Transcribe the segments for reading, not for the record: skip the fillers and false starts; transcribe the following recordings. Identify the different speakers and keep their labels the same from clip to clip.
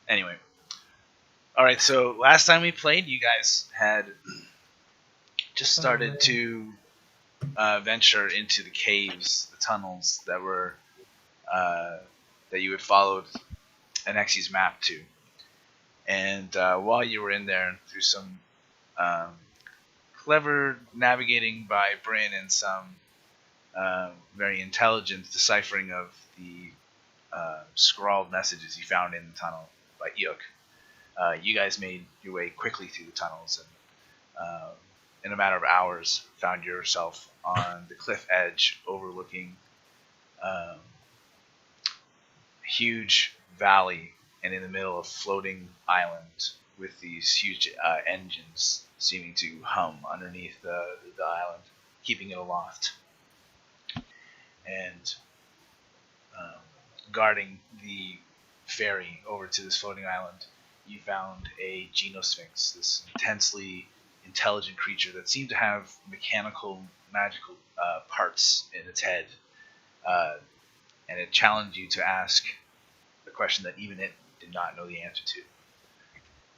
Speaker 1: Anyway. Alright, so last time we played, you guys had just started to venture into the caves, the tunnels that were that you had followed Anexi's map to. And while you were in there, through some clever navigating by Brynn and some very intelligent deciphering of the scrawled messages you found in the tunnel by Eikooc, you guys made your way quickly through the tunnels and in a matter of hours found yourself on the cliff edge overlooking a huge valley and in the middle of floating island with these huge engines seeming to hum underneath the island, keeping it aloft. And guarding the ferry over to this floating island, you found a Genosphinx, this intensely intelligent creature that seemed to have mechanical, magical parts in its head. And it challenged you to ask a question that even it did not know the answer to.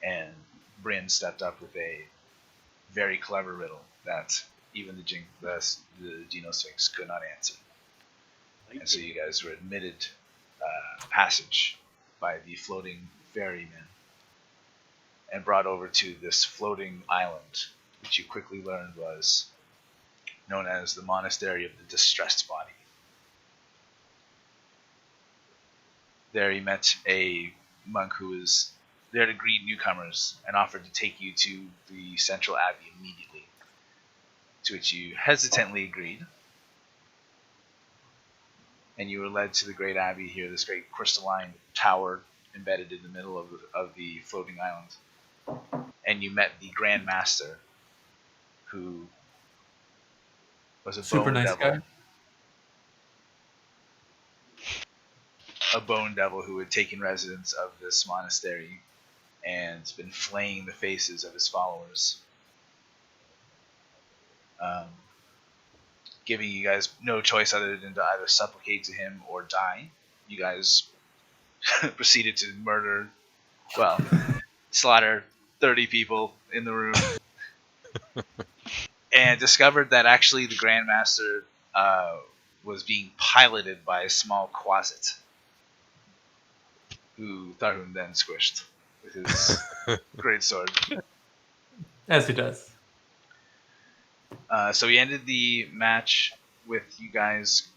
Speaker 1: And Brynn stepped up with a very clever riddle that even the Genosphinx could not answer. And so you guys were admitted passage by the floating ferryman and brought over to this floating island, which you quickly learned was known as the Monastery of the Distressed Body. There you met a monk who was there to greet newcomers and offered to take you to the central abbey immediately, to which you hesitantly agreed. And you were led to the great abbey here, this great crystalline tower embedded in the middle of the floating island. And you met the Grand Master, who was a
Speaker 2: super
Speaker 1: bone
Speaker 2: nice
Speaker 1: devil.
Speaker 2: Guy.
Speaker 1: A bone devil who had taken residence of this monastery and been flaying the faces of his followers. Giving you guys no choice other than to either supplicate to him or die. You guys proceeded to slaughter 30 people in the room. And discovered that actually the Grandmaster was being piloted by a small Quasit, who Tharhun then squished with his great sword.
Speaker 2: As he does.
Speaker 1: So we ended the match with you guys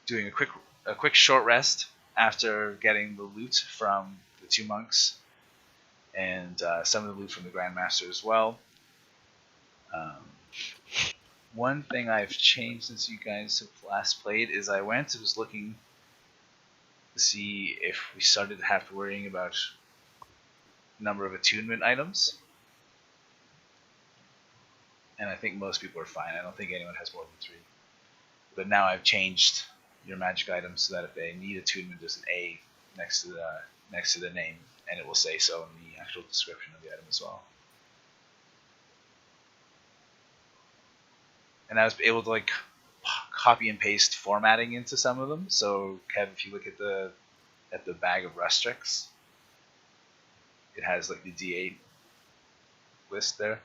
Speaker 1: doing a quick short rest after getting the loot from the two monks and some of the loot from the Grandmaster as well. One thing I've changed since you guys have last played is I was looking to see if we started to have to worrying about number of attunement items. And I think most people are fine. I don't think anyone has more than 3. But now I've changed your magic items so that if they need attunement, there's an A next to the name, and it will say so in the actual description of the item as well. And I was able to copy and paste formatting into some of them. So Kev, if you look at the bag of Restrix, it has the D8 list there.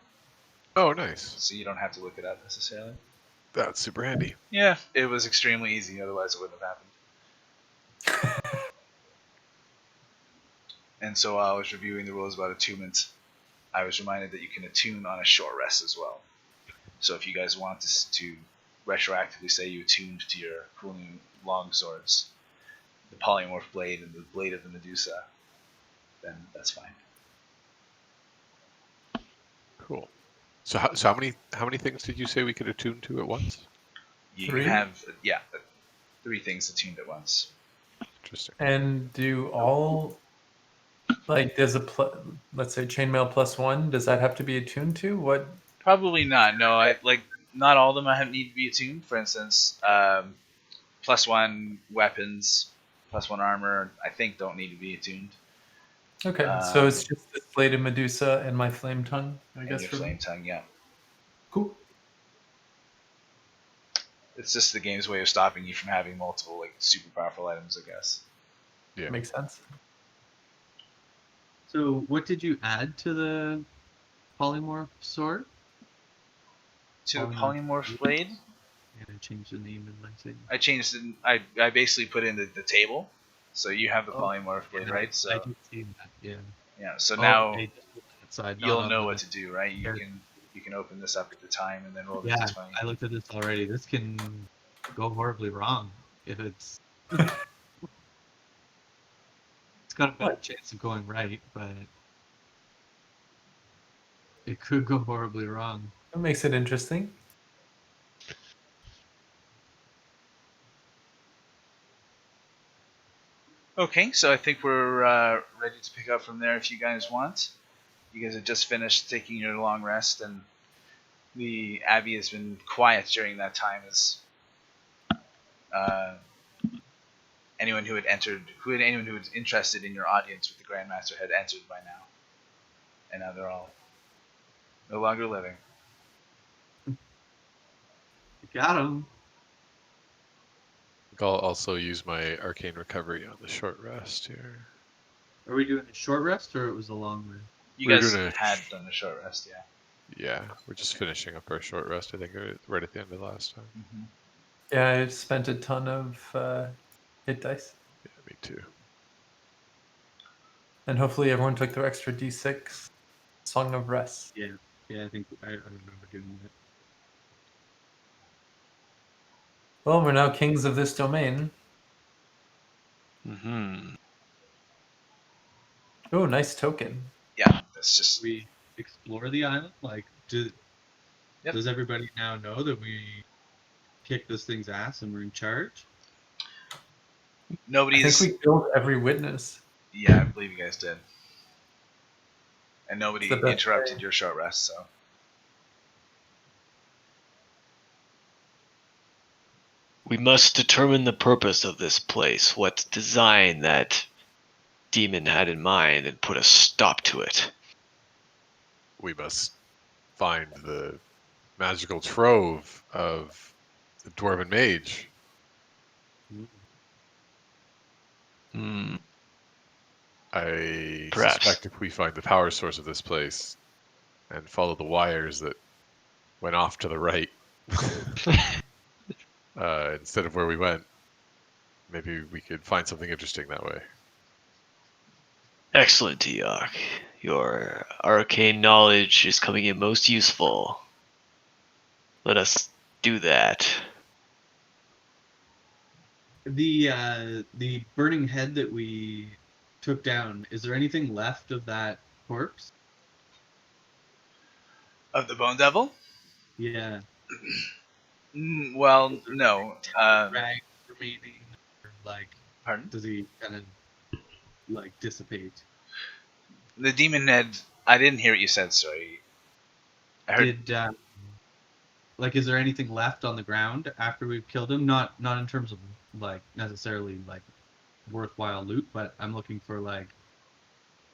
Speaker 3: Oh, nice.
Speaker 1: So you don't have to look it up necessarily.
Speaker 3: That's super handy.
Speaker 1: Yeah, it was extremely easy. Otherwise, it wouldn't have happened. And so while I was reviewing the rules about attunement, I was reminded that you can attune on a short rest as well. So if you guys want to retroactively say you attuned to your cool new long swords, the polymorph blade and the blade of the Medusa, then that's fine.
Speaker 3: Cool. So how many things did you say we could attune to at once?
Speaker 1: You
Speaker 2: 3?
Speaker 1: have 3 things attuned at once.
Speaker 3: Interesting.
Speaker 2: And do all there's let's say chainmail +1? Does that have to be attuned to? What?
Speaker 1: Probably not. No, not all of them need to be attuned. For instance, +1 weapons, +1 armor, I think don't need to be attuned.
Speaker 2: Okay, so it's just this blade of Medusa and my flame tongue, I guess.
Speaker 1: Your flame tongue, yeah.
Speaker 2: Cool.
Speaker 1: It's just the game's way of stopping you from having multiple super powerful items, I guess.
Speaker 3: Yeah,
Speaker 2: makes sense.
Speaker 4: So, what did you add to the polymorph sword?
Speaker 1: To the polymorph blade,
Speaker 4: And I changed the name in my thing.
Speaker 1: I changed it. I basically put in the table, so you have the
Speaker 4: Oh,
Speaker 1: polymorph blade,
Speaker 4: yeah,
Speaker 1: right?
Speaker 4: I
Speaker 1: So
Speaker 4: did see that. Yeah.
Speaker 1: yeah. So
Speaker 4: Oh,
Speaker 1: now
Speaker 4: okay, just put that side, not
Speaker 1: you'll
Speaker 4: on
Speaker 1: know
Speaker 4: the.
Speaker 1: what to do, right? You
Speaker 4: Here.
Speaker 1: can open this up at the time and then roll the
Speaker 4: Yeah,
Speaker 1: d20.
Speaker 4: I looked at this already. This can go horribly wrong if it's. It's got a better
Speaker 2: What?
Speaker 4: chance of going right, but it could go horribly wrong.
Speaker 2: That makes it interesting.
Speaker 1: Okay, so I think we're ready to pick up from there if you guys want. You guys have just finished taking your long rest, and the abbey has been quiet during that time as uh, anyone who was interested in your audience with the Grandmaster had entered by now, and now they're all no longer living.
Speaker 4: Got him.
Speaker 3: I'll also use my arcane recovery on the short rest here.
Speaker 4: Are we doing a short rest or it was a long rest?
Speaker 1: You
Speaker 3: We're
Speaker 1: guys
Speaker 3: doing
Speaker 1: had done a short rest, yeah.
Speaker 3: Yeah, we're just finishing up our short rest. I think right at the end of last time.
Speaker 1: Mm-hmm.
Speaker 2: Yeah, I spent a ton of hit dice.
Speaker 3: Yeah, me too.
Speaker 2: And hopefully everyone took their extra d6 Song of Rest.
Speaker 4: Yeah, I think I remember doing that.
Speaker 2: Well, we're now kings of this domain.
Speaker 5: Mm-hmm.
Speaker 2: Oh, nice token.
Speaker 1: Yeah, that's just
Speaker 4: We explore the island. Like,
Speaker 1: Yep.
Speaker 4: does everybody now know that we kicked this thing's ass and we're in charge?
Speaker 2: I
Speaker 1: nobody's.
Speaker 2: think we killed every witness.
Speaker 1: Yeah, I believe you guys did, and
Speaker 2: It's
Speaker 1: nobody
Speaker 2: the best
Speaker 1: interrupted
Speaker 2: way.
Speaker 1: your short rest. So
Speaker 5: We must determine the purpose of this place, what design that demon had in mind, and put a stop to it.
Speaker 3: We must find the magical trove of the dwarven mage.
Speaker 5: Hmm.
Speaker 3: I
Speaker 5: Perhaps.
Speaker 3: suspect if we find the power source of this place and follow the wires that went off to the right instead of where we went, maybe we could find something interesting that way.
Speaker 5: Excellent, Eikooc. Your arcane knowledge is coming in most useful. Let us do that.
Speaker 4: The burning head that we took down, is there anything left of that corpse?
Speaker 1: of the Bone Devil.
Speaker 4: Yeah.
Speaker 1: Well, no.
Speaker 4: Rag remaining, or like,
Speaker 1: Pardon?
Speaker 4: does he kind of like dissipate?
Speaker 1: The demon head. I didn't hear what you said. Sorry. I heard.
Speaker 4: Did like, is there anything left on the ground after we've killed him? Not in terms of like necessarily like worthwhile loot, but I'm looking for like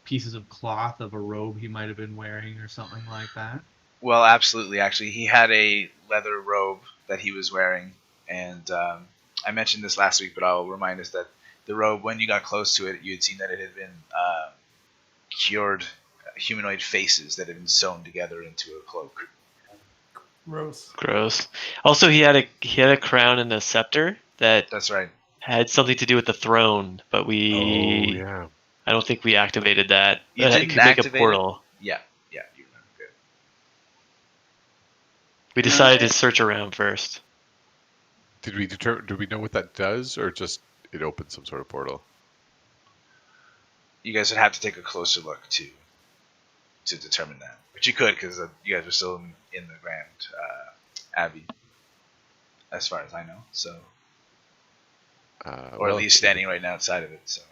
Speaker 4: pieces of cloth of a robe he might have been wearing or something like that.
Speaker 1: Well, absolutely. Actually, he had a leather robe that he was wearing, and I mentioned this last week, but I'll remind us that the robe, when you got close to it, you had seen that it had been cured humanoid faces that had been sewn together into a cloak.
Speaker 2: Gross.
Speaker 5: Gross. Also, he had a crown and a scepter that
Speaker 1: That's right.
Speaker 5: had something to do with the throne, but
Speaker 3: Oh, yeah.
Speaker 5: I don't think we activated that.
Speaker 1: You
Speaker 5: It
Speaker 1: didn't
Speaker 5: could make a
Speaker 1: activate it?
Speaker 5: portal.
Speaker 1: Yeah, you remember. Good.
Speaker 5: We decided to search around first.
Speaker 3: Did we know what that does, or just it opens some sort of portal?
Speaker 1: You guys would have to take a closer look to determine that, but you could because you guys are still in the Grand Abbey, as far as I know. So, or
Speaker 3: Well,
Speaker 1: at least standing right now outside of it. So,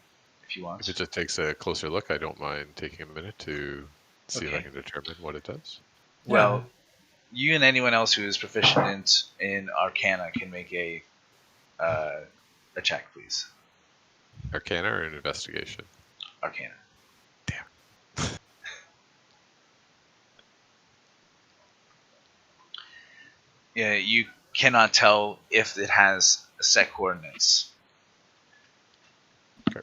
Speaker 1: if you want.
Speaker 3: if it just takes a closer look, I don't mind taking a minute to see if I
Speaker 1: Okay.
Speaker 3: can determine what it does.
Speaker 1: Well, you and anyone else who is proficient in Arcana can make a check, please.
Speaker 3: Arcana or an investigation?
Speaker 1: Arcana.
Speaker 3: Damn.
Speaker 1: Yeah, you cannot tell if it has set coordinates.
Speaker 3: Okay.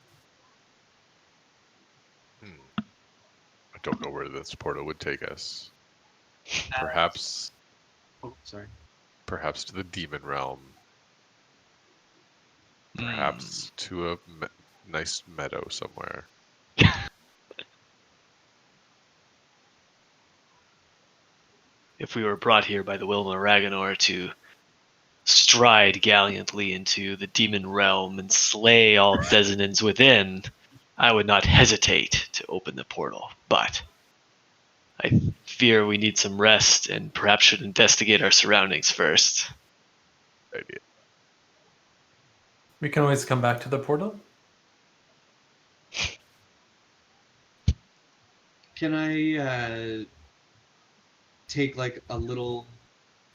Speaker 3: don't know where this portal would take us. Perhaps
Speaker 4: Oh, sorry.
Speaker 3: perhaps to the demon realm. Perhaps to a nice meadow somewhere.
Speaker 5: If we were brought here by the Wilma Ragnor to stride gallantly into the demon realm and slay all Desinins within, I would not hesitate to open the portal. But I fear we need some rest and perhaps should investigate our surroundings first.
Speaker 3: Idea.
Speaker 2: We can always come back to the portal.
Speaker 4: Can I take like a little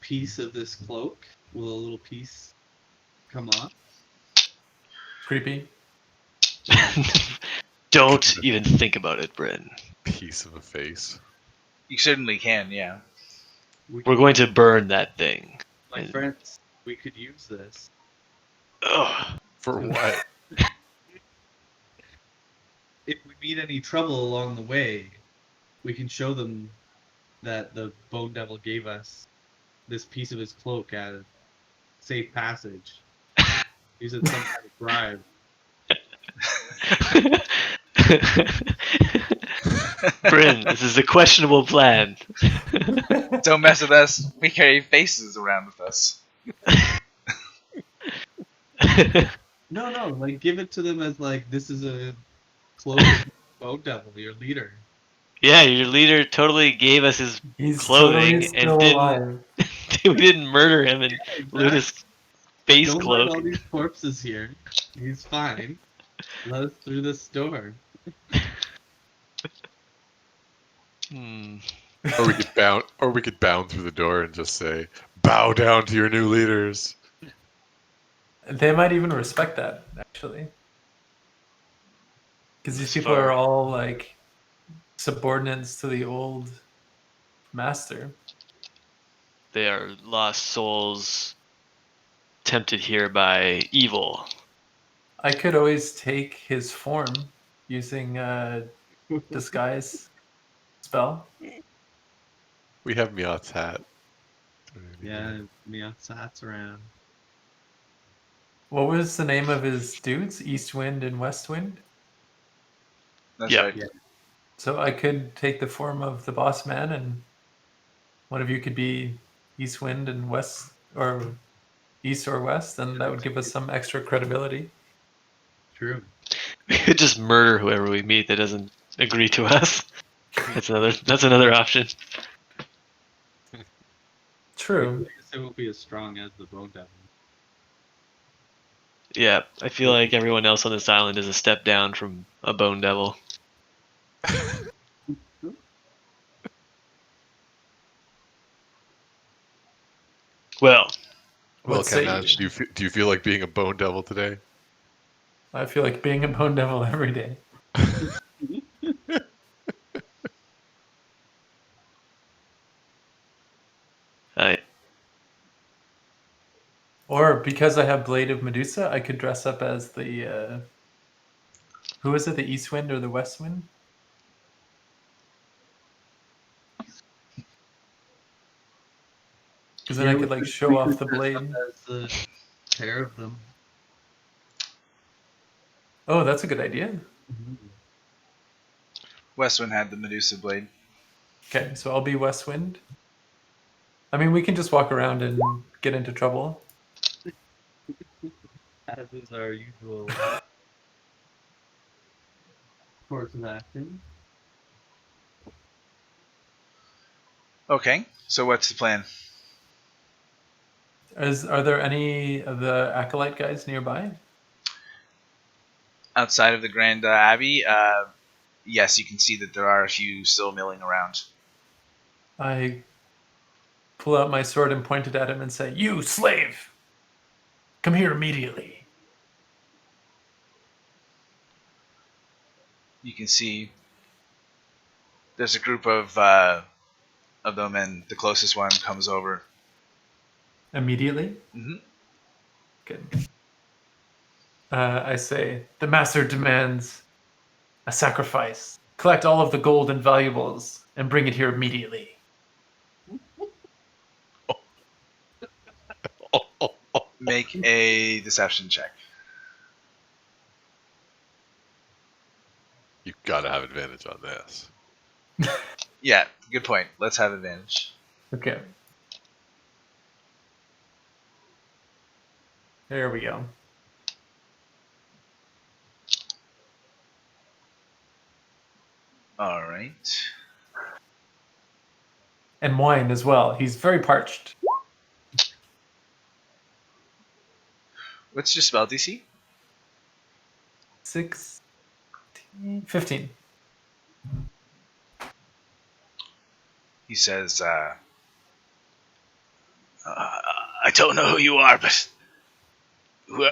Speaker 4: piece of this cloak? Will a little piece come off?
Speaker 2: Creepy.
Speaker 5: Don't even think about it, Brynn.
Speaker 3: Piece of a face.
Speaker 1: You certainly can, yeah.
Speaker 5: We're going to burn that thing.
Speaker 4: My friends, we could use this.
Speaker 5: Ugh.
Speaker 3: For what?
Speaker 4: If we meet any trouble along the way, we can show them that the Bone Devil gave us this piece of his cloak as safe passage. Use it some kind of bribe.
Speaker 5: Brynn, this is a questionable plan.
Speaker 1: Don't mess with us. We carry faces around with us.
Speaker 4: No, like give it to them as like this is a cloak of Bone Devil, your leader.
Speaker 5: Yeah, your leader totally gave us his
Speaker 2: He's
Speaker 5: clothing
Speaker 2: totally
Speaker 5: and
Speaker 2: still
Speaker 5: didn't
Speaker 2: alive.
Speaker 5: we didn't murder him and loot his face
Speaker 4: Don't
Speaker 5: cloak.
Speaker 4: let all these corpses here. He's fine. Let us through this door.
Speaker 3: Or we could bound through the door and just say, "Bow down to your new leaders."
Speaker 2: They might even respect that, actually. Because these
Speaker 5: As
Speaker 2: people
Speaker 5: far-
Speaker 2: are all like subordinates to the old master.
Speaker 5: They are lost souls tempted here by evil.
Speaker 2: I could always take his form using disguise spell.
Speaker 3: We have Miat's hat.
Speaker 4: Yeah, Miatsat's around.
Speaker 2: What was the name of his dudes? East Wind and West Wind?
Speaker 1: That's
Speaker 5: Yep.
Speaker 1: right.
Speaker 4: Yeah.
Speaker 2: So I could take the form of the boss man, and one of you could be East Wind and West, or East or West, and that would give us some extra credibility.
Speaker 4: True.
Speaker 5: We could just murder whoever we meet that doesn't agree to us. That's another option.
Speaker 2: True.
Speaker 4: I guess it won't be as strong as the Bone Devil.
Speaker 5: Yeah, I feel like everyone else on this island is a step down from a bone devil. Well,
Speaker 3: Well,
Speaker 2: What say
Speaker 3: Kelnozz,
Speaker 2: you?
Speaker 3: do you feel like being a bone devil today?
Speaker 2: I feel like being a bone devil every day.
Speaker 5: I
Speaker 2: Or because I have Blade of Medusa, I could dress up as the who is it, the East Wind or the West Wind? Because then I could like show off the blade.
Speaker 4: As the pair of them.
Speaker 2: Oh, that's a good idea.
Speaker 1: Westwind had the Medusa blade.
Speaker 2: Okay, so I'll be West Wind. I mean, we can just walk around and get into trouble.
Speaker 4: As is our usual course of action.
Speaker 1: Okay, so what's the plan?
Speaker 2: Are there any of the acolyte guys nearby?
Speaker 1: Outside of the Grand Abbey, yes, you can see that there are a few still milling around.
Speaker 2: I pull out my sword and point it at him and say, "You slave! Come here immediately."
Speaker 1: You can see there's a group of them, and the closest one comes over.
Speaker 2: Immediately?
Speaker 1: Mm-hmm.
Speaker 2: Good. I say, "The master demands a sacrifice collect all of the gold and valuables and bring it here immediately.
Speaker 1: Make a deception check.
Speaker 3: You gotta have advantage on this.
Speaker 1: Yeah, good point. Let's have advantage.
Speaker 2: Okay. There we go.
Speaker 1: All right.
Speaker 2: And wine as well. He's very parched.
Speaker 1: What's your spell DC?
Speaker 2: 15.
Speaker 1: He says, I don't know who you are, but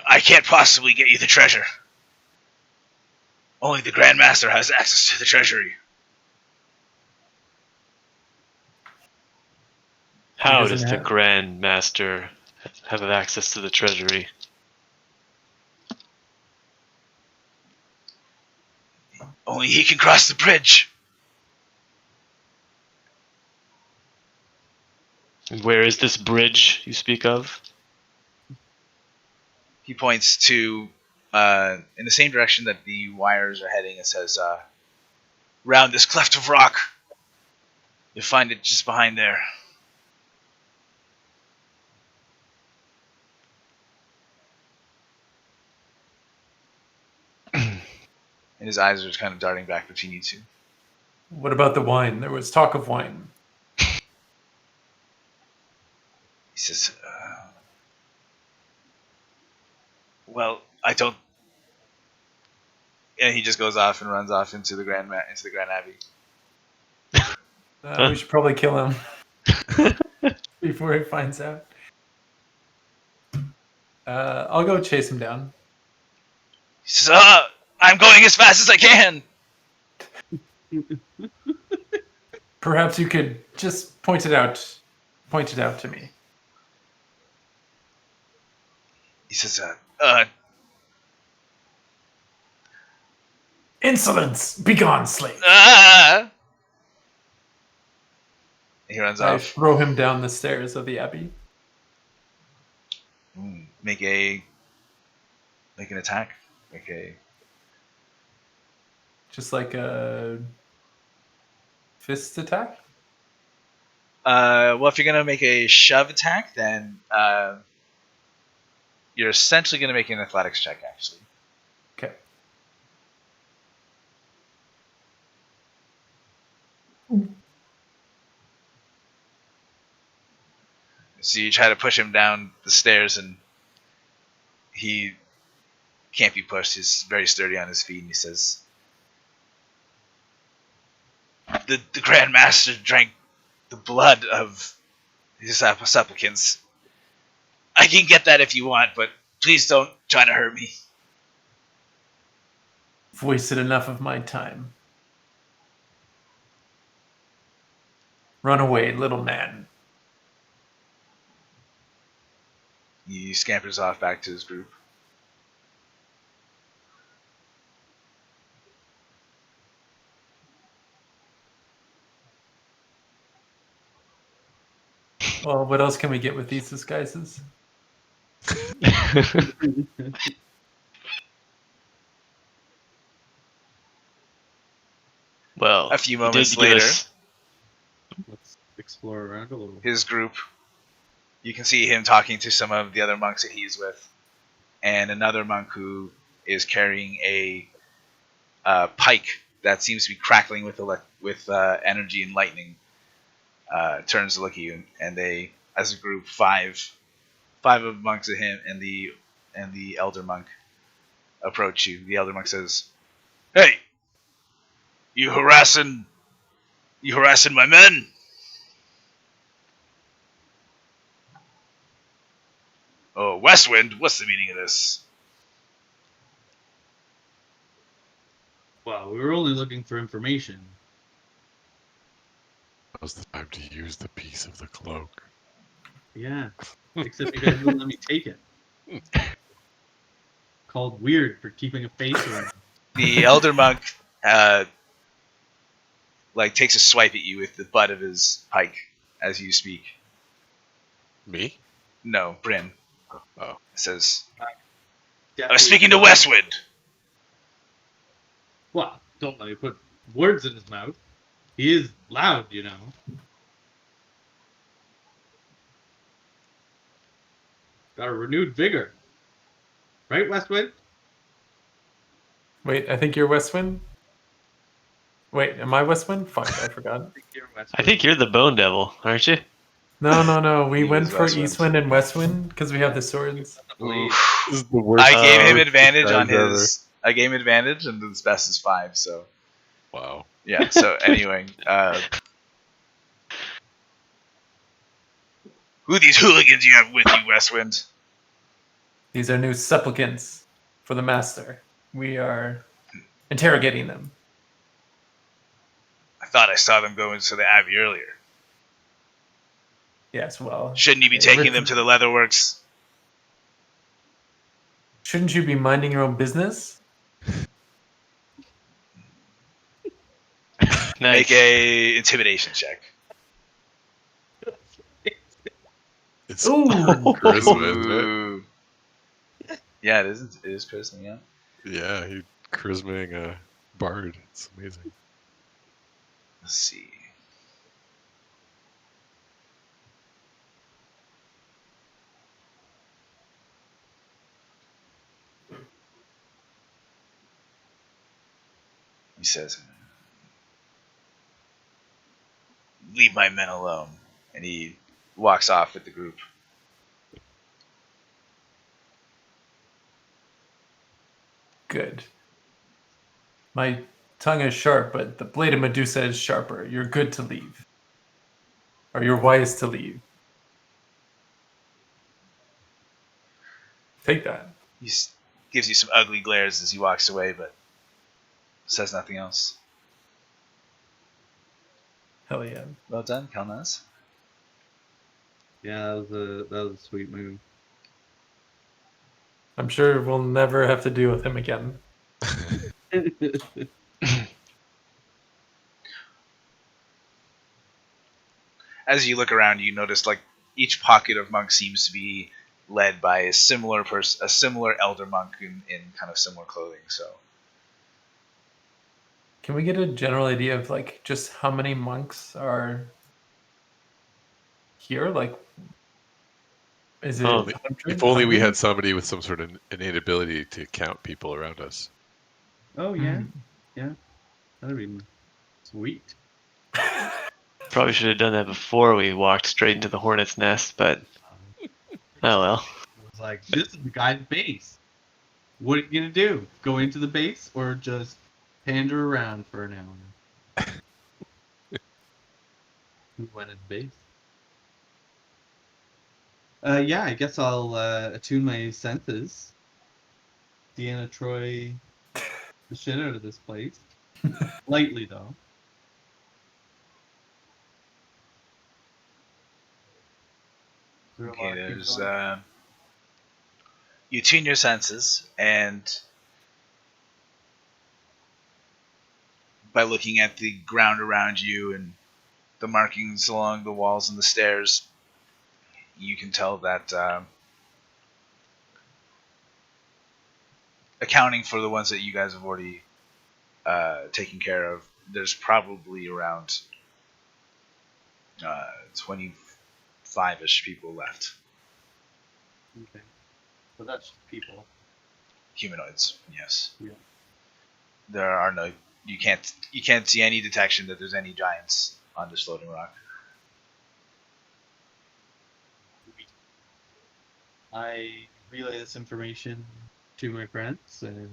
Speaker 1: I can't possibly get you the treasure. Only the Grand Master has access to the treasury.
Speaker 5: How
Speaker 2: doesn't
Speaker 5: does the
Speaker 2: have-
Speaker 5: Grand Master have access to the treasury?
Speaker 1: Only he can cross the bridge.
Speaker 5: And where is this bridge you speak of?
Speaker 1: He points to in the same direction that the wires are heading. It says, round this cleft of rock. You'll find it just behind there. And his eyes are just kind of darting back between you two.
Speaker 2: What about the wine? There was talk of wine.
Speaker 1: He says, well, I don't... And he just goes off and runs off into the Grand Abbey.
Speaker 2: We should probably kill him before he finds out. I'll go chase him down.
Speaker 1: He says, I'm going as fast as I can!
Speaker 2: Perhaps you could just point it out to me.
Speaker 1: He says,
Speaker 2: Insolence! Begone, slave!
Speaker 1: He runs
Speaker 2: I
Speaker 1: off.
Speaker 2: throw him down the stairs of the abbey.
Speaker 1: Make an attack.
Speaker 2: Just like a fist attack?
Speaker 1: Well, if you're gonna make a shove attack, then you're essentially gonna make an athletics check, actually.
Speaker 2: Okay.
Speaker 1: So you try to push him down the stairs, and he can't be pushed. He's very sturdy on his feet, and he says, The Grand Master drank the blood of his supplicants. I can get that if you want, but please don't try to hurt me.
Speaker 2: I've wasted enough of my time. Run away, little man.
Speaker 1: He scampers off back to his group.
Speaker 2: Well, what else can we get with these disguises?
Speaker 5: Well,
Speaker 1: A few
Speaker 5: he did
Speaker 1: moments
Speaker 5: give
Speaker 1: later,
Speaker 5: us-
Speaker 4: Let's explore around a little.
Speaker 1: his group, you can see him talking to some of the other monks that he's with, and another monk who is carrying a pike that seems to be crackling with energy and lightning. Turns to look at you, and they, as a group, five of monks of him and the elder monk approach you. The elder monk says, "Hey, you harassing my men?" Oh, Westwind, what's the meaning of this?
Speaker 4: Well, we were only looking for information.
Speaker 3: Now's the time to use the piece of the cloak.
Speaker 4: Yeah. Except you guys wouldn't let me take it. Called weird for keeping a face around.
Speaker 1: The elder monk takes a swipe at you with the butt of his pike as you speak.
Speaker 3: Me?
Speaker 1: No, Brynn.
Speaker 3: Oh.
Speaker 1: Says, I
Speaker 4: Definitely
Speaker 1: was speaking to
Speaker 4: not.
Speaker 1: Westwind.
Speaker 4: Well, don't let me put words in his mouth. He is loud, you know. Got a renewed vigor. Right, Westwind?
Speaker 2: Wait, I think you're Westwind. Wait, am I Westwind? Fuck, I forgot.
Speaker 5: I think you're the Bone Devil, aren't you?
Speaker 2: No. We
Speaker 1: He
Speaker 2: went
Speaker 1: is
Speaker 2: for
Speaker 1: Westwind.
Speaker 2: Eastwind and Westwind because we have the swords.
Speaker 1: Oof.
Speaker 3: This is the worst.
Speaker 1: I gave him
Speaker 5: Oh.
Speaker 1: advantage on
Speaker 3: disguise
Speaker 1: his. I gave him advantage, and his best is 5. So
Speaker 3: Wow.
Speaker 1: yeah. So anyway, who are these hooligans you have with you, Westwind?
Speaker 2: These are new supplicants for the master. We are interrogating them.
Speaker 1: I thought I saw them go into the Abbey earlier.
Speaker 2: Yes, well.
Speaker 1: Shouldn't you be taking them to the Leatherworks?
Speaker 2: Shouldn't you be minding your own business?
Speaker 5: Nice.
Speaker 1: Make a intimidation check.
Speaker 3: It's
Speaker 2: Ooh!
Speaker 3: charisma, isn't it?
Speaker 1: Ooh. Yeah, it is. It is charisma. Yeah.
Speaker 3: Yeah, he charismaing a bard. It's amazing.
Speaker 1: Let's see. He says, "Leave my men alone," and he walks off with the group.
Speaker 2: Good. My tongue is sharp, but the blade of Medusa is sharper. You're good to leave. Or you're wise to leave. Take that.
Speaker 1: He gives you some ugly glares as he walks away, but says nothing else.
Speaker 2: Hell yeah.
Speaker 1: Well done, Kelnozz.
Speaker 4: Yeah, that was a sweet move.
Speaker 2: I'm sure we'll never have to deal with him again.
Speaker 1: As you look around, you notice each pocket of monk seems to be led by a similar a similar elder monk in kind of similar clothing. So
Speaker 2: Can we get a general idea of just how many monks are here? Is it
Speaker 5: Oh.
Speaker 2: 100?
Speaker 3: If only we
Speaker 2: 100?
Speaker 3: had somebody with some sort of innate ability to count people around us.
Speaker 4: Oh, yeah.
Speaker 2: Hmm.
Speaker 4: Yeah. That'd be sweet.
Speaker 5: Probably should have done that before we walked straight into the hornet's nest, but oh well.
Speaker 4: It was like, this is the guy's base. What are you gonna do? Go into the base or just pander around for an hour? Who went in base? Yeah, I guess I'll attune my senses. Deanna Troy the shit out of this place. Lightly, though. Is there a lot
Speaker 1: okay,
Speaker 4: of
Speaker 1: there's
Speaker 4: people?
Speaker 1: you tune your senses, and by looking at the ground around you and the markings along the walls and the stairs, you can tell that accounting for the ones that you guys have already taken care of, there's probably around 25-ish people left.
Speaker 4: Okay. So that's just people.
Speaker 1: Humanoids, yes.
Speaker 4: Yeah.
Speaker 1: There are no. You can't see any detection that there's any giants on this floating rock.
Speaker 4: I relay this information to my friends, and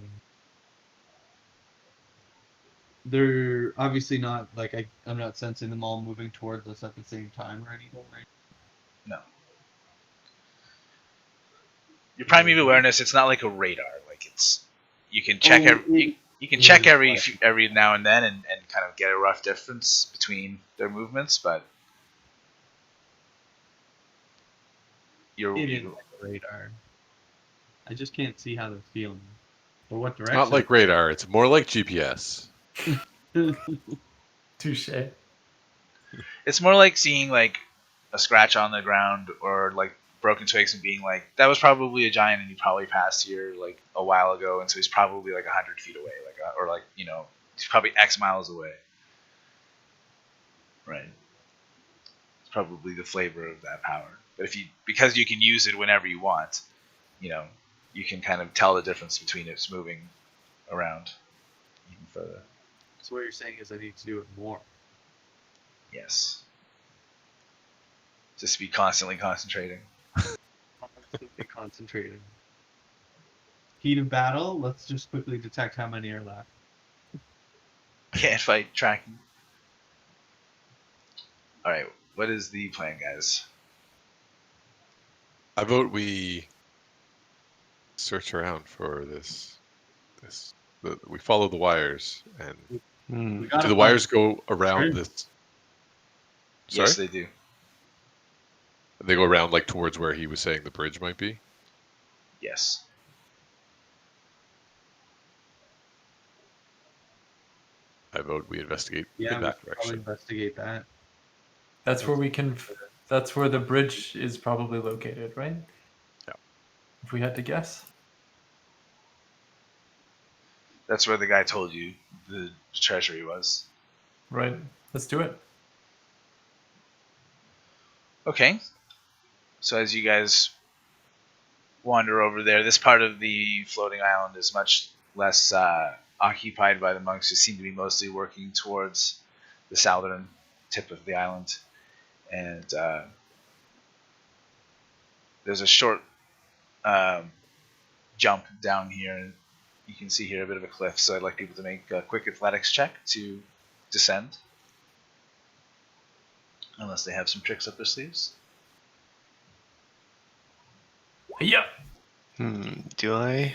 Speaker 4: they're obviously not I'm not sensing them all moving towards us at the same time or anything, right?
Speaker 1: No. Your primary awareness, it's not like a radar. You can check you can check every now and then and kind of get a rough difference between their movements, but
Speaker 4: It is like a radar. I just can't see how they're feeling or what direction.
Speaker 3: Not like radar, it's more like GPS.
Speaker 2: Touche.
Speaker 1: It's more like seeing like a scratch on the ground or like broken twigs and being like, that was probably a giant and he probably passed here like a while ago, and so he's probably like 100 feet away, like or like he's probably X miles away. Right. It's probably the flavor of that power. But because you can use it whenever you want, you can kind of tell the difference between it's moving around even further.
Speaker 4: So what you're saying is I need to do it more.
Speaker 1: Yes. Just be constantly concentrating.
Speaker 4: Constantly concentrating. Heat of battle. Let's just quickly detect how many are left.
Speaker 1: Can't fight tracking. All right, what is the plan, guys?
Speaker 3: I vote we search around for this. We follow the wires, and
Speaker 4: We
Speaker 3: do
Speaker 4: gotta
Speaker 3: the
Speaker 4: find-
Speaker 3: wires go around
Speaker 4: Sure.
Speaker 3: this? Sorry,
Speaker 1: Yes, they do.
Speaker 3: they go around like towards where he was saying the bridge might be.
Speaker 1: Yes.
Speaker 3: I vote we investigate
Speaker 4: Yeah,
Speaker 3: in
Speaker 4: we
Speaker 3: that
Speaker 4: should probably
Speaker 3: direction.
Speaker 4: investigate that.
Speaker 2: That's where we can. That's where the bridge is probably located, right?
Speaker 3: Yeah.
Speaker 2: If we had to guess.
Speaker 1: That's where the guy told you the treasury was.
Speaker 2: Right. Let's do it.
Speaker 1: Okay. So as you guys wander over there, this part of the floating island is much less occupied by the monks, who seem to be mostly working towards the southern tip of the island. And there's a short jump down here, and you can see here a bit of a cliff, so I'd like people to make a quick athletics check to descend. Unless they have some tricks up their sleeves.
Speaker 2: Yeah.
Speaker 5: Do I?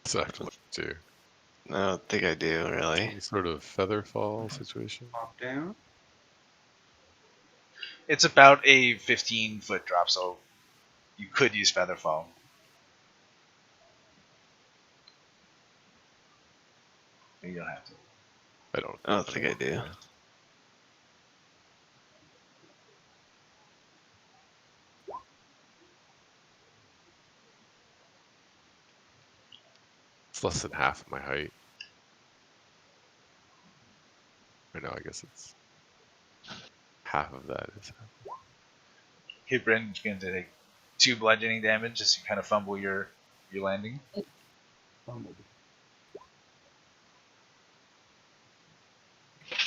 Speaker 3: So I have to look too.
Speaker 5: I don't think I do, really.
Speaker 3: Any sort of feather fall situation.
Speaker 4: Pop down.
Speaker 1: It's about a 15-foot drop, so you could use Featherfall. You don't have to.
Speaker 3: I
Speaker 5: I don't think I do.
Speaker 3: It's less than half of my height. Or no, I guess it's half of that is.
Speaker 1: Okay, Brynn, you're going to take 2 bludgeoning damage as you kind of fumble your landing.
Speaker 4: Bumblebee.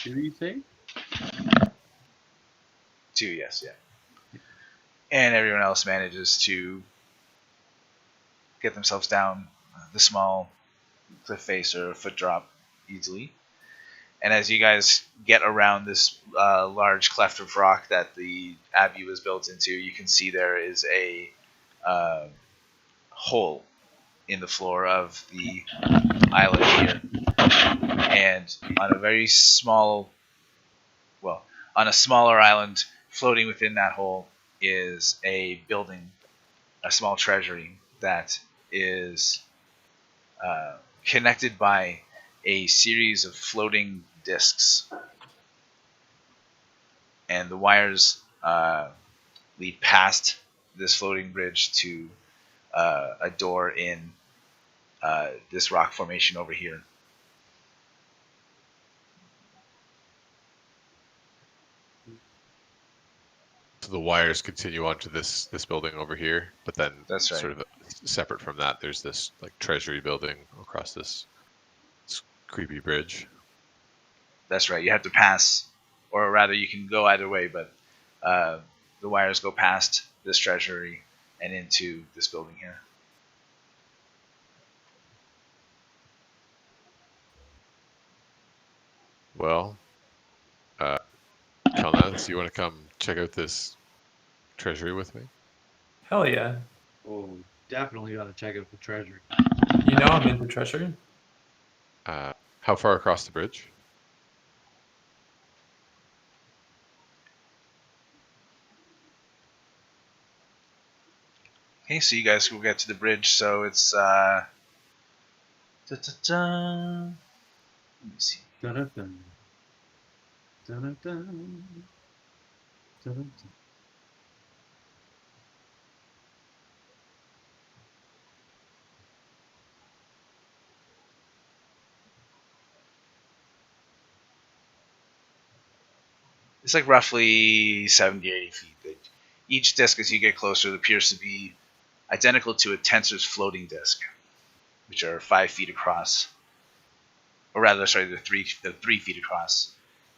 Speaker 4: Do you say?
Speaker 1: 2, yes, yeah. And everyone else manages to get themselves down the small cliff face or foot drop easily. And as you guys get around this large cleft of rock that the abbey was built into, you can see there is a hole in the floor of the island here. And on a very small, on a smaller island, floating within that hole is a building, a small treasury that is connected by a series of floating discs, and the wires lead past this floating bridge to a door in this rock formation over here.
Speaker 3: So the wires continue onto this building over here, but then
Speaker 1: That's right.
Speaker 3: sort of separate from that, there's this like treasury building across this creepy bridge.
Speaker 1: That's right. You have to pass, or rather, you can go either way, but the wires go past this treasury and into this building here.
Speaker 3: Well, Kelnozz, you want to come check out this treasury with me?
Speaker 2: Hell yeah.
Speaker 4: Oh, definitely gotta check out the treasury.
Speaker 2: You know I'm into treasure.
Speaker 3: How far across the bridge?
Speaker 1: Okay, so you guys will get to the bridge. So it's let me see.
Speaker 4: Dun-dun-dun. Dun-dun-dun. Dun-dun-dun.
Speaker 1: It's like roughly 70 or 80 feet. Each disc, as you get closer, appears to be identical to a tensor's floating disc, which are 5 feet across. Or rather, sorry, they're 3 feet across.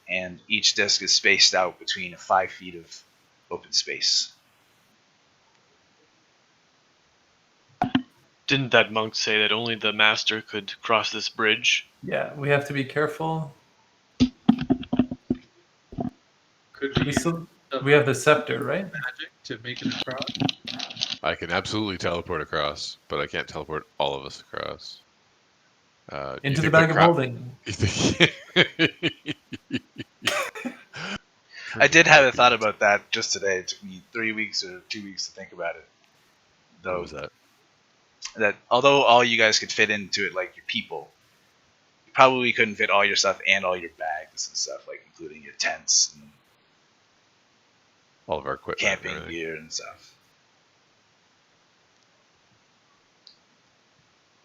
Speaker 1: And each disc is spaced out between 5 feet of open space.
Speaker 5: Didn't that monk say that only the master could cross this bridge?
Speaker 2: Yeah, we have to be careful.
Speaker 4: Could we use
Speaker 2: We have the scepter, right?
Speaker 4: magic to make it across?
Speaker 3: I can absolutely teleport across, but I can't teleport all of us across. You
Speaker 2: Into the
Speaker 3: think
Speaker 2: bag of
Speaker 3: crowd-
Speaker 2: holding.
Speaker 3: You think-
Speaker 1: I did have a thought about that just today. It took me 3 weeks or 2 weeks to think about it.
Speaker 3: What was that?
Speaker 1: That although all you guys could fit into it, like your people, you probably couldn't fit all your stuff and all your bags and stuff, like including your tents and
Speaker 3: All of our equipment. and
Speaker 1: camping
Speaker 3: everything.
Speaker 1: gear and stuff.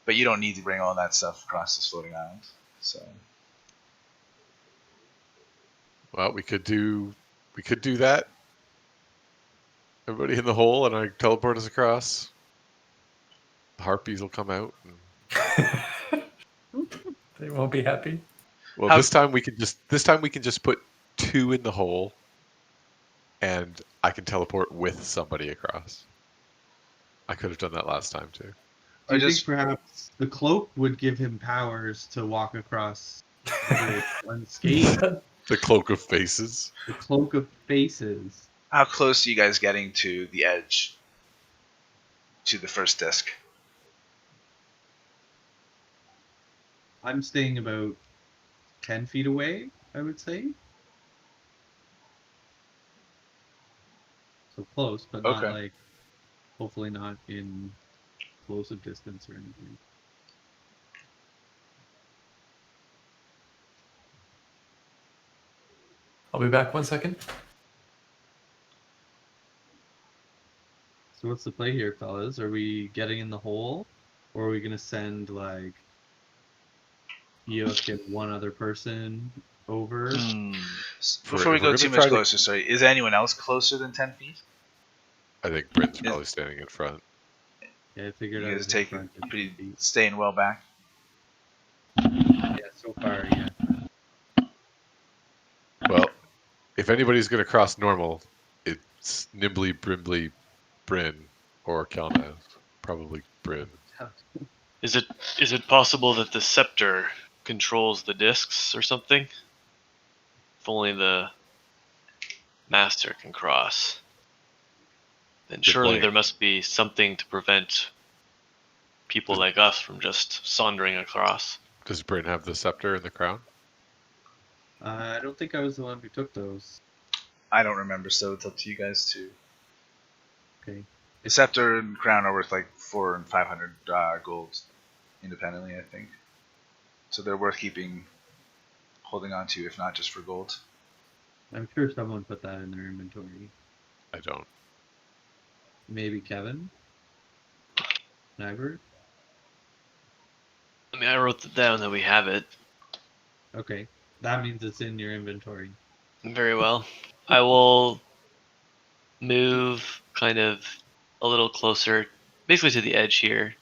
Speaker 1: But you don't need to bring all that stuff across this floating island. So
Speaker 3: Well, we could do that. Everybody in the hole, and I teleport us across. The harpies will come out. And...
Speaker 2: They won't be happy.
Speaker 3: Well,
Speaker 1: How-
Speaker 3: this time we can just put 2 in the hole, and I can teleport with somebody across. I could have done that last time too.
Speaker 4: Do you
Speaker 1: just-
Speaker 4: think perhaps the cloak would give him powers to walk across the bridge unscathed?
Speaker 3: The cloak of faces.
Speaker 4: The cloak of faces.
Speaker 1: how close are you guys getting to the edge? To the first disc?
Speaker 4: I'm staying about 10 feet away, I would say. So close, but not
Speaker 1: Okay.
Speaker 4: like, hopefully not in explosive distance or anything.
Speaker 2: I'll be back 1 second.
Speaker 4: So what's the play here, fellas? Are we getting in the hole? Or are we going to send, like, Eikooc and one other person over?
Speaker 5: Hmm.
Speaker 1: Before we
Speaker 3: We're
Speaker 1: go
Speaker 3: gonna
Speaker 1: too
Speaker 3: try
Speaker 1: much
Speaker 3: to-
Speaker 1: closer, sorry, is anyone else closer than 10 feet?
Speaker 3: I think Brynn's probably standing in front.
Speaker 4: Yeah, I figured
Speaker 1: You
Speaker 4: I
Speaker 1: guys
Speaker 4: was in
Speaker 1: taking
Speaker 4: front of
Speaker 1: pretty
Speaker 4: 10 feet.
Speaker 1: staying well back.
Speaker 4: Yeah, so far, yeah.
Speaker 3: Well, if anybody's going to cross normal, it's Nimbly, Brimbly, Brynn, or Kelnozz. Probably Brynn.
Speaker 5: Is it possible that the scepter controls the discs or something? If only the master can cross, then surely
Speaker 3: point.
Speaker 5: there must be something to prevent people like us from just sauntering across.
Speaker 3: Does Brynn have the scepter and the crown?
Speaker 4: I don't think I was the one who took those.
Speaker 1: I don't remember, so it's up to you guys to.
Speaker 4: Okay.
Speaker 1: The scepter and crown are worth like 400 and 500 gold independently, I think. So they're worth holding on to, if not just for gold.
Speaker 4: I'm sure someone put that in their inventory.
Speaker 3: I don't.
Speaker 4: Maybe Kevin? Nyberg?
Speaker 5: I mean, I wrote it down that we have it.
Speaker 4: Okay. That means it's in your inventory.
Speaker 5: Very well. I will move kind of a little closer, basically to the edge here.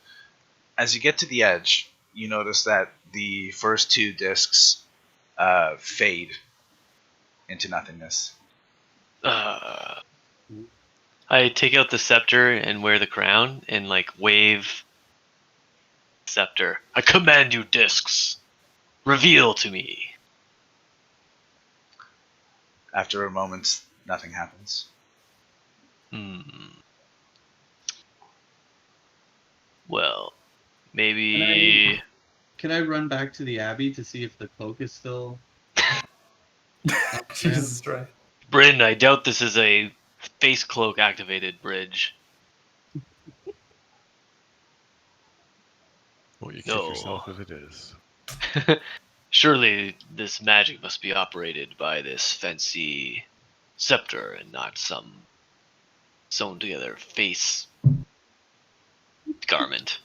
Speaker 1: As you get to the edge, you notice that the first 2 discs fade into nothingness.
Speaker 5: I take out the scepter and wear the crown and like wave scepter. I command you, discs. Reveal to me.
Speaker 1: After a moment, nothing happens.
Speaker 5: Well, maybe.
Speaker 4: Can I run back to the Abbey to see if the cloak is still up there?
Speaker 2: Jesus Christ.
Speaker 5: Brynn, I doubt this is a face cloak activated bridge.
Speaker 3: Well, you kick
Speaker 5: No.
Speaker 3: yourself if it is.
Speaker 5: Surely this magic must be operated by this fancy scepter and not some sewn together face garment.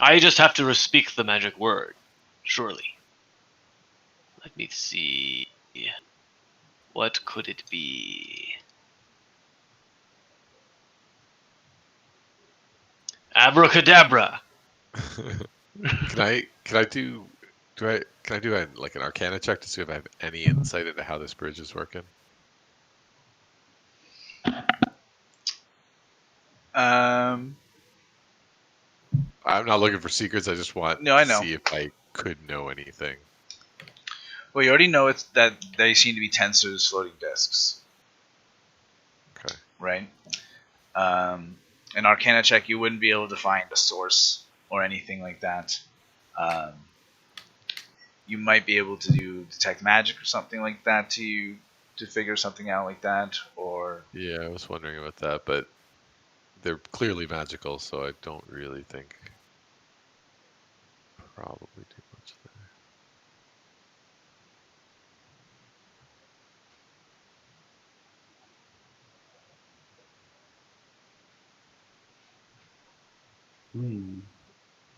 Speaker 5: I just have to speak the magic word, surely. Let me see. What could it be? Abracadabra!
Speaker 3: Can I do like an Arcana check to see if I have any insight into how this bridge is working?
Speaker 1: Um,
Speaker 3: I'm not looking for secrets. I just want
Speaker 1: No, I
Speaker 3: to
Speaker 1: know.
Speaker 3: see if I could know anything.
Speaker 1: well, you already know it's that they seem to be tensors floating disks,
Speaker 3: Okay.
Speaker 1: right? An Arcana check, you wouldn't be able to find a source or anything like that. You might be able to do detect magic or something like that to figure something out like that, or
Speaker 3: Yeah, I was wondering about that, but they're clearly magical, so I don't really think probably too much there.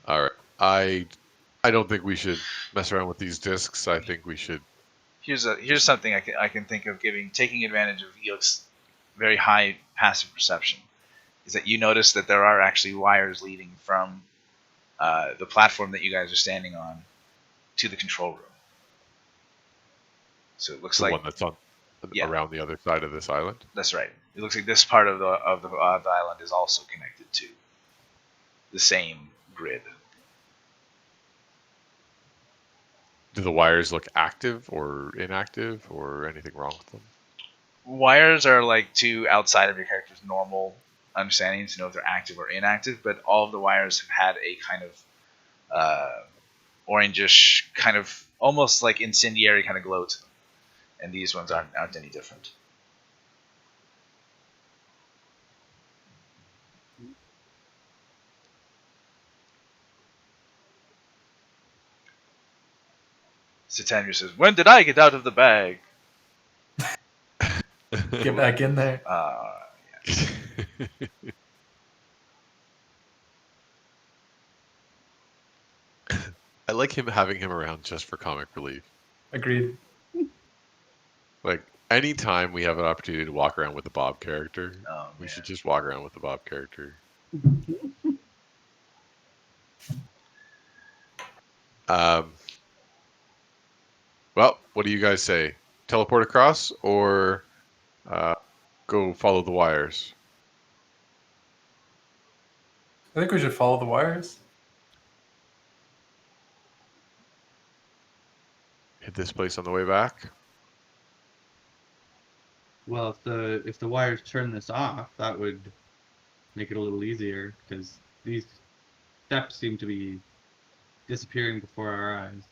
Speaker 3: All right. I don't think we should mess around with these discs. I think we should.
Speaker 1: here's something I can think of taking advantage of Eikoo's very high passive perception. Is that you notice that there are actually wires leading from the platform that you guys are standing on to the control room. So it looks
Speaker 3: The
Speaker 1: like
Speaker 3: one that's on
Speaker 1: Yeah.
Speaker 3: around the other side of this island.
Speaker 1: that's right. It looks like this part of the island is also connected to the same grid.
Speaker 3: Do the wires look active or inactive or anything wrong with them?
Speaker 1: Wires are like to outside of your character's normal understanding to know if they're active or inactive, but all of the wires have had a kind of orangish, kind of almost like incendiary kind of glow to them, and these ones aren't any different. Satanier says, "When did I get out of the bag?"
Speaker 2: Get back in there.
Speaker 3: I like having him around just for comic relief.
Speaker 2: Agreed.
Speaker 3: Like anytime we have an opportunity to walk around with the Bob character,
Speaker 1: Oh,
Speaker 3: we
Speaker 1: man.
Speaker 3: should just walk around with the Bob character. Well, what do you guys say? Teleport across or go follow the wires?
Speaker 2: I think we should follow the wires.
Speaker 3: Hit this place on the way back?
Speaker 4: Well, if the wires turn this off, that would make it a little easier because these steps seem to be disappearing before our eyes.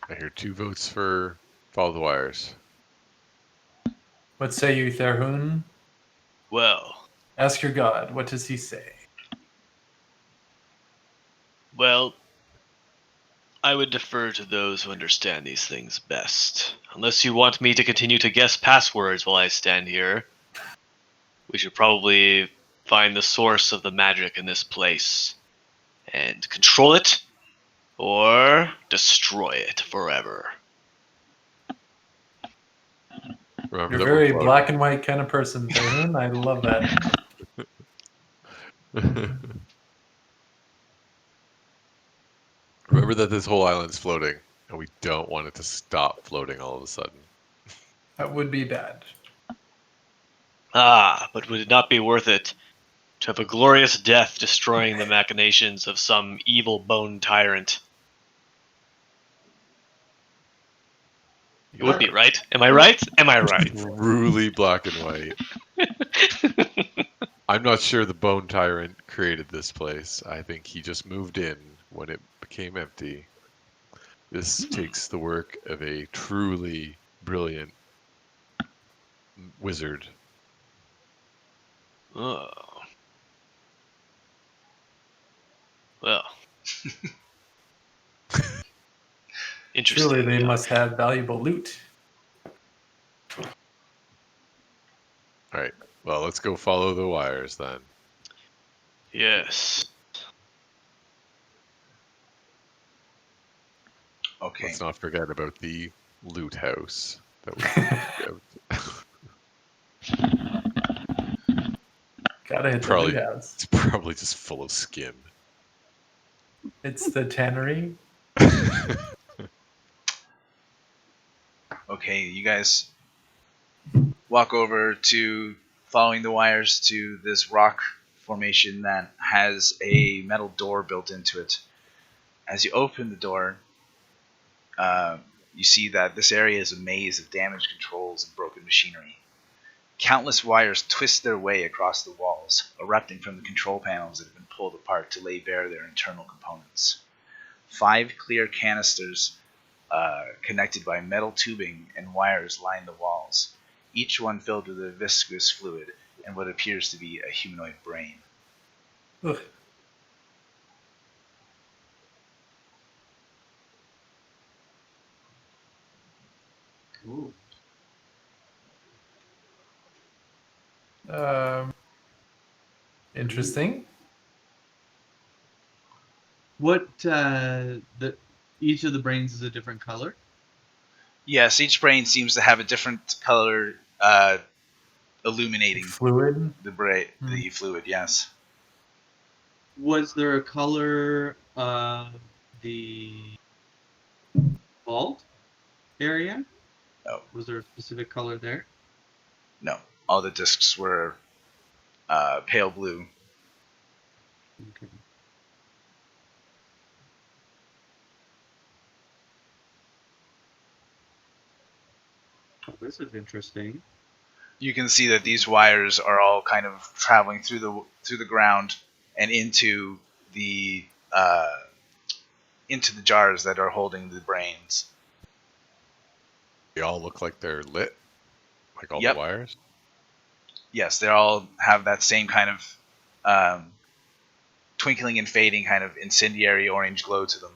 Speaker 3: I hear 2 votes for follow the wires.
Speaker 2: What say you, Tharhun?
Speaker 5: Well,
Speaker 2: Ask your god. What does he say?
Speaker 5: well, I would defer to those who understand these things best. Unless you want me to continue to guess passwords while I stand here, we should probably find the source of the magic in this place and control it or destroy it forever.
Speaker 3: Remember
Speaker 2: You're a
Speaker 3: that
Speaker 2: very
Speaker 3: we're
Speaker 2: black and white kind of person, Tharhun. I love that.
Speaker 3: Remember that this whole island's floating, and we don't want it to stop floating all of a sudden.
Speaker 2: That would be bad.
Speaker 5: Ah, but would it not be worth it to have a glorious death destroying the machinations of some evil bone tyrant? It would be, right? Am I right? Am I right?
Speaker 3: Truly black and white. I'm not sure the Bone Tyrant created this place. I think he just moved in when it became empty. This takes the work of a truly brilliant wizard.
Speaker 5: Oh. Well. Interesting.
Speaker 2: Surely they
Speaker 5: yeah.
Speaker 2: must have valuable loot.
Speaker 3: All right. Well, let's go follow the wires then.
Speaker 5: Yes.
Speaker 1: Okay.
Speaker 3: Let's not forget about the loot house that we out.
Speaker 2: Gotta hit the
Speaker 3: Probably,
Speaker 2: loot house.
Speaker 3: it's probably just full of skin.
Speaker 2: It's the tannery.
Speaker 1: Okay, you guys walk over to following the wires to this rock formation that has a metal door built into it. As you open the door, you see that this area is a maze of damaged controls and broken machinery. Countless wires twist their way across the walls, erupting from the control panels that have been pulled apart to lay bare their internal components. 5 clear canisters connected by metal tubing and wires line the walls, each one filled with a viscous fluid and what appears to be a humanoid brain.
Speaker 2: Ugh.
Speaker 4: Ooh.
Speaker 2: Interesting.
Speaker 4: What each of the brains is a different color?
Speaker 1: Yes, each brain seems to have a different color illuminating
Speaker 2: Fluid.
Speaker 1: the fluid, yes.
Speaker 4: Was there a color of the vault area?
Speaker 1: No.
Speaker 4: Was there a specific color there?
Speaker 1: No. All the discs were pale blue.
Speaker 4: Okay. Oh, this is interesting.
Speaker 1: You can see that these wires are all kind of traveling through the ground and into the jars that are holding the brains.
Speaker 3: They all look like they're lit, like all
Speaker 1: Yep.
Speaker 3: the wires.
Speaker 1: Yes, they all have that same kind of twinkling and fading kind of incendiary orange glow to them.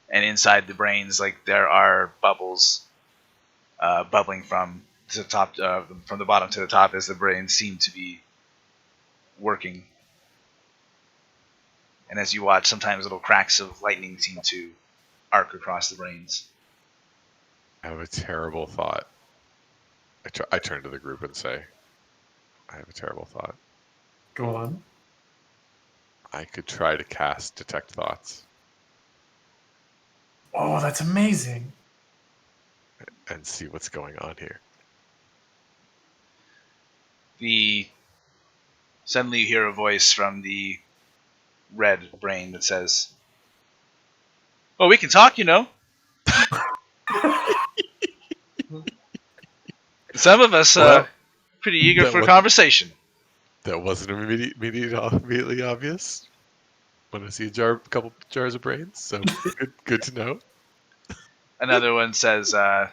Speaker 1: And inside the brains, like there are bubbles bubbling from the top, from the bottom to the top, as the brains seem to be working. And as you watch, sometimes little cracks of lightning seem to arc across the brains.
Speaker 3: I have a terrible thought. I turn to the group and say, I have a terrible thought.
Speaker 2: Go on.
Speaker 3: I could try to cast Detect Thoughts
Speaker 2: Oh, that's amazing.
Speaker 3: and see what's going on here.
Speaker 1: Suddenly you hear a voice from the red brain that says, "Well, we can talk, you know. Some of us
Speaker 3: Well,
Speaker 1: pretty eager
Speaker 3: that
Speaker 1: for
Speaker 3: was-
Speaker 1: conversation."
Speaker 3: That wasn't immediately obvious. Want to see a couple jars of brains? So good to know.
Speaker 1: Another one says, the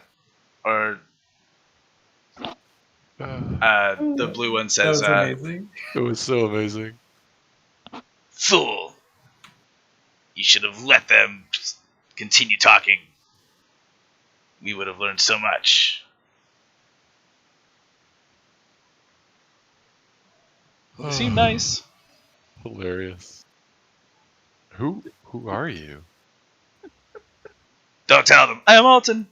Speaker 1: blue one
Speaker 2: That
Speaker 1: says,
Speaker 2: was amazing.
Speaker 3: It was so amazing.
Speaker 1: "Fool! You should have let them continue talking. We would have learned so much." They seem nice.
Speaker 3: Hilarious. Who are you?
Speaker 1: Don't tell them. I am Alton.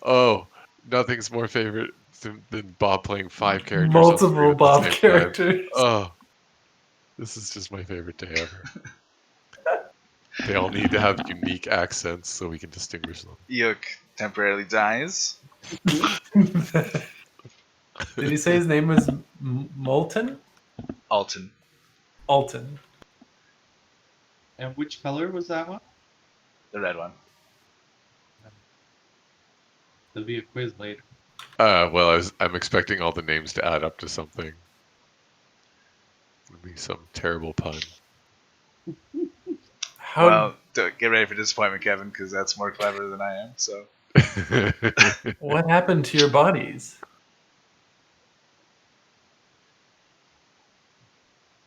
Speaker 3: Oh, nothing's more favorite than Bob playing 5 characters.
Speaker 2: Multiple
Speaker 3: on screen at the
Speaker 2: Bob
Speaker 3: same time.
Speaker 2: characters.
Speaker 3: Oh, this is just my favorite day ever. They all need to have unique accents so we can distinguish them.
Speaker 1: Eikooc temporarily dies.
Speaker 2: Did he say his name was Molten?
Speaker 1: Alton.
Speaker 2: Alton.
Speaker 4: And which color was that one?
Speaker 1: The red one.
Speaker 4: There'll be a quiz later.
Speaker 3: Well, I'm expecting all the names to add up to something. It'll be some terrible pun.
Speaker 2: How
Speaker 1: Well, get ready for disappointment, Kevin, because that's more clever than I am. So
Speaker 2: what happened to your bodies?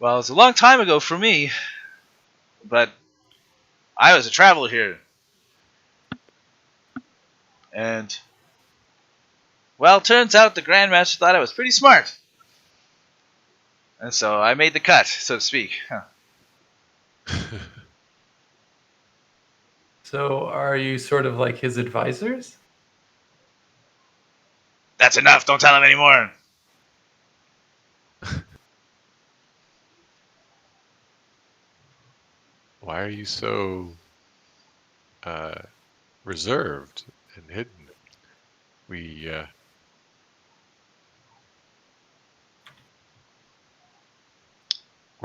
Speaker 1: Well, it's a long time ago for me, but I was a traveler here. And, well, turns out the Grandmaster thought I was pretty smart. And so I made the cut, so to speak.
Speaker 2: So are you sort of like his advisors?
Speaker 1: That's enough, don't tell him anymore.
Speaker 3: Why are you so reserved and hidden? We're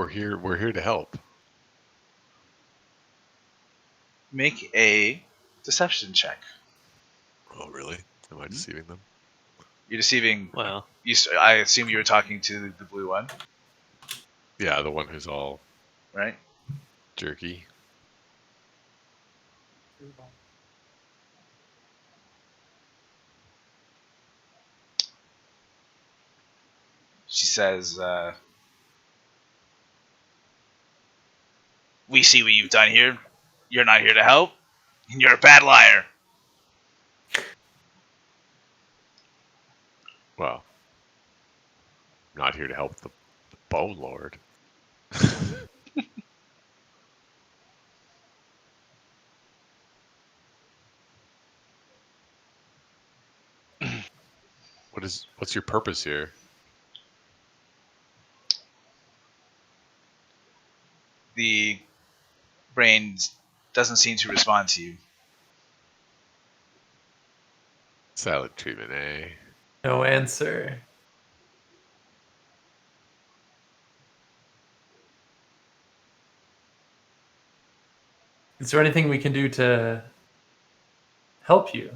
Speaker 3: here. We're here to help.
Speaker 1: Make a deception check.
Speaker 3: Oh, really? Am I deceiving them?
Speaker 1: You're deceiving.
Speaker 5: Well,
Speaker 1: I assume you were talking to the blue one,
Speaker 3: Yeah, the one who's all
Speaker 1: right?
Speaker 3: jerky.
Speaker 1: She says, "We see what you've done here. You're not here to help, and you're a bad liar."
Speaker 3: Well, I'm not here to help the Bone Lord. What's your purpose here?
Speaker 1: The brain doesn't seem to respond to you.
Speaker 3: Silent treatment, eh?
Speaker 2: No answer. Is there anything we can do to help you?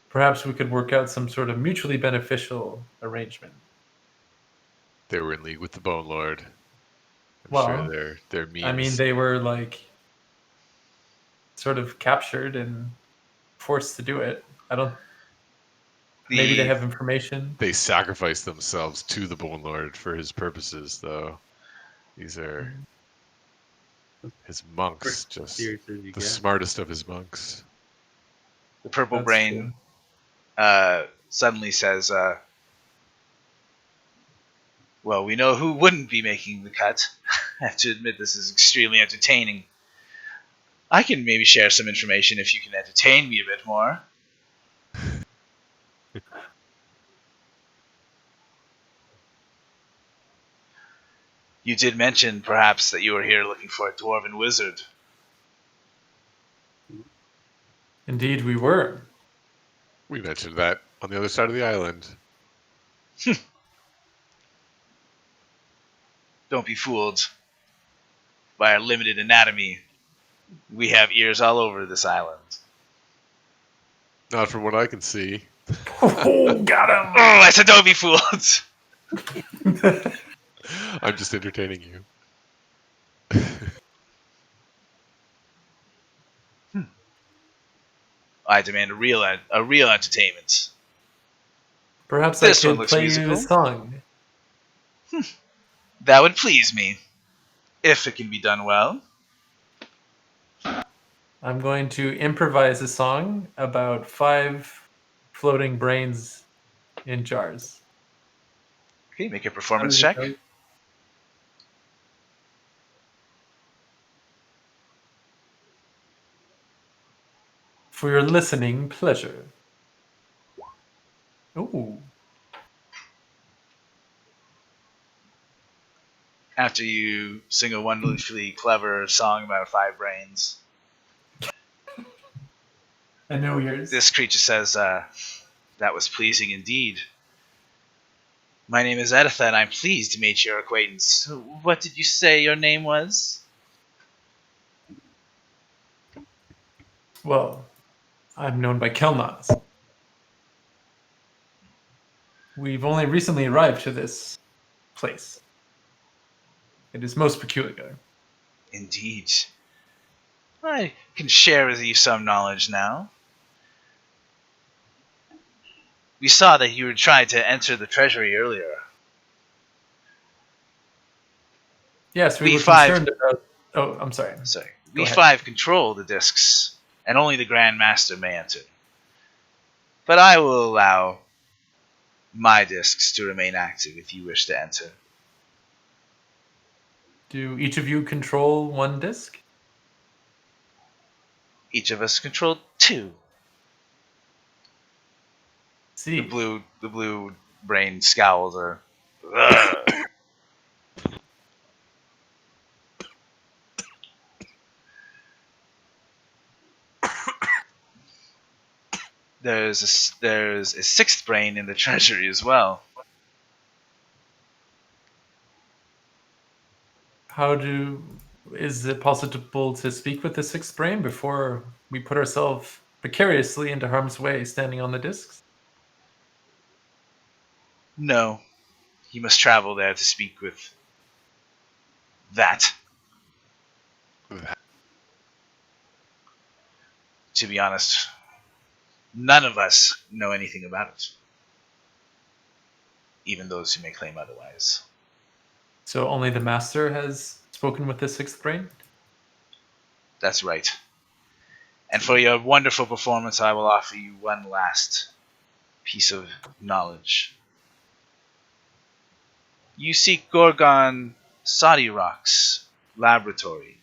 Speaker 2: Perhaps we could work out some sort of mutually beneficial arrangement.
Speaker 3: They were in league with the Bone Lord. I'm
Speaker 2: Well,
Speaker 3: sure their means.
Speaker 2: I mean, they were like sort of captured and forced to do it. I don't. Maybe they have information.
Speaker 3: They sacrificed themselves to the Bone Lord for his purposes, though. These are his monks, just
Speaker 4: Serious as you
Speaker 3: the
Speaker 4: get.
Speaker 3: smartest of his monks.
Speaker 1: The purple
Speaker 2: That's
Speaker 1: brain suddenly says, "Well, we know who wouldn't be making the cut. I have to admit this is extremely entertaining. I can maybe share some information if you can entertain me a bit more." You did mention, perhaps, that you were here looking for a dwarven wizard.
Speaker 2: Indeed, we were.
Speaker 3: We mentioned that on the other side of the island.
Speaker 1: Don't be fooled by our limited anatomy. We have ears all over this island.
Speaker 3: Not from what I can see.
Speaker 2: Oh, got him!
Speaker 1: Oh, I said don't be fooled!
Speaker 3: I'm just entertaining you.
Speaker 1: I demand a real entertainment.
Speaker 2: Perhaps
Speaker 1: This
Speaker 2: I
Speaker 1: one
Speaker 2: could
Speaker 1: looks
Speaker 2: play you
Speaker 1: musical.
Speaker 2: a song.
Speaker 1: That would please me, if it can be done well.
Speaker 2: I'm going to improvise a song about 5 floating brains in jars.
Speaker 1: Okay, make a
Speaker 4: How
Speaker 1: performance
Speaker 4: does it
Speaker 1: check.
Speaker 4: go?
Speaker 2: For your listening pleasure. Ooh.
Speaker 1: After you sing a wonderfully clever song about 5 brains,
Speaker 2: I know yours.
Speaker 1: this creature says, "That was pleasing indeed. My name is Editha, and I'm pleased to meet your acquaintance. What did you say your name was?"
Speaker 2: Well, I'm known by Kelnozz. We've only recently arrived to this place. It is most peculiar.
Speaker 1: Indeed. I can share with you some knowledge now. We saw that you were trying to enter the Treasury earlier.
Speaker 2: Yes, we
Speaker 1: We
Speaker 2: were
Speaker 1: five-
Speaker 2: concerned about. Oh, I'm sorry.
Speaker 1: Sorry.
Speaker 2: Go
Speaker 1: We
Speaker 2: ahead.
Speaker 1: 5 control the discs, and only the Grand Master may enter. But I will allow my discs to remain active if you wish to enter.
Speaker 2: Do each of you control one disc?
Speaker 1: Each of us control 2.
Speaker 2: See.
Speaker 1: The blue brain scowls or. Ugh. There's a 6th brain in the treasury as well.
Speaker 2: Is it possible to speak with the sixth brain before we put ourselves precariously into harm's way standing on the discs?
Speaker 1: No, you must travel there to speak with that. To be honest, none of us know anything about it. Even those who may claim otherwise.
Speaker 2: So only the master has spoken with the sixth brain?
Speaker 1: That's right. And for your wonderful performance, I will offer you one last piece of knowledge. You seek Gorgon Sadi Rock's laboratory.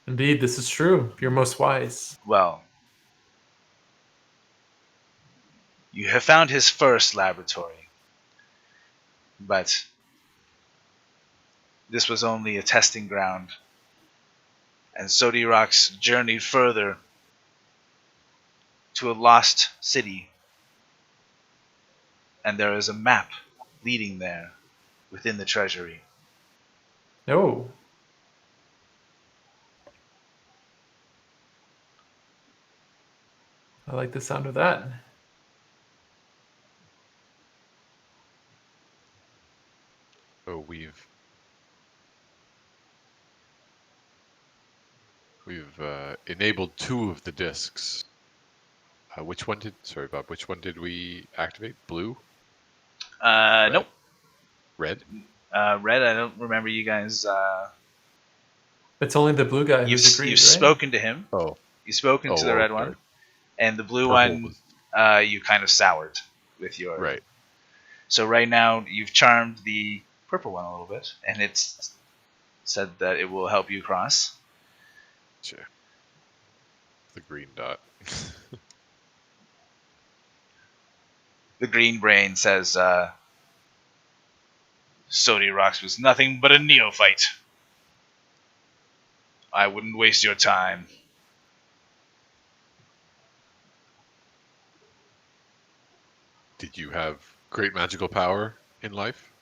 Speaker 2: Indeed, this is true. You're most wise.
Speaker 1: Well, you have found his first laboratory, but this was only a testing ground, and Sodi Rocks journeyed further to a lost city, and there is a map leading there within the treasury.
Speaker 2: Oh. I like the sound of that.
Speaker 3: So we've enabled 2 of the discs. Which one did we activate? Blue?
Speaker 1: Nope.
Speaker 3: Red?
Speaker 1: Red, I don't remember you guys.
Speaker 2: It's only the blue guy who's agreed,
Speaker 1: You've
Speaker 2: right?
Speaker 1: spoken to him.
Speaker 3: Oh.
Speaker 1: You've spoken to the red one.
Speaker 3: Sorry.
Speaker 1: And the blue
Speaker 3: Purple
Speaker 1: one,
Speaker 3: was-
Speaker 1: you kind of soured with your...
Speaker 3: Right.
Speaker 1: So right now, you've charmed the purple one a little bit, and it's said that it will help you cross.
Speaker 3: Sure. The green dot.
Speaker 1: The green brain says, Sodi Rocks was nothing but a neophyte. I wouldn't waste your time.
Speaker 3: Did you have great magical power in life?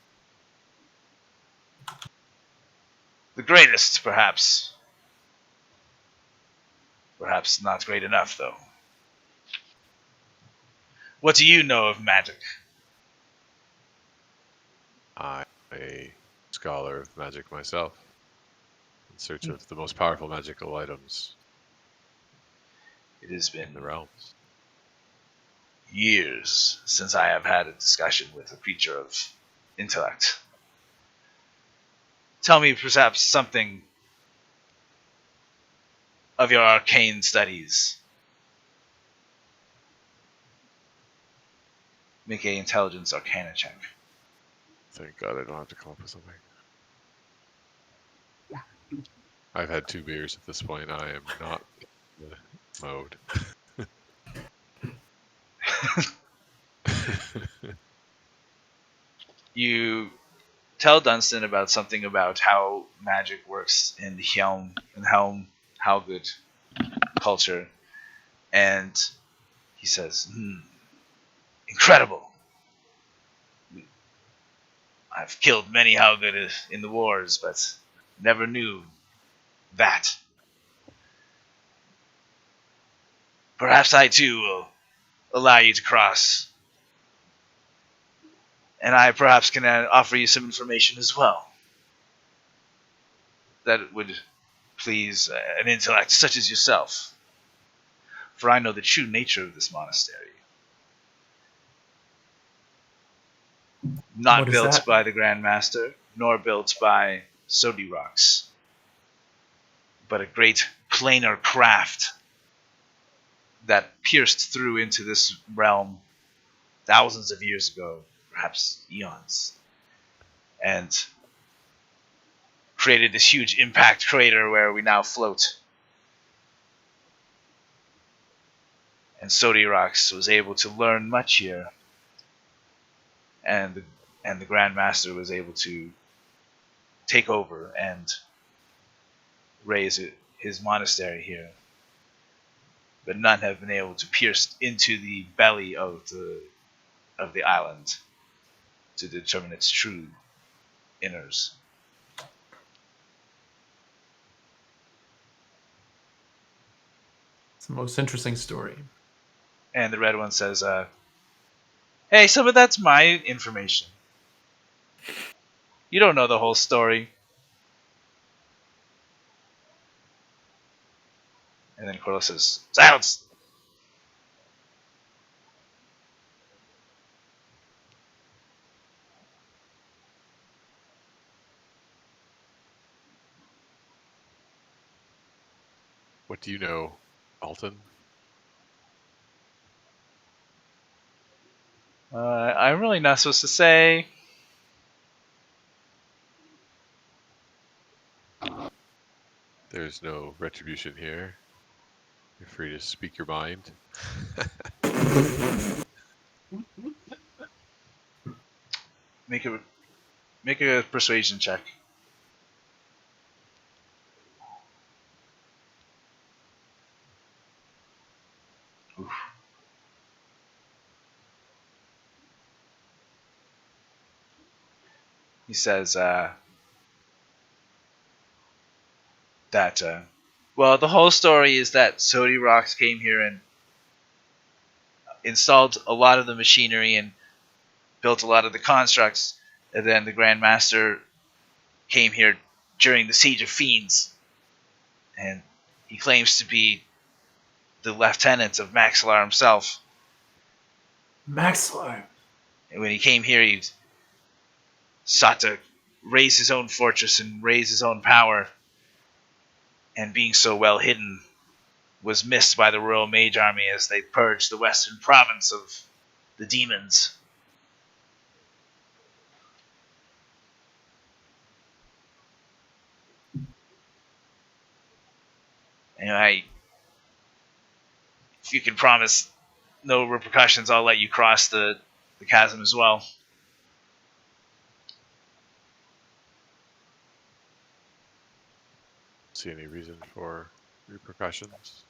Speaker 1: The greatest, perhaps. Perhaps not great enough, though. What do you know of magic?
Speaker 3: I'm a scholar of magic myself, in search of the most powerful magical items
Speaker 1: It has
Speaker 3: in the
Speaker 1: been
Speaker 3: realms.
Speaker 1: years since I have had a discussion with a creature of intellect. Tell me perhaps something of your arcane studies. Make a intelligence arcana check.
Speaker 3: Thank God I don't have to come up with something. I've had 2 beers at this point. I am not in the mode.
Speaker 1: You tell Dunstan about something about how magic works in the Helm Halgud culture, and he says, incredible. I've killed many Halgud in the wars, but never knew that. Perhaps I too will allow you to cross. And I perhaps can offer you some information as well. That would please an intellect such as yourself. For I know the true nature of this monastery. Not
Speaker 2: What is
Speaker 1: built
Speaker 2: that?
Speaker 1: by the Grand Master, nor built by Sodi Rocks, but a great planar craft that pierced through into this realm thousands of years ago, perhaps eons, and created this huge impact crater where we now float. And Sodi Rocks was able to learn much here, and the Grand Master was able to take over and raise his monastery here. But none have been able to pierce into the belly of the island to determine its true inners.
Speaker 2: It's the most interesting story.
Speaker 1: And the red one says, "Hey, some of that's my information. You don't know the whole story." And then Corlo says, "Silence!"
Speaker 3: What do you know, Alton?
Speaker 1: I'm really not supposed to say.
Speaker 3: There's no retribution here. You're free to speak your mind.
Speaker 1: Make a persuasion check. Oof. He says that, well, the whole story is that Sodi Rocks came here and installed a lot of the machinery and built a lot of the constructs, and then the Grand Master came here during the Siege of Fiends, and he claims to be the lieutenant of Maxilar himself.
Speaker 2: Maxilar.
Speaker 1: And when he came here, he sought to raise his own fortress and raise his own power, and being so well hidden, was missed by the Royal Mage Army as they purged the western province of the demons. And if you can promise no repercussions, I'll let you cross the chasm as well.
Speaker 3: See any reason for repercussions?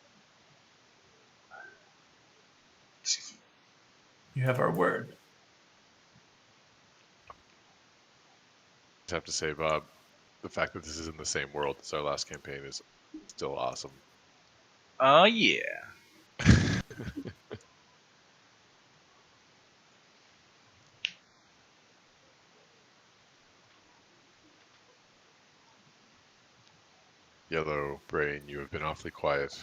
Speaker 2: You have our word.
Speaker 3: I have to say, Bob, the fact that this is in the same world as our last campaign is still awesome.
Speaker 1: Oh, yeah.
Speaker 3: Yellow Brain, you have been awfully quiet.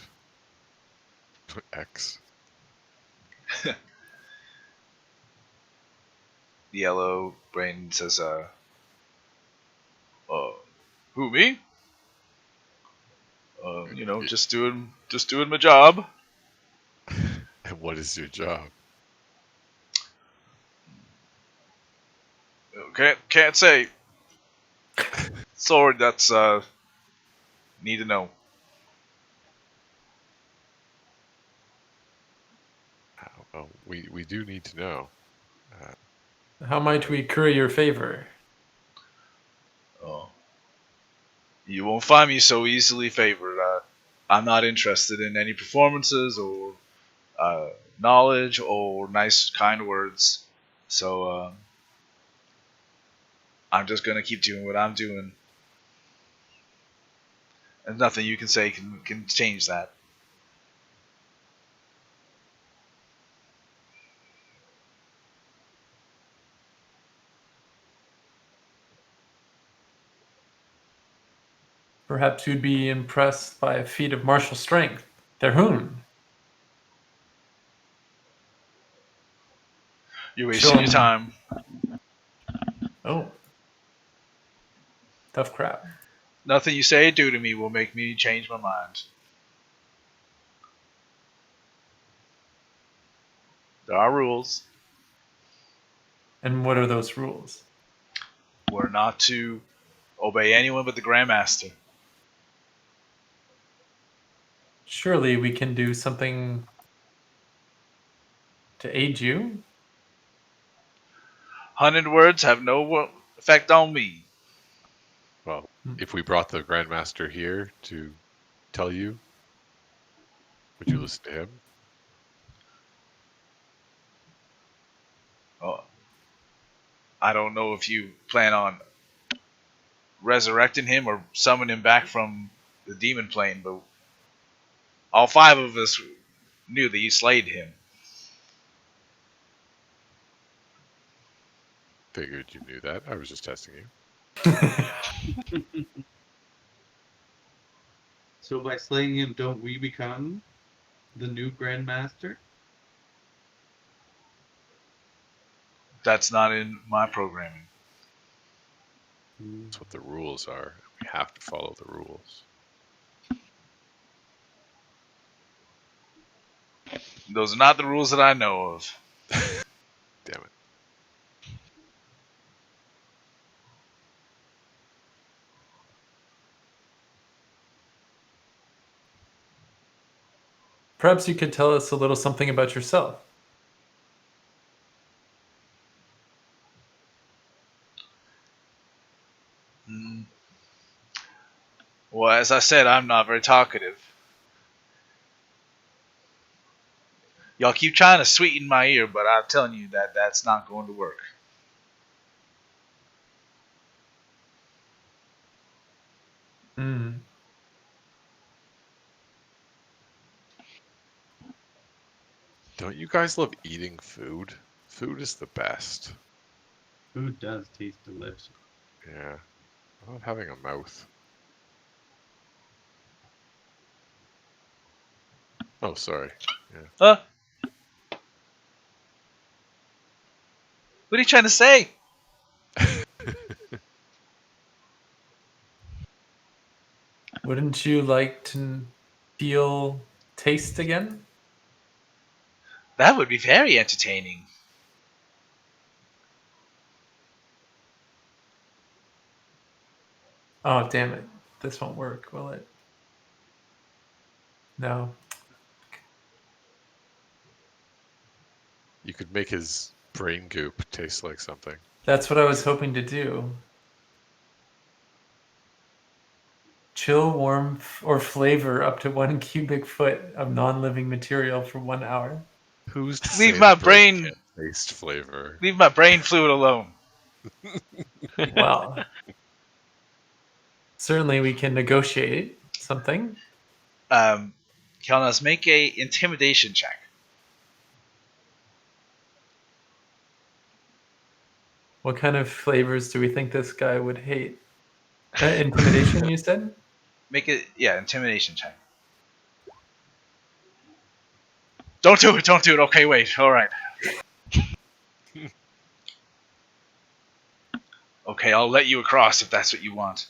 Speaker 3: X.
Speaker 1: The Yellow Brain says, who, me? Just doing my job.
Speaker 3: And what is your job?
Speaker 1: Can't say. Sorry, that's need to know.
Speaker 3: Well, we do need to know.
Speaker 2: How might we curry your favor?
Speaker 1: Oh, you won't find me so easily favored. I'm not interested in any performances or knowledge or nice, kind words. So I'm just gonna keep doing what I'm doing, and nothing you can say can change that.
Speaker 2: Perhaps you'd be impressed by a feat of martial strength. Tharhun.
Speaker 1: You're wasting your time.
Speaker 2: tough crap.
Speaker 1: Nothing you say or do to me will make me change my mind. There are rules.
Speaker 2: And what are those rules?
Speaker 1: We're not to obey anyone but the Grandmaster.
Speaker 2: Surely we can do something to aid you.
Speaker 1: 100 words have no effect on me.
Speaker 3: Well, if we brought the Grandmaster here to tell you, would you listen to him?
Speaker 1: Oh, I don't know if you plan on resurrecting him or summoning him back from the demon plane, but all 5 of us knew that you slayed him.
Speaker 3: Figured you knew that. I was just testing you.
Speaker 4: So by slaying him, don't we become the new Grandmaster?
Speaker 1: That's not in my programming.
Speaker 3: That's what the rules are. We have to follow the rules.
Speaker 1: Those are not the rules that I know of.
Speaker 3: Damn it.
Speaker 2: Perhaps you could tell us a little something about yourself.
Speaker 1: Well, as I said, I'm not very talkative. Y'all keep trying to sweeten my ear, but I'm telling you that that's not going to work.
Speaker 2: Mm.
Speaker 3: Don't you guys love eating food? Food is the best.
Speaker 4: Food does taste delicious.
Speaker 3: Yeah. I love having a mouth. Oh, sorry.
Speaker 1: Huh? What are you trying to say?
Speaker 2: Wouldn't you like to feel taste again?
Speaker 1: That would be very entertaining.
Speaker 2: Oh, damn it. This won't work, will it? No.
Speaker 3: You could make his brain goop taste like something.
Speaker 2: That's what I was hoping to do. Chill, warm, or flavor up to 1 cubic foot of non-living material for 1 hour.
Speaker 3: Who's to
Speaker 1: Leave
Speaker 3: say
Speaker 1: my
Speaker 3: the brain
Speaker 1: brain.
Speaker 3: can't taste flavor?
Speaker 1: Leave my brain fluid alone.
Speaker 2: Well, certainly we can negotiate something.
Speaker 1: Kelnozz, make a intimidation check.
Speaker 2: What kind of flavors do we think this guy would hate? Intimidation, you said?
Speaker 1: Make it, yeah, intimidation check. Don't do it. Don't do it. Okay, wait. All right. Okay, I'll let you across if that's what you want.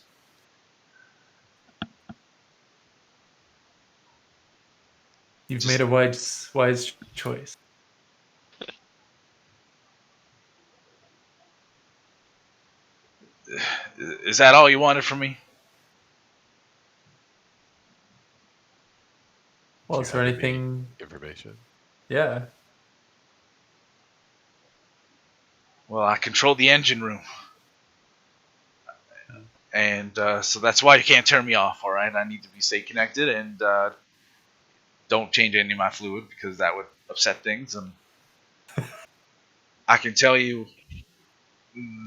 Speaker 2: You've
Speaker 1: Just-
Speaker 2: made a wise choice.
Speaker 1: Is that all you wanted from me?
Speaker 2: Well,
Speaker 3: Do
Speaker 2: is
Speaker 3: you
Speaker 2: there
Speaker 3: have any
Speaker 2: anything?
Speaker 3: information?
Speaker 2: Yeah.
Speaker 1: Well, I control the engine room. And so that's why you can't turn me off, all right? I need to be stay connected and don't change any of my fluid because that would upset things. And I can tell you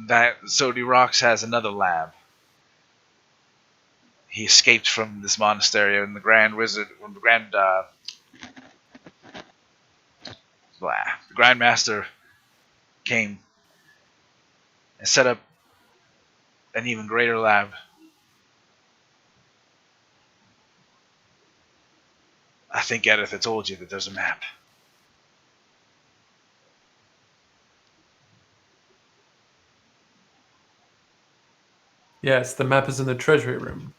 Speaker 1: that Sody Rocks has another lab. He escaped from this monastery, and the Grand Wizard, when the Grand Master came and set up an even greater lab. I think Edith had told you that there's a map.
Speaker 2: Yes, the map is in the Treasury room.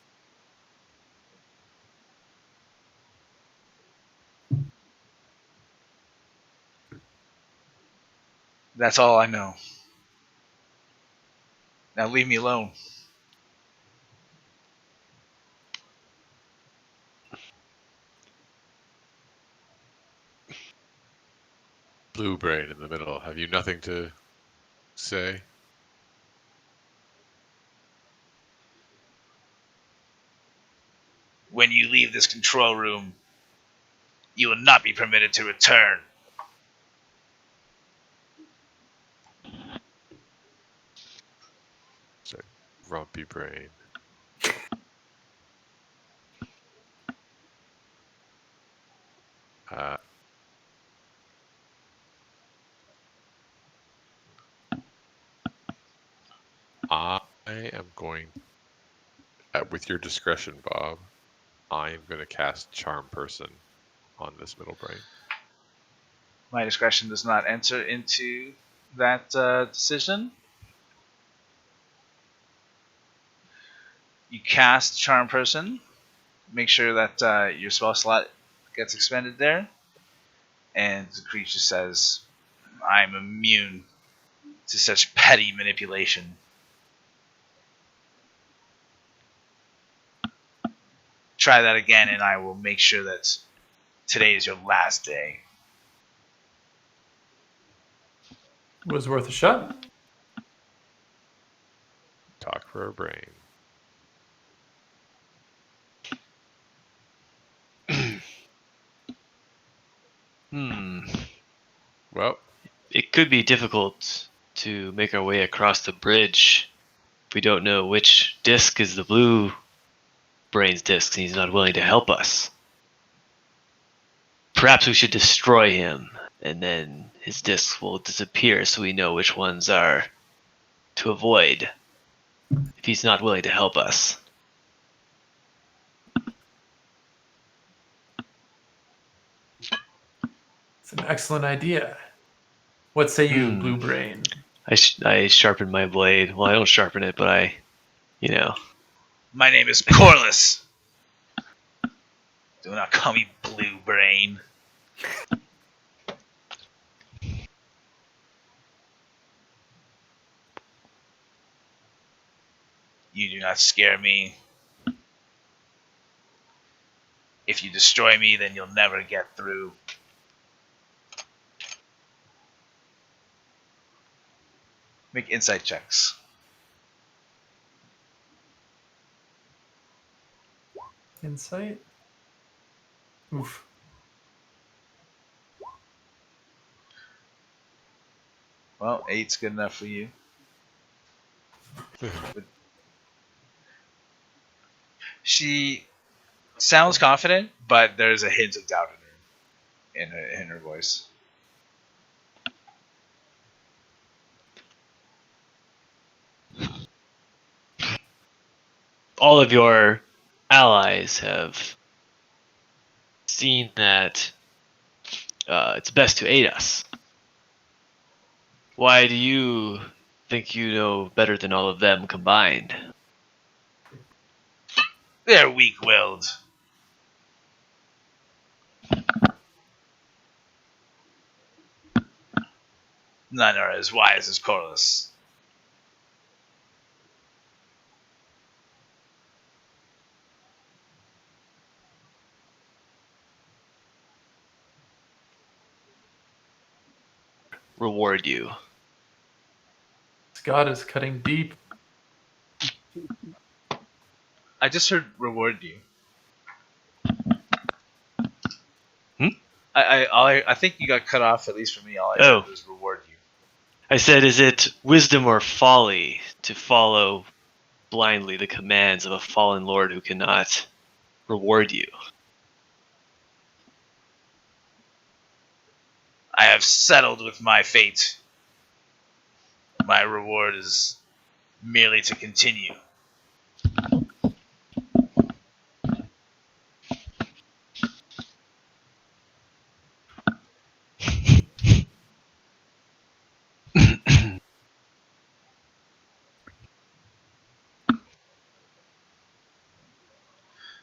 Speaker 1: That's all I know. Now leave me alone.
Speaker 3: Blue brain in the middle. Have you nothing to say?
Speaker 1: When you leave this control room, you will not be permitted to return.
Speaker 3: Sorry, Rumpy brain. Uh, I am going, with your discretion, Bob, I am going to cast Charm Person on this middle brain.
Speaker 1: My discretion does not enter into that decision. You cast Charm Person. Make sure that your spell slot gets expended there. And the creature says, I'm immune to such petty manipulation. Try that again, and I will make sure that today is your last day.
Speaker 2: It was worth a shot.
Speaker 3: Talk for a brain. Well,
Speaker 5: It could be difficult to make our way across the bridge if we don't know which disc is the blue brain's disc and he's not willing to help us. Perhaps we should destroy him, and then his discs will disappear so we know which ones are to avoid if he's not willing to help us.
Speaker 2: It's an excellent idea. What say you, Blue Brain?
Speaker 5: I sharpen my blade. Well, I don't sharpen it, but
Speaker 1: My name is Corliss. Do not call me Blue Brain. You do not scare me. If you destroy me, then you'll never get through. Make insight checks.
Speaker 2: Insight? Oof.
Speaker 1: Well, 8's good enough for you. She sounds confident, but there's a hint of doubt in her voice.
Speaker 5: all of your allies have seen that it's best to aid us. Why do you think you know better than all of them combined?
Speaker 1: They're weak-willed. None are as wise as Corliss.
Speaker 5: Reward you.
Speaker 2: Scott is cutting deep.
Speaker 1: I just heard reward you. I think you got cut off, at least for me. All I heard was reward you.
Speaker 5: I said, is it wisdom or folly to follow blindly the commands of a fallen lord who cannot reward you?
Speaker 1: I have settled with my fate. My reward is merely to continue.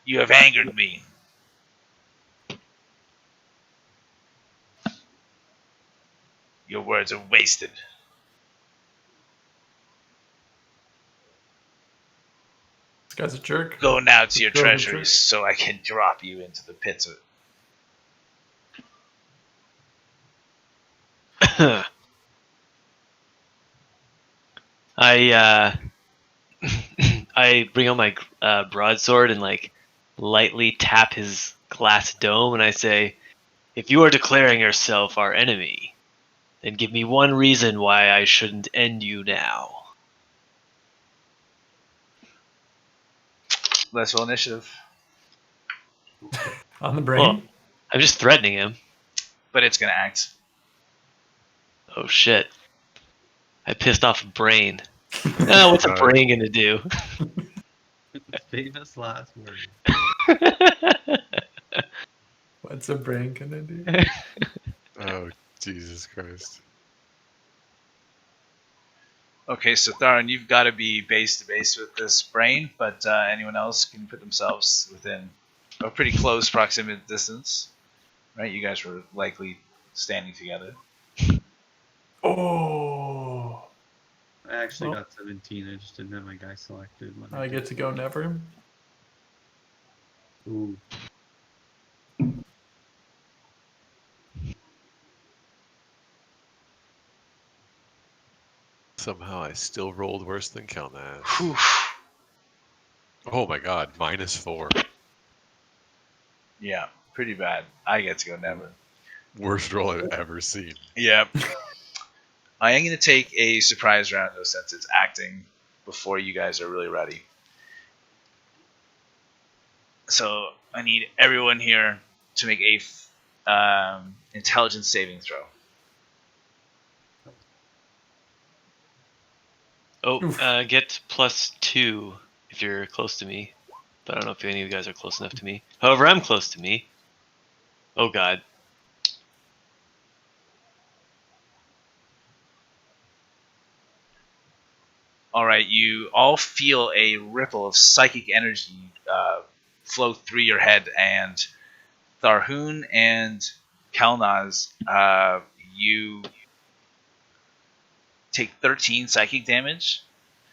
Speaker 1: You have angered me. Your words are wasted.
Speaker 2: This guy's a jerk.
Speaker 1: Go now to your
Speaker 2: Go to the
Speaker 1: treasuries
Speaker 2: jerk.
Speaker 1: so I can drop you into the pits of
Speaker 5: I I bring out my broadsword and like lightly tap his glass dome, and I say, "If you are declaring yourself our enemy, then give me one reason why I shouldn't end you now."
Speaker 1: Let's roll initiative.
Speaker 2: On the brain.
Speaker 5: Well, I'm just threatening him.
Speaker 1: But it's going to act.
Speaker 5: Oh shit! I pissed off a brain. Oh, what's a brain gonna do?
Speaker 4: Famous last word.
Speaker 2: What's a brain gonna do?
Speaker 3: Oh, Jesus Christ.
Speaker 1: Okay, so Tharhun, you've got to be base to base with this brain, but anyone else can put themselves within a pretty close proximate distance. Right? You guys were likely standing together.
Speaker 2: Oh,
Speaker 4: I actually
Speaker 2: Well.
Speaker 4: got 17. I just didn't have my guy selected. When
Speaker 2: I get to go never.
Speaker 4: Ooh.
Speaker 3: Somehow I still rolled worse than Kelnozz.
Speaker 1: Whew.
Speaker 3: Oh my god, -4.
Speaker 1: Yeah, pretty bad. I get to go never.
Speaker 3: Worst roll I've ever seen.
Speaker 1: Yep. I am going to take a surprise round, though, since it's acting before you guys are really ready. So I need everyone here to make a intelligence saving throw.
Speaker 5: Oh,
Speaker 2: Oof.
Speaker 5: get +2 if you're close to me. But I don't know if any of you guys are close enough to me. However, I'm close to me. Oh god.
Speaker 1: All right, you all feel a ripple of psychic energy flow through your head, and Tharhun and Kelnozz, you take 13 psychic damage,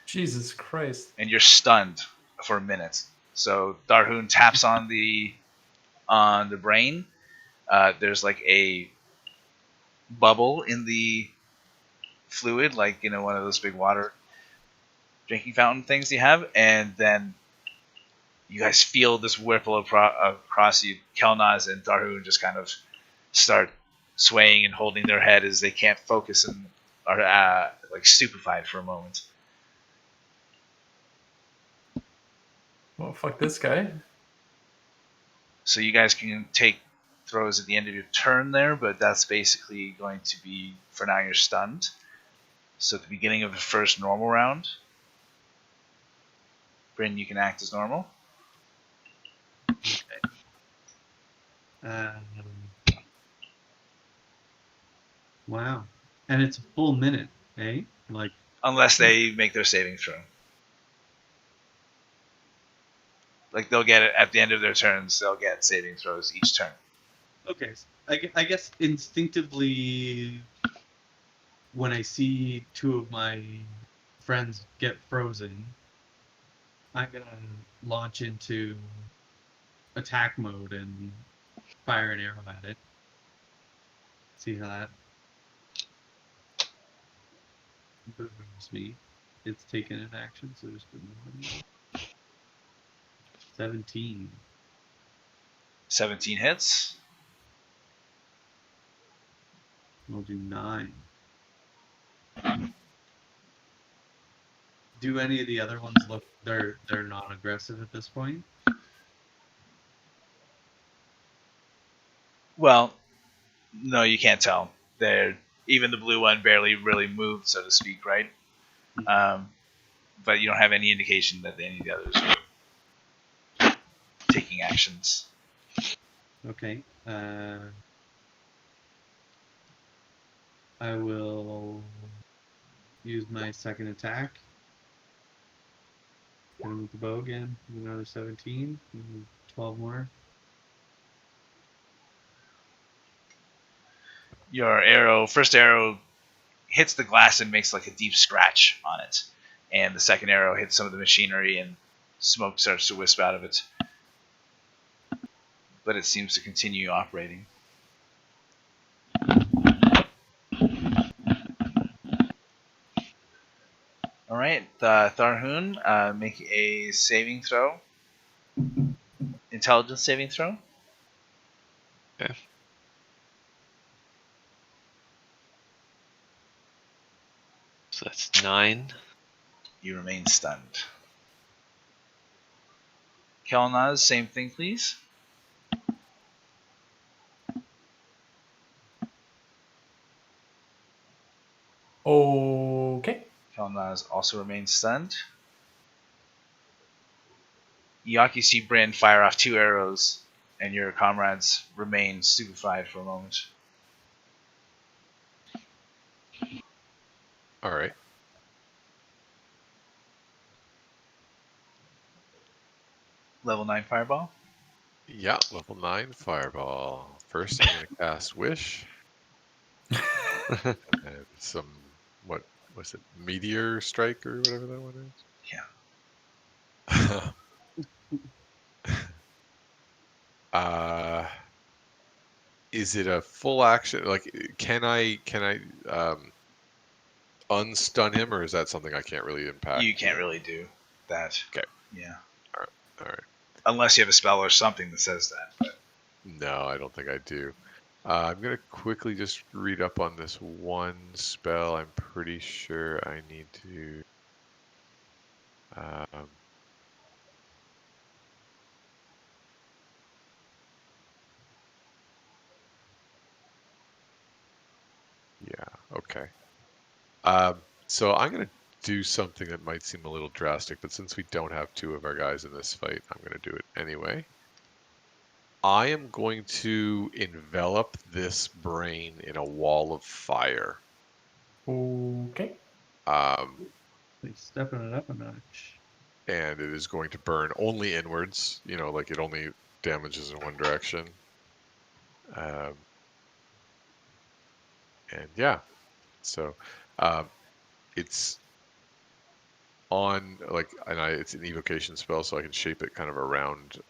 Speaker 2: Jesus Christ.
Speaker 1: and you're stunned for a minute. So Tharhun taps on the brain. There's like a bubble in the fluid, like one of those big water drinking fountain things you have, and then you guys feel this ripple across you. Kelnozz and Tharhun just kind of start swaying and holding their head as they can't focus and are like stupefied for a moment.
Speaker 2: Well, fuck this guy.
Speaker 1: So you guys can take throws at the end of your turn there, but that's basically going to be, for now, you're stunned. So at the beginning of the first normal round, Brynn, you can act as normal.
Speaker 4: Wow. And it's a full minute, eh? Like,
Speaker 1: Unless they make their saving throw. Like they'll get it at the end of their turns, they'll get saving throws each turn.
Speaker 4: okay. I guess instinctively, when I see two of my friends get frozen, I'm going to launch into attack mode and fire an arrow at it. See how that moves me. It's taken an action, so just a moment. 17.
Speaker 1: 17 hits.
Speaker 4: I'll do 9. Do any of the other ones look they're non-aggressive at this point?
Speaker 1: Well, no, you can't tell. They're even the blue one barely really moved, so to speak, right? But you don't have any indication that any of the others are taking actions.
Speaker 4: Okay. I will use my second attack. Hit him with the bow again. Another 17. 12 more.
Speaker 1: Your first arrow hits the glass and makes like a deep scratch on it, and the second arrow hits some of the machinery and smoke starts to wisp out of it, but it seems to continue operating. All right, Tharhun, make a saving throw, intelligence saving throw.
Speaker 5: Okay. So that's 9.
Speaker 1: You remain stunned. Kelnozz, same thing, please.
Speaker 2: Okay.
Speaker 1: Kelnozz also remains stunned. Eikooc, see Brynn fire off 2 arrows, and your comrades remain stupefied for a moment.
Speaker 3: All right.
Speaker 1: Level 9 fireball.
Speaker 3: Yeah, level 9 fireball. First, I'm going to cast Wish. And some, what was it, Meteor Strike or whatever that one
Speaker 1: Yeah.
Speaker 3: is? Is it a full action? Like, can I unstun him, or is that something I can't really impact?
Speaker 1: You can't really do that.
Speaker 3: Okay.
Speaker 1: Yeah.
Speaker 3: All right.
Speaker 1: Unless you have a spell or something that says that. But
Speaker 3: No, I don't think I do. I'm going to quickly just read up on this one spell. I'm pretty sure I need to... yeah, okay. So I'm going to do something that might seem a little drastic, but since we don't have 2 of our guys in this fight, I'm going to do it anyway. I am going to envelop this brain in a wall of fire.
Speaker 2: Okay.
Speaker 4: He's stepping it up a notch.
Speaker 3: And it is going to burn only inwards, like it only damages in one direction. And yeah, so it's on, like, and it's an evocation spell, so I can shape it kind of around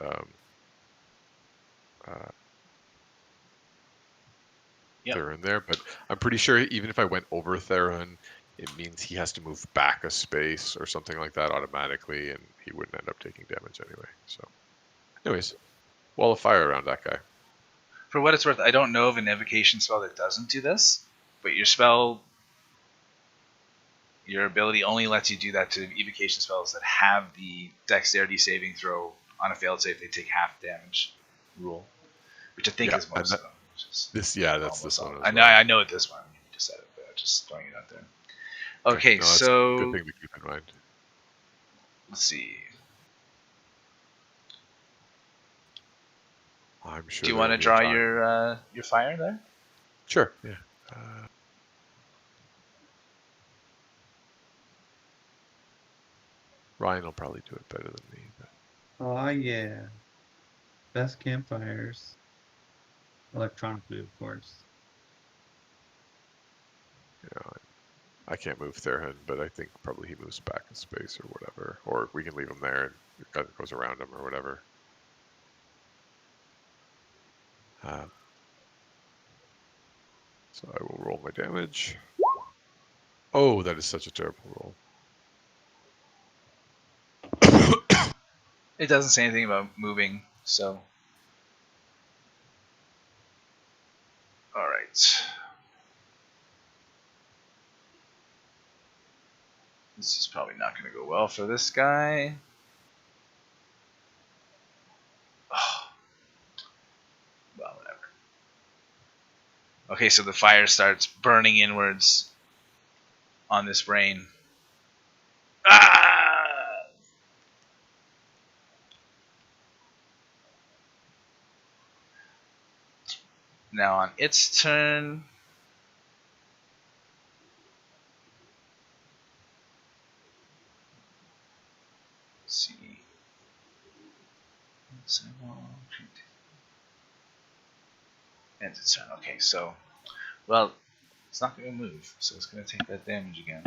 Speaker 3: Tharhun there, but I'm pretty sure even if I went over Tharhun, it means he has to move back a space or something like that automatically, and he wouldn't end up taking damage anyway. So, anyways, wall of fire around that guy.
Speaker 1: for what it's worth, I don't know of an evocation spell that doesn't do this, but your ability only lets you do that to evocation spells that have the dexterity saving throw on a failed save. They take half damage rule, which I think is most of them.
Speaker 3: That's this one.
Speaker 1: I know this one. You just said it, but I'm just throwing it out there. Okay,
Speaker 3: no,
Speaker 1: so
Speaker 3: good thing to keep in mind.
Speaker 1: Let's see.
Speaker 3: I'm sure.
Speaker 1: Do you want to draw your fire there?
Speaker 3: Sure. Yeah. Ryan will probably do it better than me. But...
Speaker 4: Oh yeah, best campfires, electronically, of course.
Speaker 3: I can't move Tharhun, but I think probably he moves back in space or whatever, or we can leave him there and it goes around him or whatever. So I will roll my damage. Oh, that is such a terrible roll.
Speaker 1: It doesn't say anything about moving, so. Alright. This is probably not going to go well for this guy. Oh. Well, whatever. Okay, so the fire starts burning inwards on this brain. Ah! Now on its turn, let's see. End its turn. Okay, so, well, it's not going to move, so it's going to take that damage again.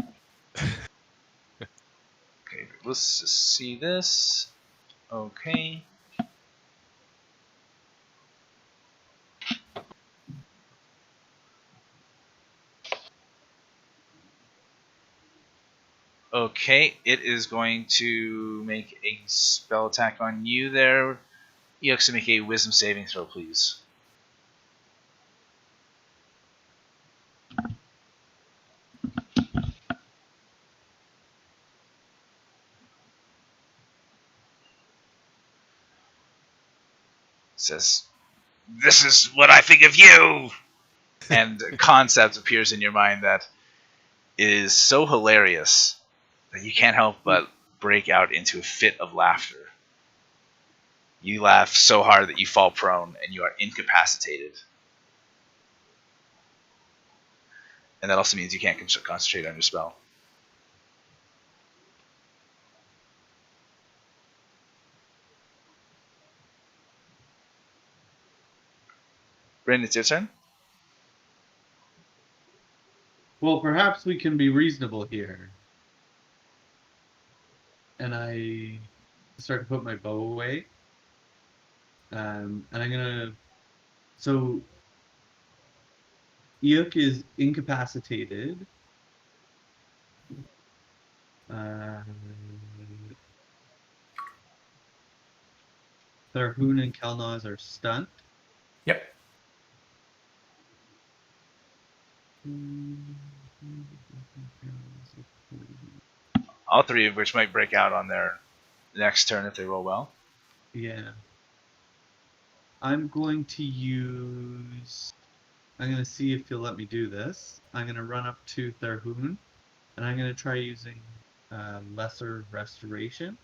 Speaker 1: Okay, let's just see this. Okay. Okay, it is going to make a spell attack on you there. You have to make a wisdom saving throw, please. Says, "This is what I think of you!" And a concept appears in your mind that is so hilarious that you can't help but break out into a fit of laughter. You laugh so hard that you fall prone and you are incapacitated. And that also means you can't concentrate on your spell. Brynn, it's your turn.
Speaker 4: Well, perhaps we can be reasonable here. And I start to put my bow away. And I'm gonna. So, Eikooc is incapacitated. Tharhun and Kelnozz are stunned.
Speaker 2: Yep.
Speaker 1: All three of which might break out on their next turn if they roll well.
Speaker 4: Yeah. I'm going to use. I'm going to see if he'll let me do this. I'm going to run up to Tharhun, and I'm going to try using Lesser Restoration.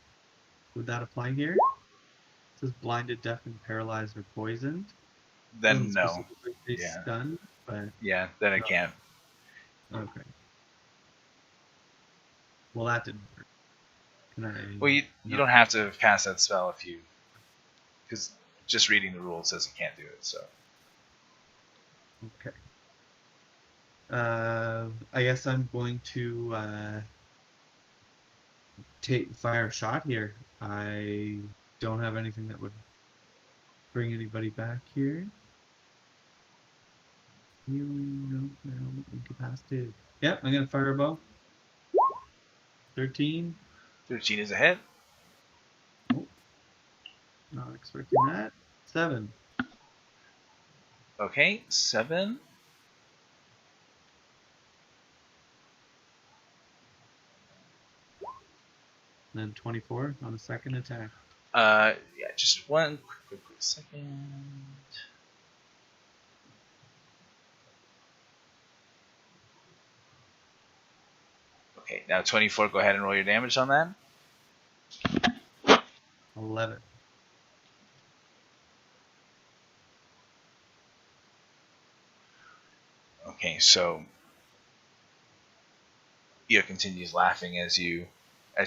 Speaker 4: Would that apply here? It says blinded, deafened, paralyzed, or poisoned.
Speaker 1: Then
Speaker 4: Doesn't
Speaker 1: no.
Speaker 4: specifically say
Speaker 1: Yeah.
Speaker 4: stunned, but
Speaker 1: Yeah, then it can't.
Speaker 4: okay. Well, that didn't work. Can I?
Speaker 1: Well, you
Speaker 4: No.
Speaker 1: don't have to cast that spell if you... Because just reading the rules says you can't do it, so...
Speaker 4: Okay. I guess I'm going to fire a shot here. I don't have anything that would bring anybody back here. Healing, no, incapacitated. Yep, I'm gonna fire a bow. 13.
Speaker 1: 13 is a hit.
Speaker 4: Oh, not expecting that. 7.
Speaker 1: Okay, 7.
Speaker 4: And then 24 on the second attack.
Speaker 1: Yeah, just one quick second. Okay, now 24, go ahead and roll your damage on that.
Speaker 4: 11.
Speaker 1: Okay, so Io continues laughing as your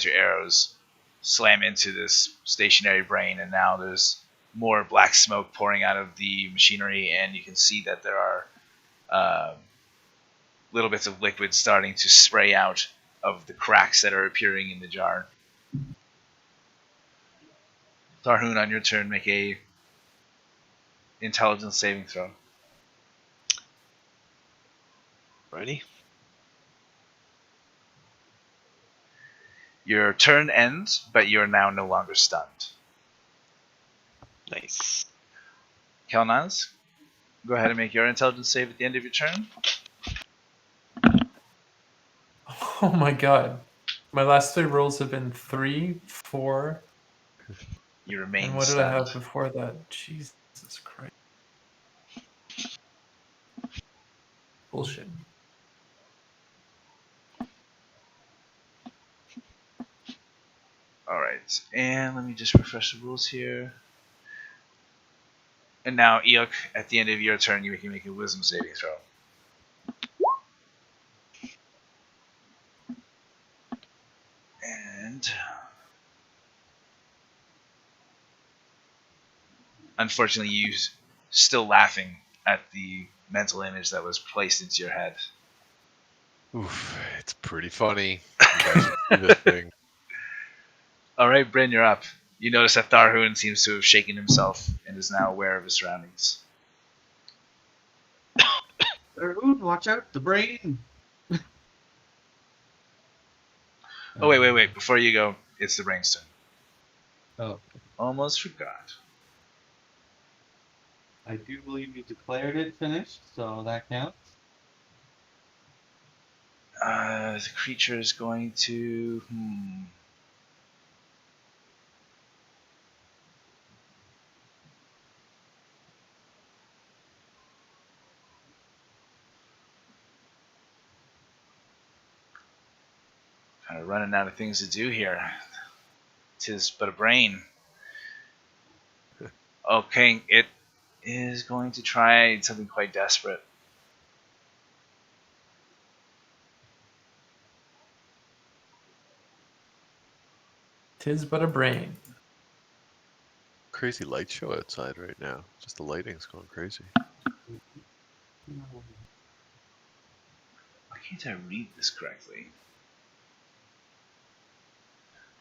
Speaker 1: arrows slam into this stationary brain, and now there's more black smoke pouring out of the machinery, and you can see that there are little bits of liquid starting to spray out of the cracks that are appearing in the jar. Tharhun, on your turn, make a intelligence saving throw.
Speaker 5: Ready?
Speaker 1: Your turn ends, but you are now no longer stunned.
Speaker 5: Nice.
Speaker 1: Kelnozz, go ahead and make your intelligence save at the end of your turn.
Speaker 2: Oh my god. My last 3 rolls have been 3, 4,
Speaker 1: You remain
Speaker 2: and what did
Speaker 1: stunned.
Speaker 2: I have before that? Jesus Christ. Bullshit.
Speaker 1: Alright, and let me just refresh the rules here. And now, Eikooc, at the end of your turn, you can make a wisdom saving throw. And unfortunately, you still laughing at the mental image that was placed into your head.
Speaker 3: Oof, it's pretty funny. You guys should see this thing.
Speaker 1: All right, Brynn, you're up. You notice that Tharhun seems to have shaken himself and is now aware of his surroundings.
Speaker 4: Tharhun, watch out, the brain.
Speaker 1: Oh, wait. Before you go, it's the brain's turn.
Speaker 4: Oh,
Speaker 1: Almost forgot.
Speaker 4: I do believe you declared it finished, so that counts.
Speaker 1: The creature is going to... Kind of running out of things to do here. 'Tis but a brain. Okay, it is going to try something quite desperate.
Speaker 2: Tis but a brain.
Speaker 3: Crazy light show outside right now. Just the lighting's going crazy.
Speaker 1: Why can't I read this correctly?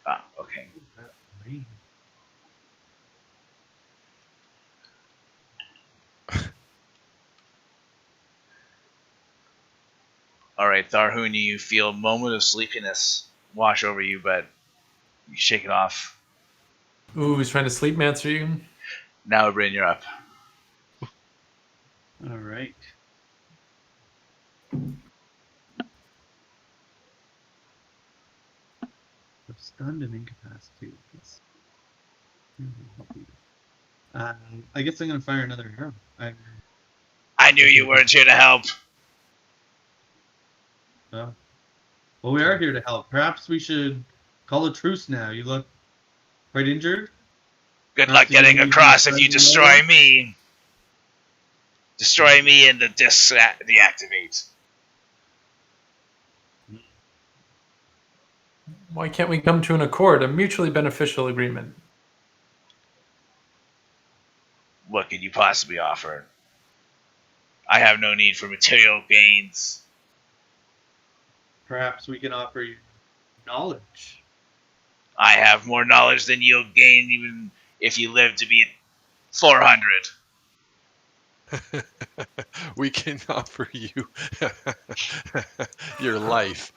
Speaker 1: Ah, okay.
Speaker 4: Brain.
Speaker 1: Alright, Tharhun, you feel a moment of sleepiness wash over you, but you shake it off.
Speaker 2: Ooh, he's trying to sleep mancer you.
Speaker 1: Now, Brynn, you're up.
Speaker 4: All right. I'm stunned and incapacitated. That's really helpful. I guess I'm gonna fire another arrow.
Speaker 1: I knew you weren't here to help.
Speaker 4: Well, we are here to help. Perhaps we should call a truce now. You look quite injured.
Speaker 1: Good
Speaker 4: Perhaps
Speaker 1: luck getting
Speaker 4: you need
Speaker 1: across
Speaker 4: to
Speaker 1: if you
Speaker 4: find
Speaker 1: destroy
Speaker 4: another?
Speaker 1: me. Destroy me and the disc deactivate.
Speaker 2: Why can't we come to an accord, a mutually beneficial agreement?
Speaker 1: What could you possibly offer? I have no need for material gains.
Speaker 4: Perhaps we can offer you knowledge.
Speaker 1: I have more knowledge than you'll gain even if you live to be 400.
Speaker 3: We can offer you your life.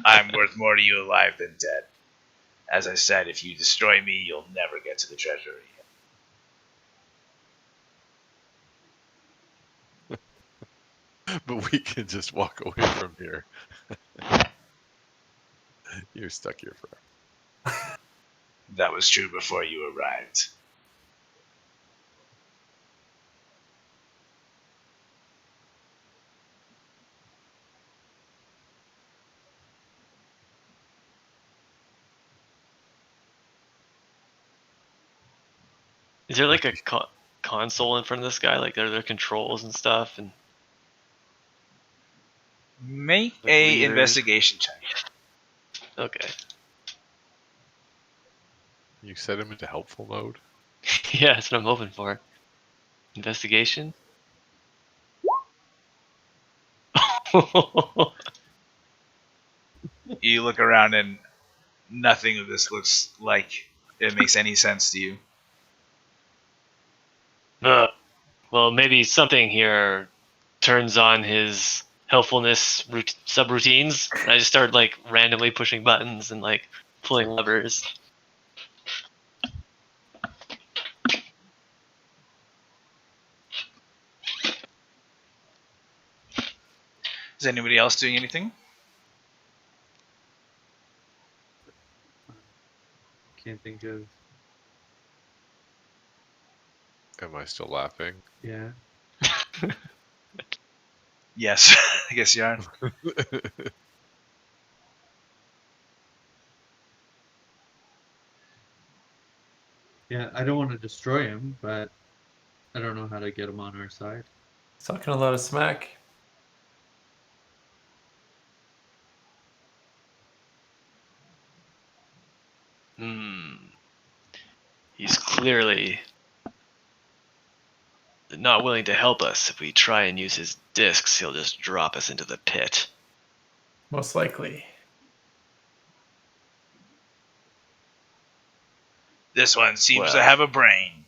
Speaker 1: I'm worth more to you alive than dead. As I said, if you destroy me, you'll never get to the Treasury.
Speaker 3: But we can just walk away from here. You're stuck here forever.
Speaker 1: That was true before you arrived.
Speaker 5: Is there like a console in front of this guy? Like, are there controls and stuff? And
Speaker 1: Make
Speaker 5: Like
Speaker 1: a
Speaker 5: leaders.
Speaker 1: investigation check.
Speaker 5: okay,
Speaker 3: You set him into helpful mode.
Speaker 5: yeah, that's what I'm hoping for. Investigation.
Speaker 1: You look around and nothing of this looks like it makes any sense to you.
Speaker 5: Well, maybe something here turns on his helpfulness subroutines. And I just start like randomly pushing buttons and like pulling levers.
Speaker 1: Is anybody else doing anything?
Speaker 4: Can't think of.
Speaker 3: Am I still laughing?
Speaker 4: Yeah.
Speaker 1: Yes, I guess you are.
Speaker 4: Yeah, I don't want to destroy him, but I don't know how to get him on our side.
Speaker 2: He's talking a lot of smack.
Speaker 5: He's clearly not willing to help us. If we try and use his discs, he'll just drop us into the pit.
Speaker 2: Most likely.
Speaker 1: This one seems to
Speaker 5: Well.
Speaker 1: have a brain.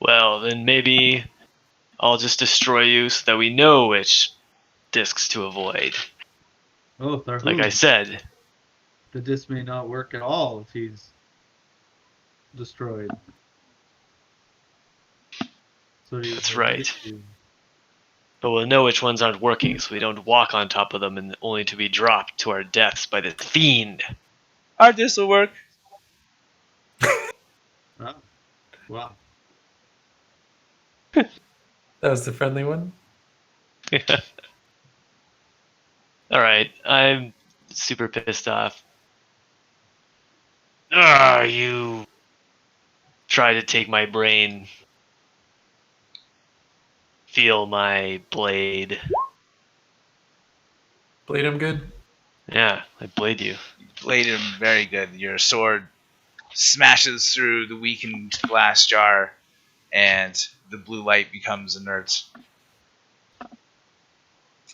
Speaker 5: Well, then maybe I'll just destroy you so that we know which discs to avoid.
Speaker 4: Oh, Tharhun.
Speaker 5: Like I said,
Speaker 4: The disc may not work at all if he's destroyed.
Speaker 5: That's right. but we'll know which ones aren't working so we don't walk on top of them and only to be dropped to our deaths by this fiend.
Speaker 1: Our disc will work.
Speaker 4: Oh. Wow.
Speaker 2: That was the friendly one.
Speaker 5: Alright, I'm super pissed off. You try to take my brain. Feel my blade.
Speaker 2: Blade him good.
Speaker 5: Yeah, I blade you.
Speaker 1: You bladed him very good. Your sword smashes through the weakened glass jar, and the blue light becomes inert,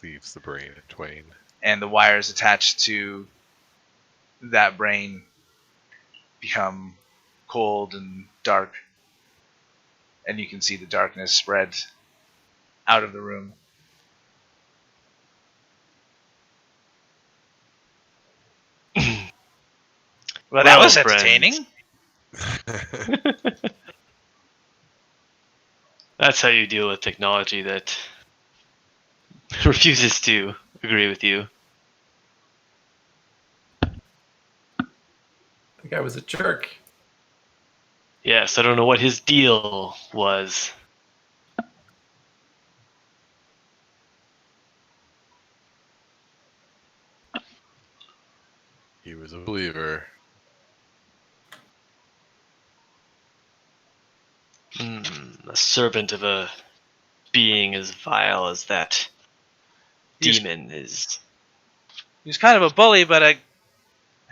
Speaker 3: Leaves the brain in twain.
Speaker 1: and the wires attached to that brain become cold and dark, and you can see the darkness spread out of the room. Well, that was
Speaker 5: friends.
Speaker 1: entertaining.
Speaker 5: That's how you deal with technology that refuses to agree with you.
Speaker 2: The guy was a jerk.
Speaker 5: Yes, I don't know what his deal was.
Speaker 3: He was a believer.
Speaker 5: A servant of a being as vile as that
Speaker 1: He's-
Speaker 5: demon is.
Speaker 1: He was kind of a bully, but I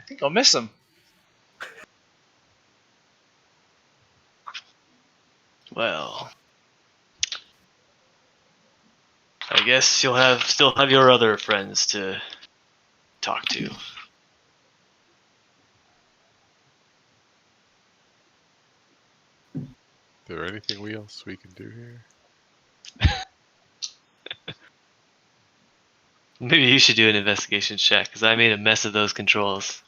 Speaker 1: think I'll miss him.
Speaker 5: Well, I guess you'll still have your other friends to talk to.
Speaker 3: Is there anything else we can do here?
Speaker 5: Maybe you should do an investigation check, because I made a mess of those controls.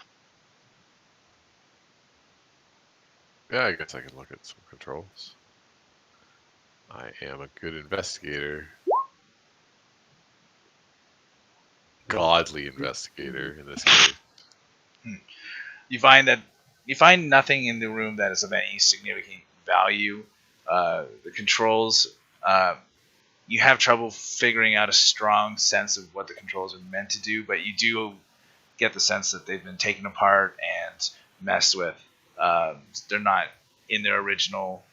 Speaker 3: Yeah, I guess I can look at some controls. I am a good investigator. Godly investigator in this case.
Speaker 1: You find nothing in the room that is of any significant value. The controls, you have trouble figuring out a strong sense of what the controls are meant to do, but you do get the sense that they've been taken apart and messed with. They're not in their original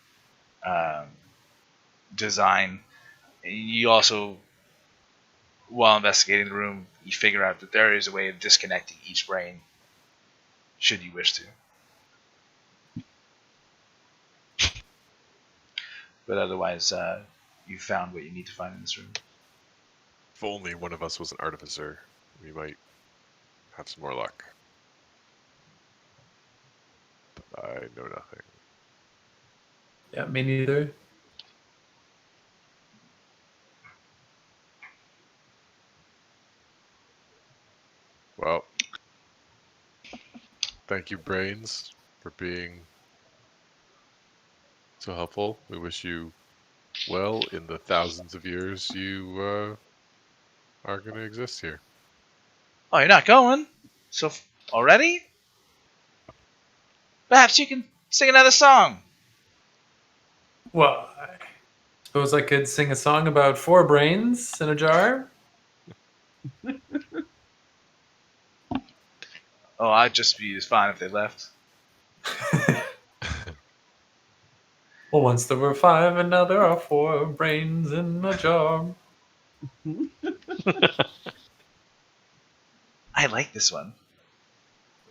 Speaker 1: design. You also, while investigating the room, you figure out that there is a way of disconnecting each brain, should you wish to. But otherwise, you found what you need to find in this room.
Speaker 3: If only one of us was an artificer, we might have some more luck. But I know nothing.
Speaker 2: Yeah, me neither.
Speaker 3: Well, thank you, Brains, for being so helpful. We wish you well in the thousands of years you are going to exist here.
Speaker 1: Oh, you're not going? So already? Perhaps you can sing another song.
Speaker 2: Well, I suppose I could sing a song about 4 brains in a jar.
Speaker 1: Oh, I'd just be fine if they left.
Speaker 2: Well, once there were 5 and now there are 4 brains in a jar.
Speaker 1: I like this one.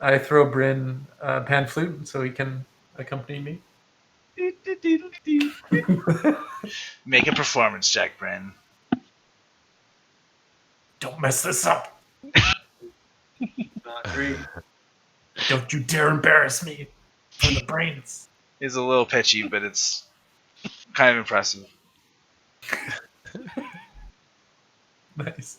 Speaker 2: I throw Brynn pan flute so he can accompany me.
Speaker 1: Make a performance check, Brynn.
Speaker 2: Don't mess this up.
Speaker 4: Not great.
Speaker 2: Don't you dare embarrass me for the brains.
Speaker 1: It's a little pitchy, but it's kind of impressive.
Speaker 2: Nice.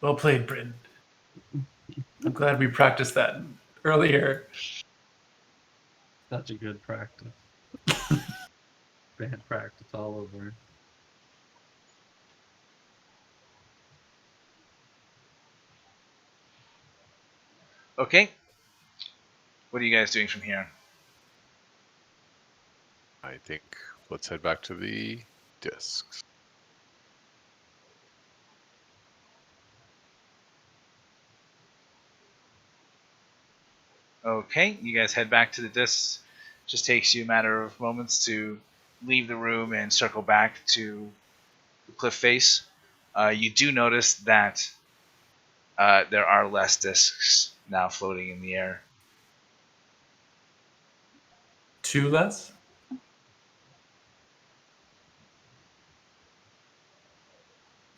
Speaker 2: Well played, Brynn. I'm glad we practiced that earlier.
Speaker 4: Such a good practice. Bad practice all over.
Speaker 1: Okay. What are you guys doing from here?
Speaker 3: I think let's head back to the discs.
Speaker 1: Okay, you guys head back to the discs. Just takes you a matter of moments to leave the room and circle back to the cliff face. You do notice that there are less discs now floating in the air.
Speaker 2: 2 less?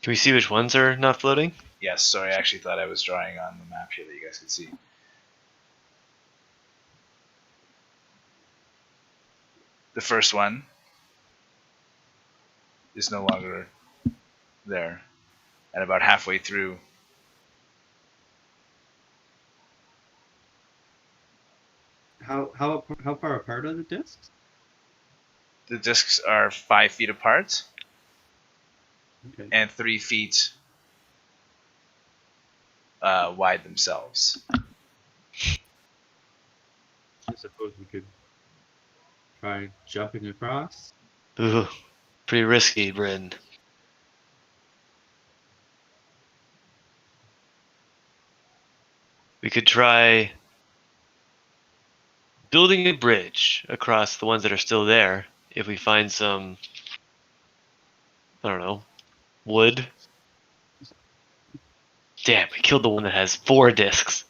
Speaker 5: Can we see which ones are not floating?
Speaker 1: Yes, sorry, I actually thought I was drawing on the map here that you guys could see. The first one is no longer there. And about halfway through,
Speaker 4: How far apart are the discs?
Speaker 1: the discs are 5 feet apart
Speaker 4: Okay.
Speaker 1: and 3 feet wide themselves.
Speaker 4: I suppose we could try jumping across.
Speaker 5: Ooh, pretty risky, Bryn. We could try building a bridge across the ones that are still there. If we find some, I don't know, wood. Damn, we killed the one that has 4 discs.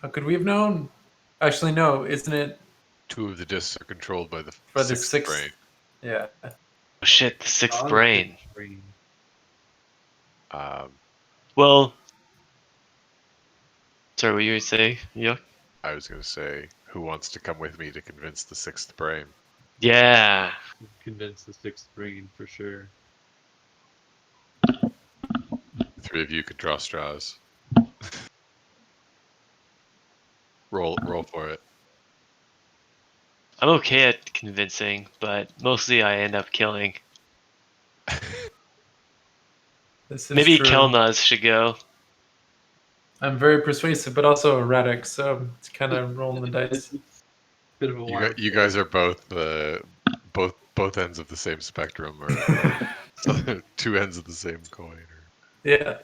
Speaker 2: How could we have known? Actually, no, isn't it
Speaker 3: 2 of the discs are controlled by the
Speaker 2: for the
Speaker 3: sixth
Speaker 2: 6th?
Speaker 3: brain.
Speaker 2: Yeah.
Speaker 5: Oh shit, the 6th
Speaker 4: Oh, the
Speaker 5: brain.
Speaker 4: sixth brain.
Speaker 5: Well, sorry, what you were saying? Yeah.
Speaker 3: I was going to say, who wants to come with me to convince the 6th brain?
Speaker 5: Yeah.
Speaker 4: Convince the sixth brain for sure.
Speaker 3: 3 of you could draw straws. roll for it.
Speaker 5: I'm okay at convincing, but mostly I end up killing.
Speaker 2: This is
Speaker 5: Maybe
Speaker 2: true.
Speaker 5: Kelnozz should go.
Speaker 2: I'm very persuasive, but also erratic, so it's kind of rolling the dice.
Speaker 4: Bit of a wild
Speaker 3: You guys are both ends of the same spectrum, or 2 ends of the same coin. Or...
Speaker 2: Yeah.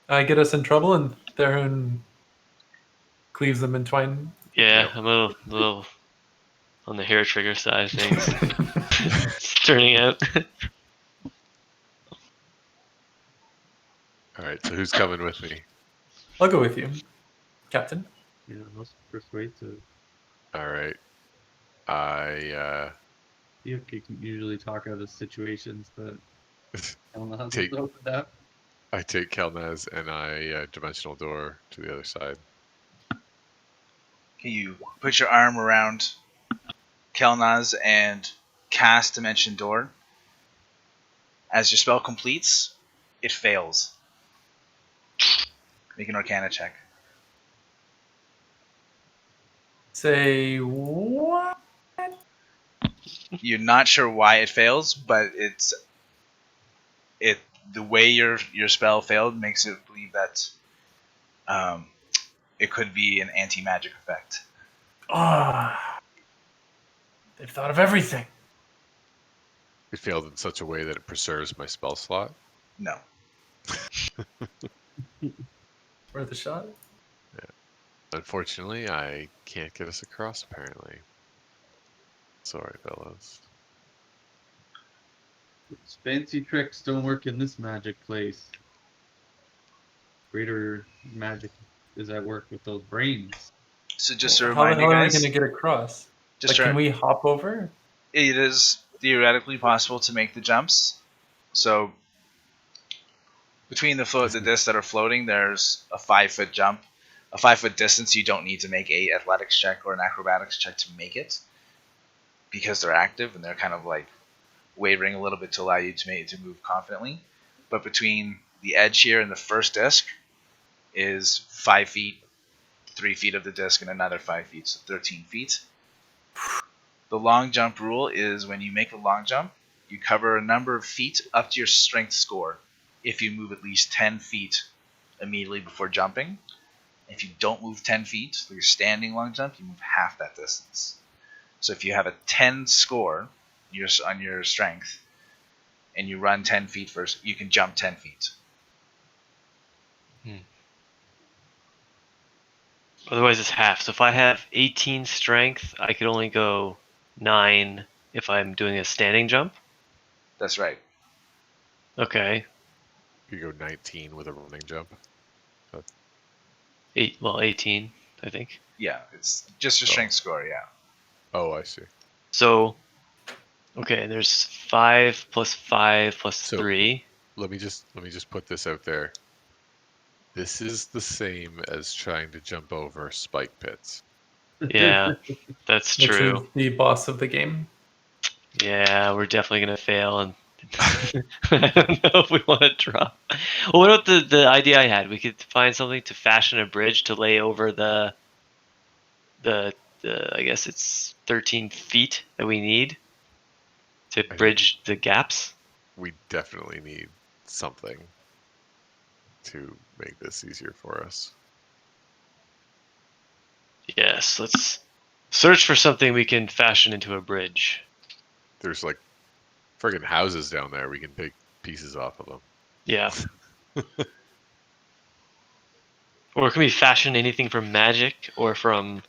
Speaker 2: I get us in trouble, and Tharhun cleaves them in twine.
Speaker 5: Yeah,
Speaker 3: Yep.
Speaker 5: I'm a little on the hair trigger side of things. It's turning out.
Speaker 3: All right, so who's coming with me?
Speaker 2: I'll go with you, Captain.
Speaker 4: Yeah, most persuasive.
Speaker 3: All right, I
Speaker 4: You can usually talk out of situations that Kelnozz
Speaker 3: Take-
Speaker 4: has opened up.
Speaker 3: I take Kelnozz and I dimensional door to the other side.
Speaker 1: Can you put your arm around Kelnozz and cast Dimension Door? As your spell completes, it fails. Make an Arcana check.
Speaker 2: Say what?
Speaker 1: You're not sure why it fails, but the way your spell failed makes it believe that it could be an anti-magic effect.
Speaker 2: Ah, they've thought of everything.
Speaker 3: It failed in such a way that it preserves my spell slot.
Speaker 1: No.
Speaker 2: Worth a shot.
Speaker 3: Unfortunately, I can't get us across, apparently. Sorry, fellas.
Speaker 4: Those fancy tricks don't work in this magic place. Greater magic is at work with those brains.
Speaker 1: So just to
Speaker 2: How the
Speaker 1: remind you
Speaker 2: hell are we going to
Speaker 1: guys,
Speaker 2: get across?
Speaker 1: just
Speaker 2: Like, can
Speaker 1: to,
Speaker 2: we hop over?
Speaker 1: it is theoretically possible to make the jumps. So between the discs that are floating, there's a 5-foot jump. A 5-foot distance, you don't need to make a athletics check or an acrobatics check to make it, because they're active and they're kind of like wavering a little bit to allow you to move confidently. But between the edge here and the first disc is 5 feet, 3 feet of the disc, and another 5 feet, so 13 feet. The long jump rule is when you make a long jump, you cover a number of feet up to your strength score if you move at least 10 feet immediately before jumping. If you don't move 10 feet, so you're standing long jump, you move half that distance. So if you have a 10 score on your strength and you run 10 feet first, you can jump 10 feet.
Speaker 5: Otherwise, it's half. So if I have 18 strength, I could only go 9 if I'm doing a standing jump.
Speaker 1: That's right.
Speaker 5: Okay.
Speaker 3: You go 19 with a running jump.
Speaker 5: 18, I think.
Speaker 1: Yeah, it's just your strength score, yeah.
Speaker 3: Oh, I see.
Speaker 5: So, okay, there's 5 plus 5 plus
Speaker 3: So-
Speaker 5: 3.
Speaker 3: Let me just put this out there. This is the same as trying to jump over spike pits.
Speaker 5: Yeah, that's
Speaker 2: Which
Speaker 5: true.
Speaker 2: is the boss of the game.
Speaker 5: Yeah, we're definitely gonna fail, and I don't know if we want to drop. Well, what about the idea I had? We could find something to fashion a bridge to lay over the I guess it's 13 feet that we need to bridge the gaps.
Speaker 3: We definitely need something to make this easier for us.
Speaker 5: Yes, let's search for something we can fashion into a bridge.
Speaker 3: There's like friggin' houses down there. We can pick pieces off of them.
Speaker 5: Yeah. Or can we fashion anything from magic or from?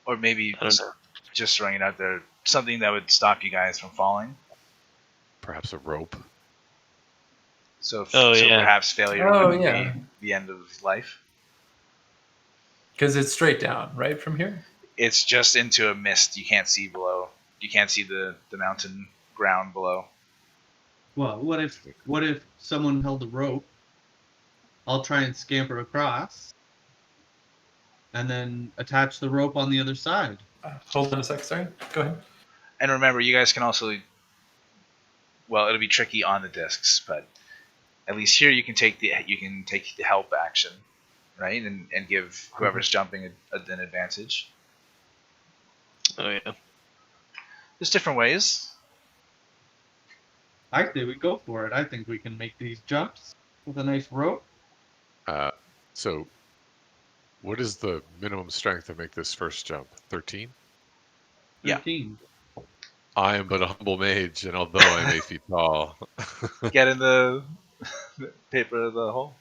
Speaker 1: Or maybe
Speaker 5: I don't know.
Speaker 1: just throwing it out there, something that would stop you guys from falling.
Speaker 3: Perhaps a rope.
Speaker 1: So
Speaker 5: yeah.
Speaker 1: perhaps failure wouldn't be the end of life.
Speaker 2: Because it's straight down, right, from here?
Speaker 1: It's just into a mist. You can't see below. You can't see the mountain ground below.
Speaker 4: Well, what if someone held a rope? I'll try and scamper across, and then attach the rope on the other side.
Speaker 2: Hold on a sec, sorry. Go ahead.
Speaker 1: And remember, you guys can also, well, it'll be tricky on the discs, but at least here you can take the help action, right, and give whoever's jumping an advantage.
Speaker 5: Oh yeah.
Speaker 1: There's different ways.
Speaker 4: I say we go for it. I think we can make these jumps with a nice rope.
Speaker 3: So, what is the minimum strength to make this first jump? 13?
Speaker 1: Yeah.
Speaker 4: 13.
Speaker 3: I am but a humble mage, and although I'm 8 feet tall,
Speaker 1: Get in the paper of the hole.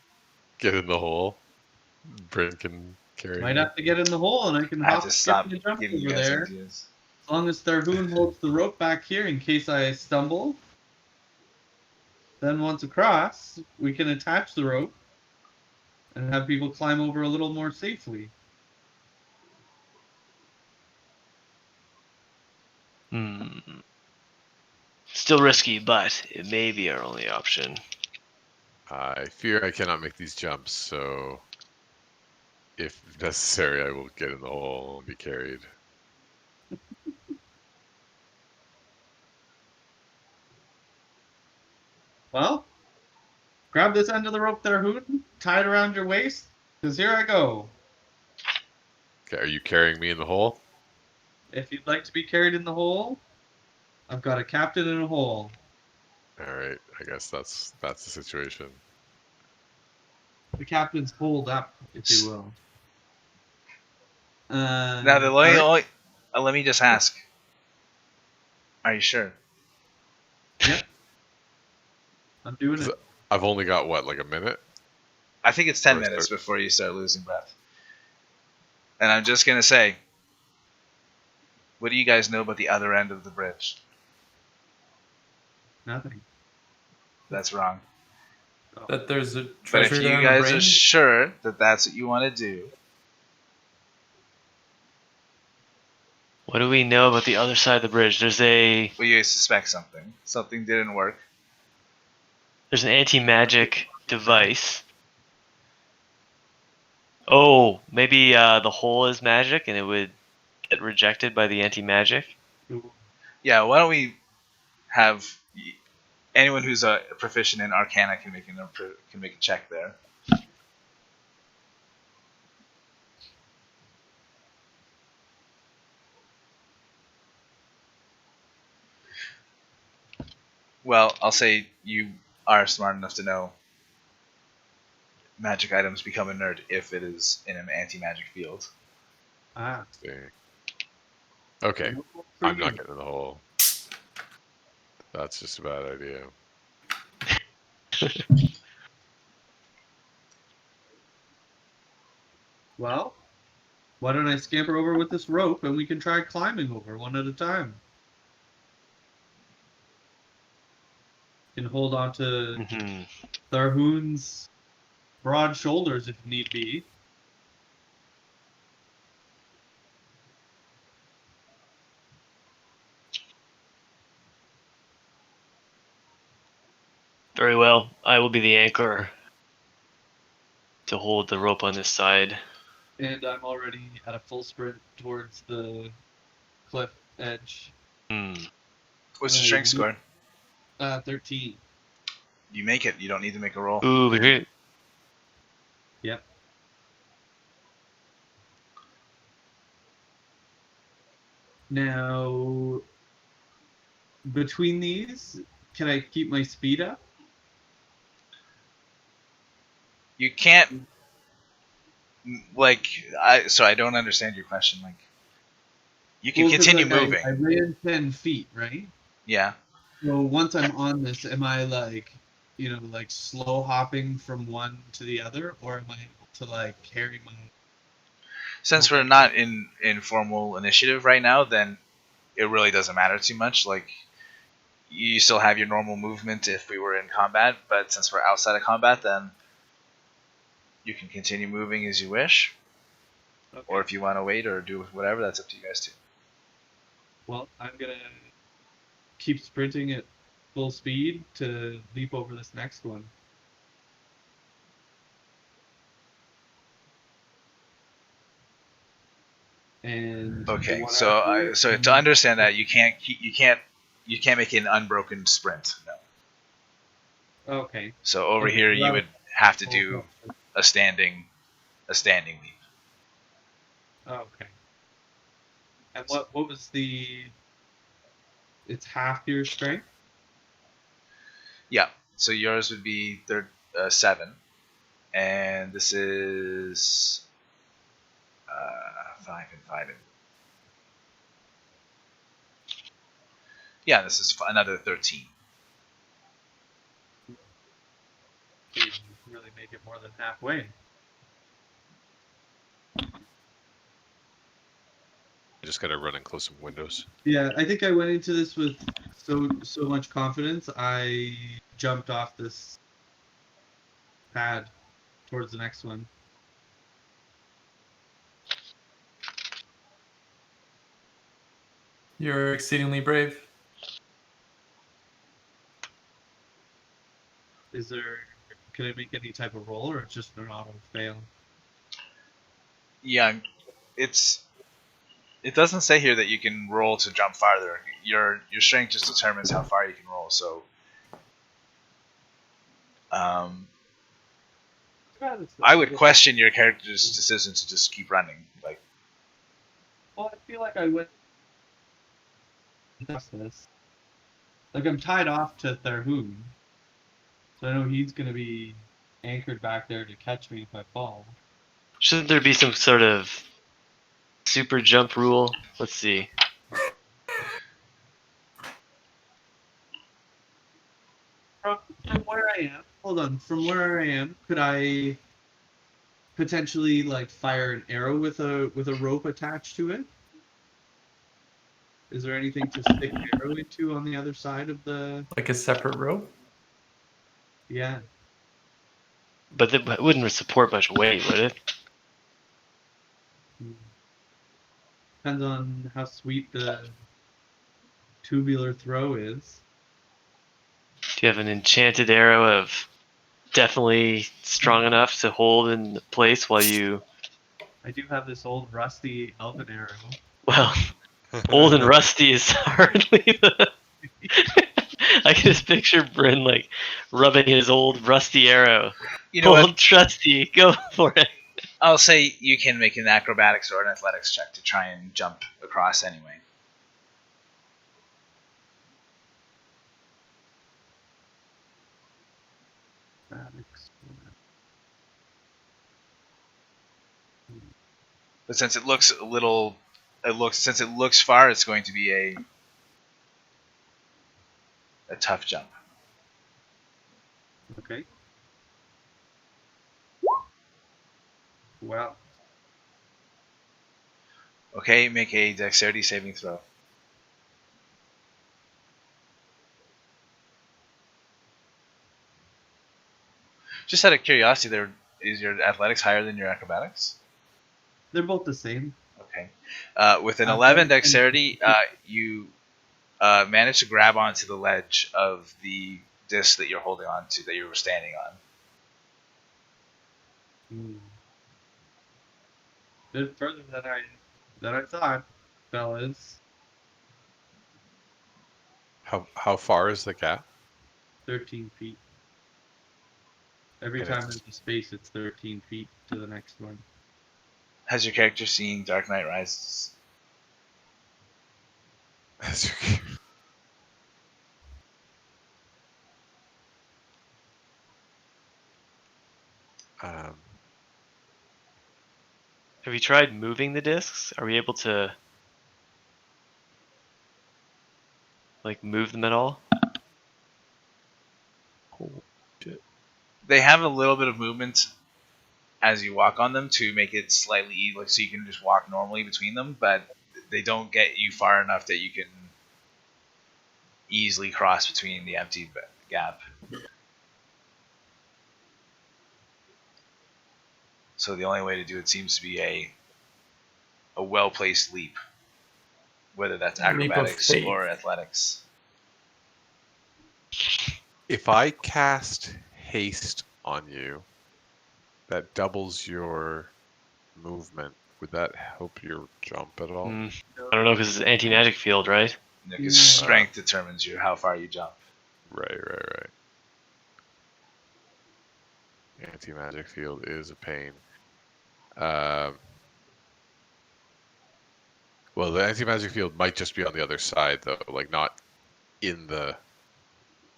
Speaker 3: get in the hole. Brynn can carry
Speaker 4: Might
Speaker 3: me.
Speaker 4: have to get in the hole, and I can
Speaker 1: I have
Speaker 4: hop,
Speaker 1: to
Speaker 4: skip,
Speaker 1: stop
Speaker 4: and jump
Speaker 1: giving you
Speaker 4: over
Speaker 1: guys
Speaker 4: there.
Speaker 1: ideas.
Speaker 4: As long as Tharhun holds the rope back here in case I stumble. Then once across, we can attach the rope and have people climb over a little more safely.
Speaker 5: Still risky, but it may be our only option.
Speaker 3: I fear I cannot make these jumps, so if necessary, I will get in the hole and be carried.
Speaker 4: Well, grab this end of the rope there, Hooten, tie it around your waist, because here I go.
Speaker 3: Okay, are you carrying me in the hole?
Speaker 4: If you'd like to be carried in the hole, I've got a captain in a hole.
Speaker 3: All right, I guess that's the situation.
Speaker 4: The captain's holed up, if you will.
Speaker 1: Now, let me just ask. Are you sure?
Speaker 4: Yep. I'm doing it.
Speaker 3: I've only got what, like a minute?
Speaker 1: I think it's 10 minutes before you start losing breath. And I'm just going to say, what do you guys know about the other end of the bridge?
Speaker 4: Nothing.
Speaker 1: That's wrong.
Speaker 2: That there's a
Speaker 1: But if
Speaker 2: treasure
Speaker 1: you
Speaker 2: there on
Speaker 1: guys
Speaker 2: the
Speaker 1: are
Speaker 2: brain?
Speaker 1: sure that that's what you want to do,
Speaker 5: What do we know about the other side of the bridge? There's
Speaker 1: well, you suspect something. Something didn't work.
Speaker 5: an anti-magic device. Oh, maybe the hole is magic and it would get rejected by the anti-magic.
Speaker 1: Yeah, why don't we have anyone who's proficient in Arcana can make a check there. Well, I'll say you are smart enough to know magic items become inert if it is in an anti-magic field.
Speaker 4: Ah.
Speaker 3: See. Okay,
Speaker 4: no hope for
Speaker 3: I'm not
Speaker 4: you.
Speaker 3: getting in the hole. That's just a bad idea.
Speaker 4: Well, why don't I scamper over with this rope and we can try climbing over one at a time. Can hold on to
Speaker 5: Mhm.
Speaker 4: Tharhun's broad shoulders if need be.
Speaker 5: Very well. I will be the anchor to hold the rope on this side.
Speaker 4: And I'm already at a full sprint towards the cliff edge.
Speaker 5: Hmm.
Speaker 1: What's your strength score?
Speaker 4: 13.
Speaker 1: You make it. You don't need to make a roll.
Speaker 5: Ooh, but here.
Speaker 4: Yep. Now, between these, can I keep my speed up?
Speaker 1: You can't. So I don't understand your question. Like, you can
Speaker 4: Well, 'cause,
Speaker 1: continue
Speaker 4: like,
Speaker 1: moving.
Speaker 4: I ran 10 feet, right?
Speaker 1: Yeah.
Speaker 4: So once I'm on this, am I like, like slow hopping from one to the other, or am I able to like carry my?
Speaker 1: Since we're not in formal initiative right now, then it really doesn't matter too much. Like, you still have your normal movement if we were in combat, but since we're outside of combat, then you can continue moving as you wish.
Speaker 4: Okay.
Speaker 1: Or if you want to wait or do whatever, that's up to you guys too.
Speaker 4: Well, I'm gonna keep sprinting at full speed to leap over this next one. And the
Speaker 1: Okay,
Speaker 4: one
Speaker 1: so
Speaker 4: after,
Speaker 1: to understand that, you can't make an unbroken sprint. No.
Speaker 4: Okay.
Speaker 1: So over
Speaker 4: Okay,
Speaker 1: here,
Speaker 4: well,
Speaker 1: you
Speaker 4: that
Speaker 1: would have to do a standing leap.
Speaker 4: okay. And what was the? It's half your strength.
Speaker 1: Yeah. So yours would be 7, and this is 5 and 5 and. Yeah, this is another 13.
Speaker 4: So you really make it more than halfway.
Speaker 3: I just gotta run and close some windows.
Speaker 4: Yeah, I think I went into this with so much confidence. I jumped off this pad towards the next one.
Speaker 2: You're exceedingly brave.
Speaker 4: Can I make any type of roll, or it's just an auto fail?
Speaker 1: Yeah, it doesn't say here that you can roll to jump farther. Your strength just determines how far you can roll. So, I would question your character's decision to just keep running. Like,
Speaker 4: Well, I feel like I went this. Like I'm tied off to Tharhun, so I know he's gonna be anchored back there to catch me if I fall.
Speaker 5: Shouldn't there be some sort of super jump rule? Let's see.
Speaker 4: From where I am, hold on. From where I am, could I potentially like fire an arrow with a rope attached to it? Is there anything to stick the arrow into on the other side of the?
Speaker 2: Like a separate rope?
Speaker 4: Yeah.
Speaker 5: But it wouldn't support much weight, would it?
Speaker 4: Depends on how sweet the tubular throw is.
Speaker 5: Do you have an enchanted arrow of definitely strong enough to hold in place while you?
Speaker 4: I do have this old rusty elven arrow.
Speaker 5: Well, old and rusty is hardly the. I can just picture Brynn like rubbing his old rusty arrow.
Speaker 1: You know what?
Speaker 5: Old trusty, go for it.
Speaker 1: I'll say you can make an acrobatics or an athletics check to try and jump across anyway. But since it looks since it looks far, it's going to be a tough jump.
Speaker 4: Okay. Wow.
Speaker 1: Okay, make a dexterity saving throw. Just out of curiosity, there is your athletics higher than your acrobatics?
Speaker 4: They're both the same.
Speaker 1: Okay. With an 11 dexterity, you manage to grab onto the ledge of the disc that you're holding on to, that you were standing on.
Speaker 4: Bit further than I thought, fellas.
Speaker 3: How far is the gap?
Speaker 4: 13 feet. Every
Speaker 3: And
Speaker 4: time
Speaker 3: it's-
Speaker 4: there's a space, it's 13 feet to the next one.
Speaker 1: Has your character seen Dark Knight Rises?
Speaker 3: um,
Speaker 5: Have you tried moving the discs? Are we able to like move them at all?
Speaker 1: They have a little bit of movement as you walk on them to make it slightly like so you can just walk normally between them, but they don't get you far enough that you can easily cross between the empty gap. So the only way to do it seems to be a well-placed leap, whether that's
Speaker 2: A leap of
Speaker 1: acrobatics
Speaker 2: faith.
Speaker 1: or athletics.
Speaker 3: if I cast haste on you, that doubles your movement. Would that help your jump at all?
Speaker 5: I don't know because it's anti-magic field, right?
Speaker 1: Because strength determines how far you jump.
Speaker 3: Right. Anti-magic field is a pain. Well, the anti-magic field might just be on the other side, though. Like, not in the...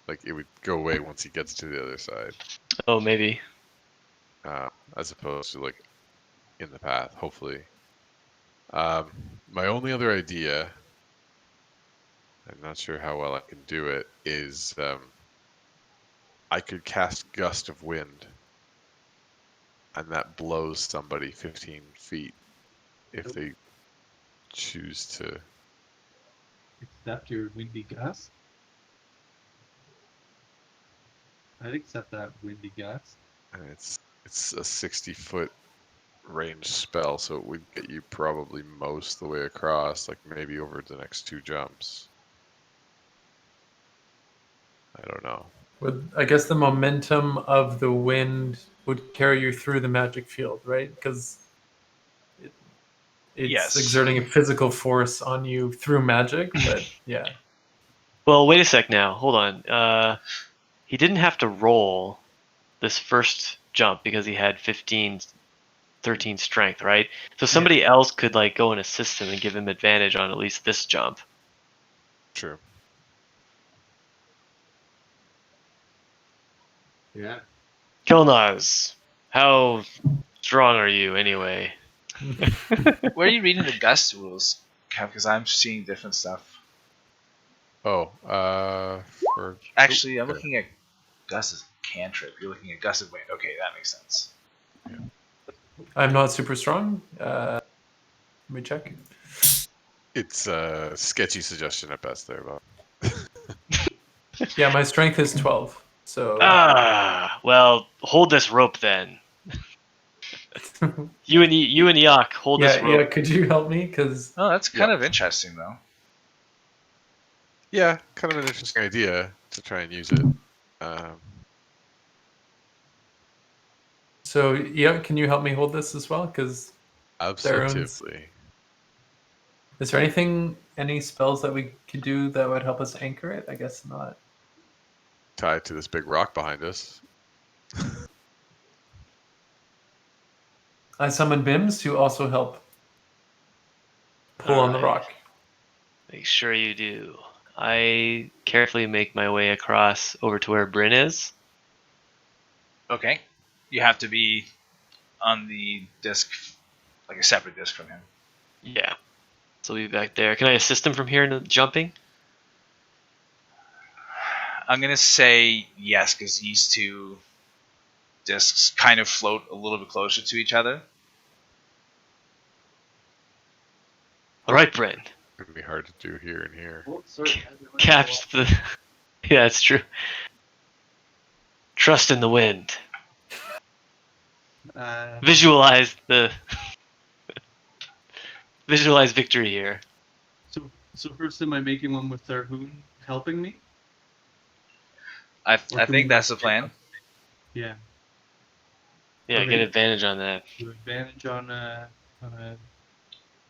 Speaker 3: Like, it would go away once he gets to the other side.
Speaker 5: Oh, maybe.
Speaker 3: As opposed to, like, in the path, hopefully. My only other idea, I'm not sure how well I can do it, is I could cast Gust of Wind, and that blows somebody 15 feet if they choose to.
Speaker 4: Accept your windy gust? I'd accept that windy gust.
Speaker 3: And it's a 60-foot range spell, so it would get you probably most the way across, like maybe over the next 2 jumps. I don't know.
Speaker 2: I guess the momentum of the wind would carry you through the magic field, right? Because it's
Speaker 1: Yes.
Speaker 2: exerting a physical force on you through magic, but yeah.
Speaker 5: Well, wait a sec now. Hold on. He didn't have to roll this first jump because he had 13 strength, right? So somebody else could like go and assist him and give him advantage on at least this jump.
Speaker 3: True.
Speaker 4: Yeah.
Speaker 5: Kelnozz, how strong are you anyway?
Speaker 1: Where are you reading the gust rules, Kev? Because I'm seeing different stuff.
Speaker 3: Oh,
Speaker 1: Actually, I'm looking at Gust as a cantrip. You're looking at Gust of Wind. Okay, that makes sense.
Speaker 2: I'm not super strong. Let me check.
Speaker 3: It's a sketchy suggestion at best there, Bob.
Speaker 2: Yeah, my strength is 12. So
Speaker 5: Well, hold this rope then. You and Eikooc, hold this
Speaker 2: yeah,
Speaker 5: rope.
Speaker 2: could you help me? Because
Speaker 1: Oh, that's
Speaker 3: Yeah.
Speaker 1: kind of interesting, though.
Speaker 3: Yeah, kind of an interesting idea to try and use it.
Speaker 2: so yeah, can you help me hold this as well? Because
Speaker 3: Absolutely.
Speaker 2: is there any spells that we could do that would help us anchor it? I guess not.
Speaker 3: Tied to this big rock behind us.
Speaker 2: I summon Bims to also help pull on the
Speaker 5: Alright.
Speaker 2: rock.
Speaker 5: Make sure you do. I carefully make my way across over to where Brynn is.
Speaker 1: Okay. You have to be on the disc, like a separate disc from him.
Speaker 5: Yeah. So we'll be back there. Can I assist him from here in the jumping?
Speaker 1: I'm going to say yes, because these two discs kind of float a little bit closer to each other.
Speaker 5: Alright, Brynn.
Speaker 3: It'd be hard to do here and here.
Speaker 4: Oh, sorry.
Speaker 5: Catch the... Yeah, it's true. Trust in the wind. Visualize the... Visualize victory here.
Speaker 4: So first, am I making one with Tharhun helping me?
Speaker 1: I
Speaker 4: can
Speaker 1: think
Speaker 4: we-
Speaker 1: that's the plan.
Speaker 4: Yeah.
Speaker 5: Yeah,
Speaker 4: Okay.
Speaker 5: get advantage on that.
Speaker 4: Do advantage on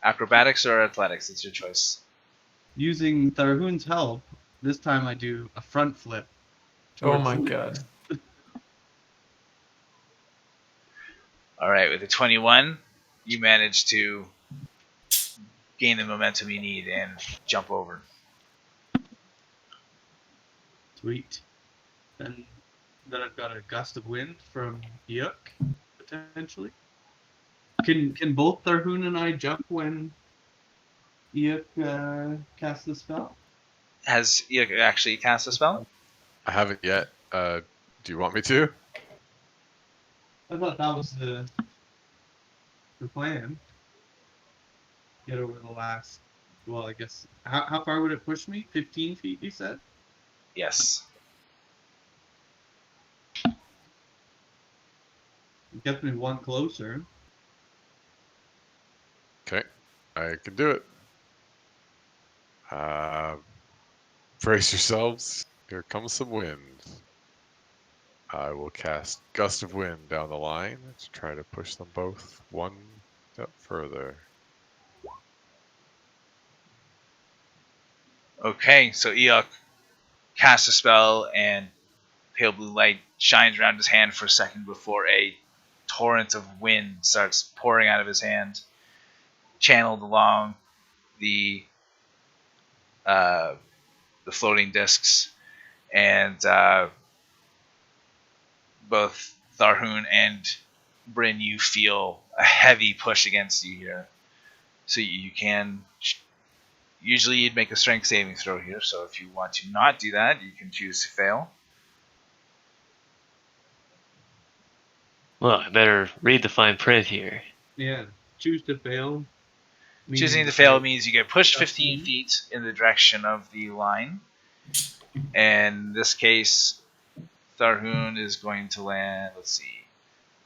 Speaker 1: Acrobatics or athletics, it's your choice.
Speaker 4: using Tharhun's help. This time I do a front flip.
Speaker 2: Oh my god.
Speaker 1: All right, with a 21, you manage to gain the momentum you need and jump over.
Speaker 4: Sweet. And then I've got a gust of wind from Eikooc, potentially. Can both Tharhun and I jump when Eikooc casts the spell?
Speaker 1: Has you actually cast a spell?
Speaker 3: I haven't yet. Do you want me to?
Speaker 4: I thought that was the plan. Get over the last. Well, I guess. How far would it push me? 15 feet, you said?
Speaker 1: Yes.
Speaker 4: It gets me one closer.
Speaker 3: Okay, I can do it. Brace yourselves. Here comes some wind. I will cast Gust of Wind down the line to try to push them both one step further.
Speaker 1: Okay, so Eikooc casts a spell and pale blue light shines around his hand for a second before a torrent of wind starts pouring out of his hand, channeled along the floating discs, and both Tharhun and Brynn, you feel a heavy push against you here. So you can... Usually you'd make a strength saving throw here, so if you want to not do that, you can choose to fail.
Speaker 5: Well, I better read the fine print here.
Speaker 4: Yeah. Choose to fail.
Speaker 1: Choosing to fail means you get pushed 15 feet in the direction of the line. And in this case, Tharhun is going to land, let's see,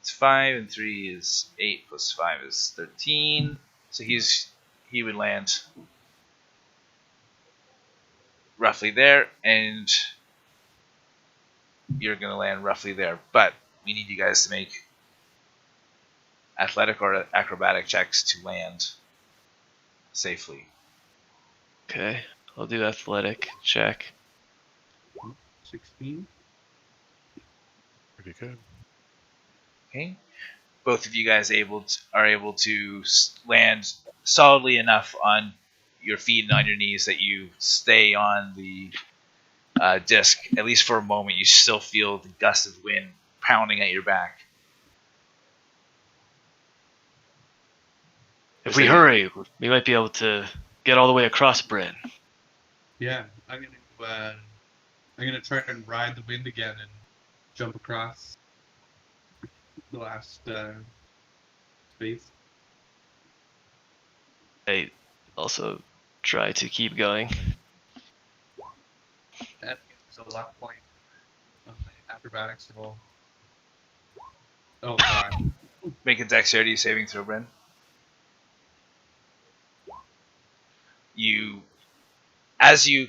Speaker 1: it's 5 and 3 is 8 plus 5 is 13. So he would land roughly there, and you're going to land roughly there. But we need you guys to make athletic or acrobatic checks to land safely.
Speaker 5: Okay, I'll do athletic check.
Speaker 4: 16.
Speaker 3: Pretty good.
Speaker 1: Okay, both of you guys are able to land solidly enough on your feet and on your knees that you stay on the disc. At least for a moment, you still feel the gust of wind pounding at your back.
Speaker 5: If we hurry, we might be able to get all the way across Brynn.
Speaker 4: Yeah, I'm gonna try and ride the wind again and jump across the last space.
Speaker 5: I also try to keep going.
Speaker 4: That is a luck point on my acrobatics roll. Oh, 5.
Speaker 1: Make a dexterity saving throw, Brynn. As you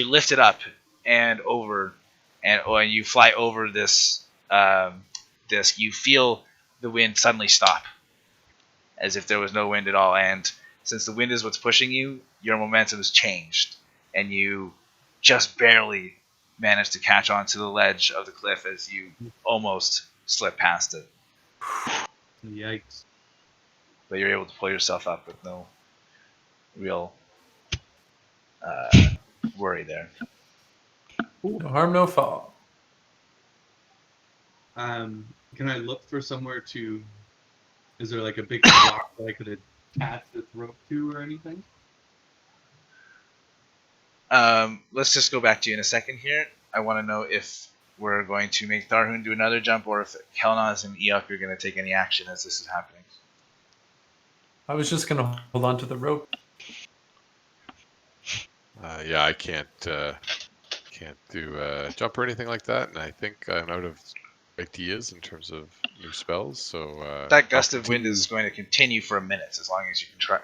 Speaker 1: lift it up and over, and when you fly over this disc, you feel the wind suddenly stop, as if there was no wind at all. And since the wind is what's pushing you, your momentum has changed, and you just barely manage to catch onto the ledge of the cliff as you almost slip past it.
Speaker 4: Yikes.
Speaker 1: But you're able to pull yourself up with no real worry there.
Speaker 2: No harm, no foul.
Speaker 4: Can I look for somewhere to... Is there like a big rock that I could attach this rope to or anything?
Speaker 1: Let's just go back to you in a second here. I want to know if we're going to make Tharhun do another jump, or if Kelnozz and Eikooc are going to take any action as this is happening.
Speaker 2: I was just going to hold on to the rope.
Speaker 3: Yeah, I can't do jump or anything like that, and I think I'm out of ideas in terms of new spells. So
Speaker 1: That gust of wind is going to continue for a minute, as long as you can try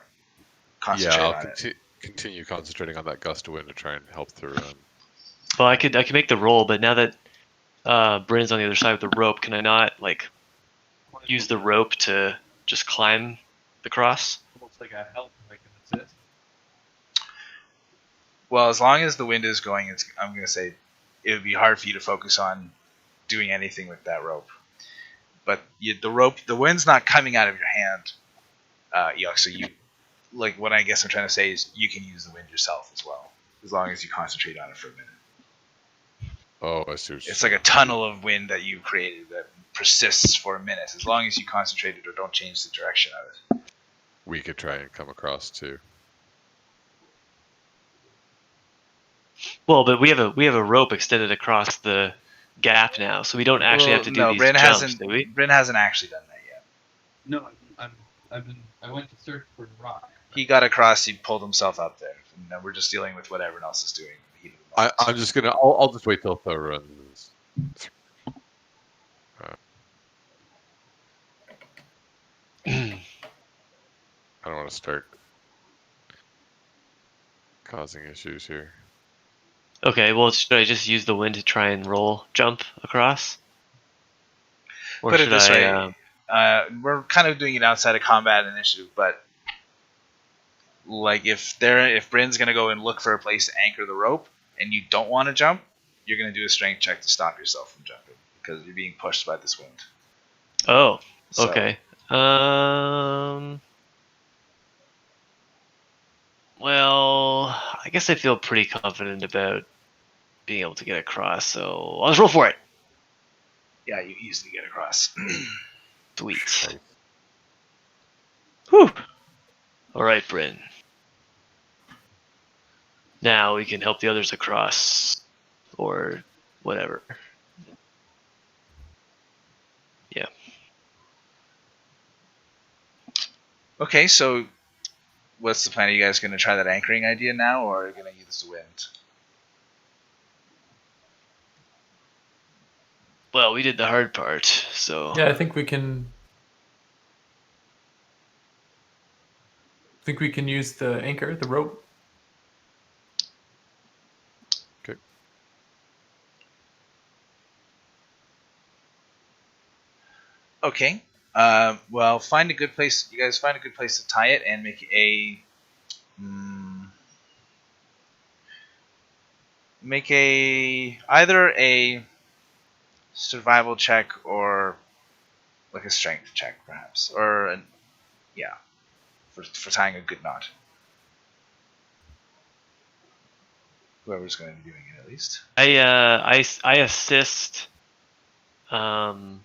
Speaker 1: concentrate
Speaker 3: I'll
Speaker 1: on it.
Speaker 3: continue concentrating on that gust of wind to try and help Tharhun.
Speaker 5: Well, I could make the roll, but now that Brynn's on the other side of the rope, can I not like use the rope to just climb the cross?
Speaker 4: Almost like a help, like an assist.
Speaker 1: Well, as long as the wind is going, I'm going to say it would be hard for you to focus on doing anything with that rope. But the wind's not coming out of your hand, Eikooc. So what I guess I'm trying to say is you can use the wind yourself as well, as long as you concentrate on it for a minute.
Speaker 3: Oh, I see.
Speaker 1: It's like a tunnel of wind that you've created that persists for a minute. As long as you concentrate it or don't change the direction of it.
Speaker 3: We could try and come across too.
Speaker 5: Well, but we have a rope extended across the gap now, so we don't actually have to do these jumps, do we?
Speaker 1: Brynn hasn't actually done that yet.
Speaker 4: No, I went to search for the rock.
Speaker 1: He got across. He pulled himself up there. And we're just dealing with what everyone else is doing.
Speaker 3: I'm just gonna. I'll just wait till Tharhun is. I don't want to start causing issues here.
Speaker 5: Okay, well, should I just use the wind to try and jump across? Or
Speaker 1: Put it
Speaker 5: should
Speaker 1: this
Speaker 5: I,
Speaker 1: way, we're kind of doing it outside of combat initiative, but like if Brynn's gonna go and look for a place to anchor the rope, and you don't want to jump, you're gonna do a strength check to stop yourself from jumping because you're being pushed by this wind.
Speaker 5: Oh,
Speaker 1: So,
Speaker 5: okay. Well, I guess I feel pretty confident about being able to get across, so I'll just roll for it.
Speaker 1: Yeah, you easily get across.
Speaker 5: Sweet. Whew. All right, Brynn. Now we can help the others across, or whatever. Yeah.
Speaker 1: Okay, so what's the plan? Are you guys going to try that anchoring idea now, or are you going to use the wind?
Speaker 5: Well, we did the hard part, so...
Speaker 2: Yeah, I think we can use the anchor, the rope.
Speaker 3: Okay.
Speaker 1: Okay. Well, find a good place. You guys find a good place to tie it and make either a survival check or like a strength check, perhaps, or for tying a good knot. Whoever's going to be doing it, at least.
Speaker 5: I assist. I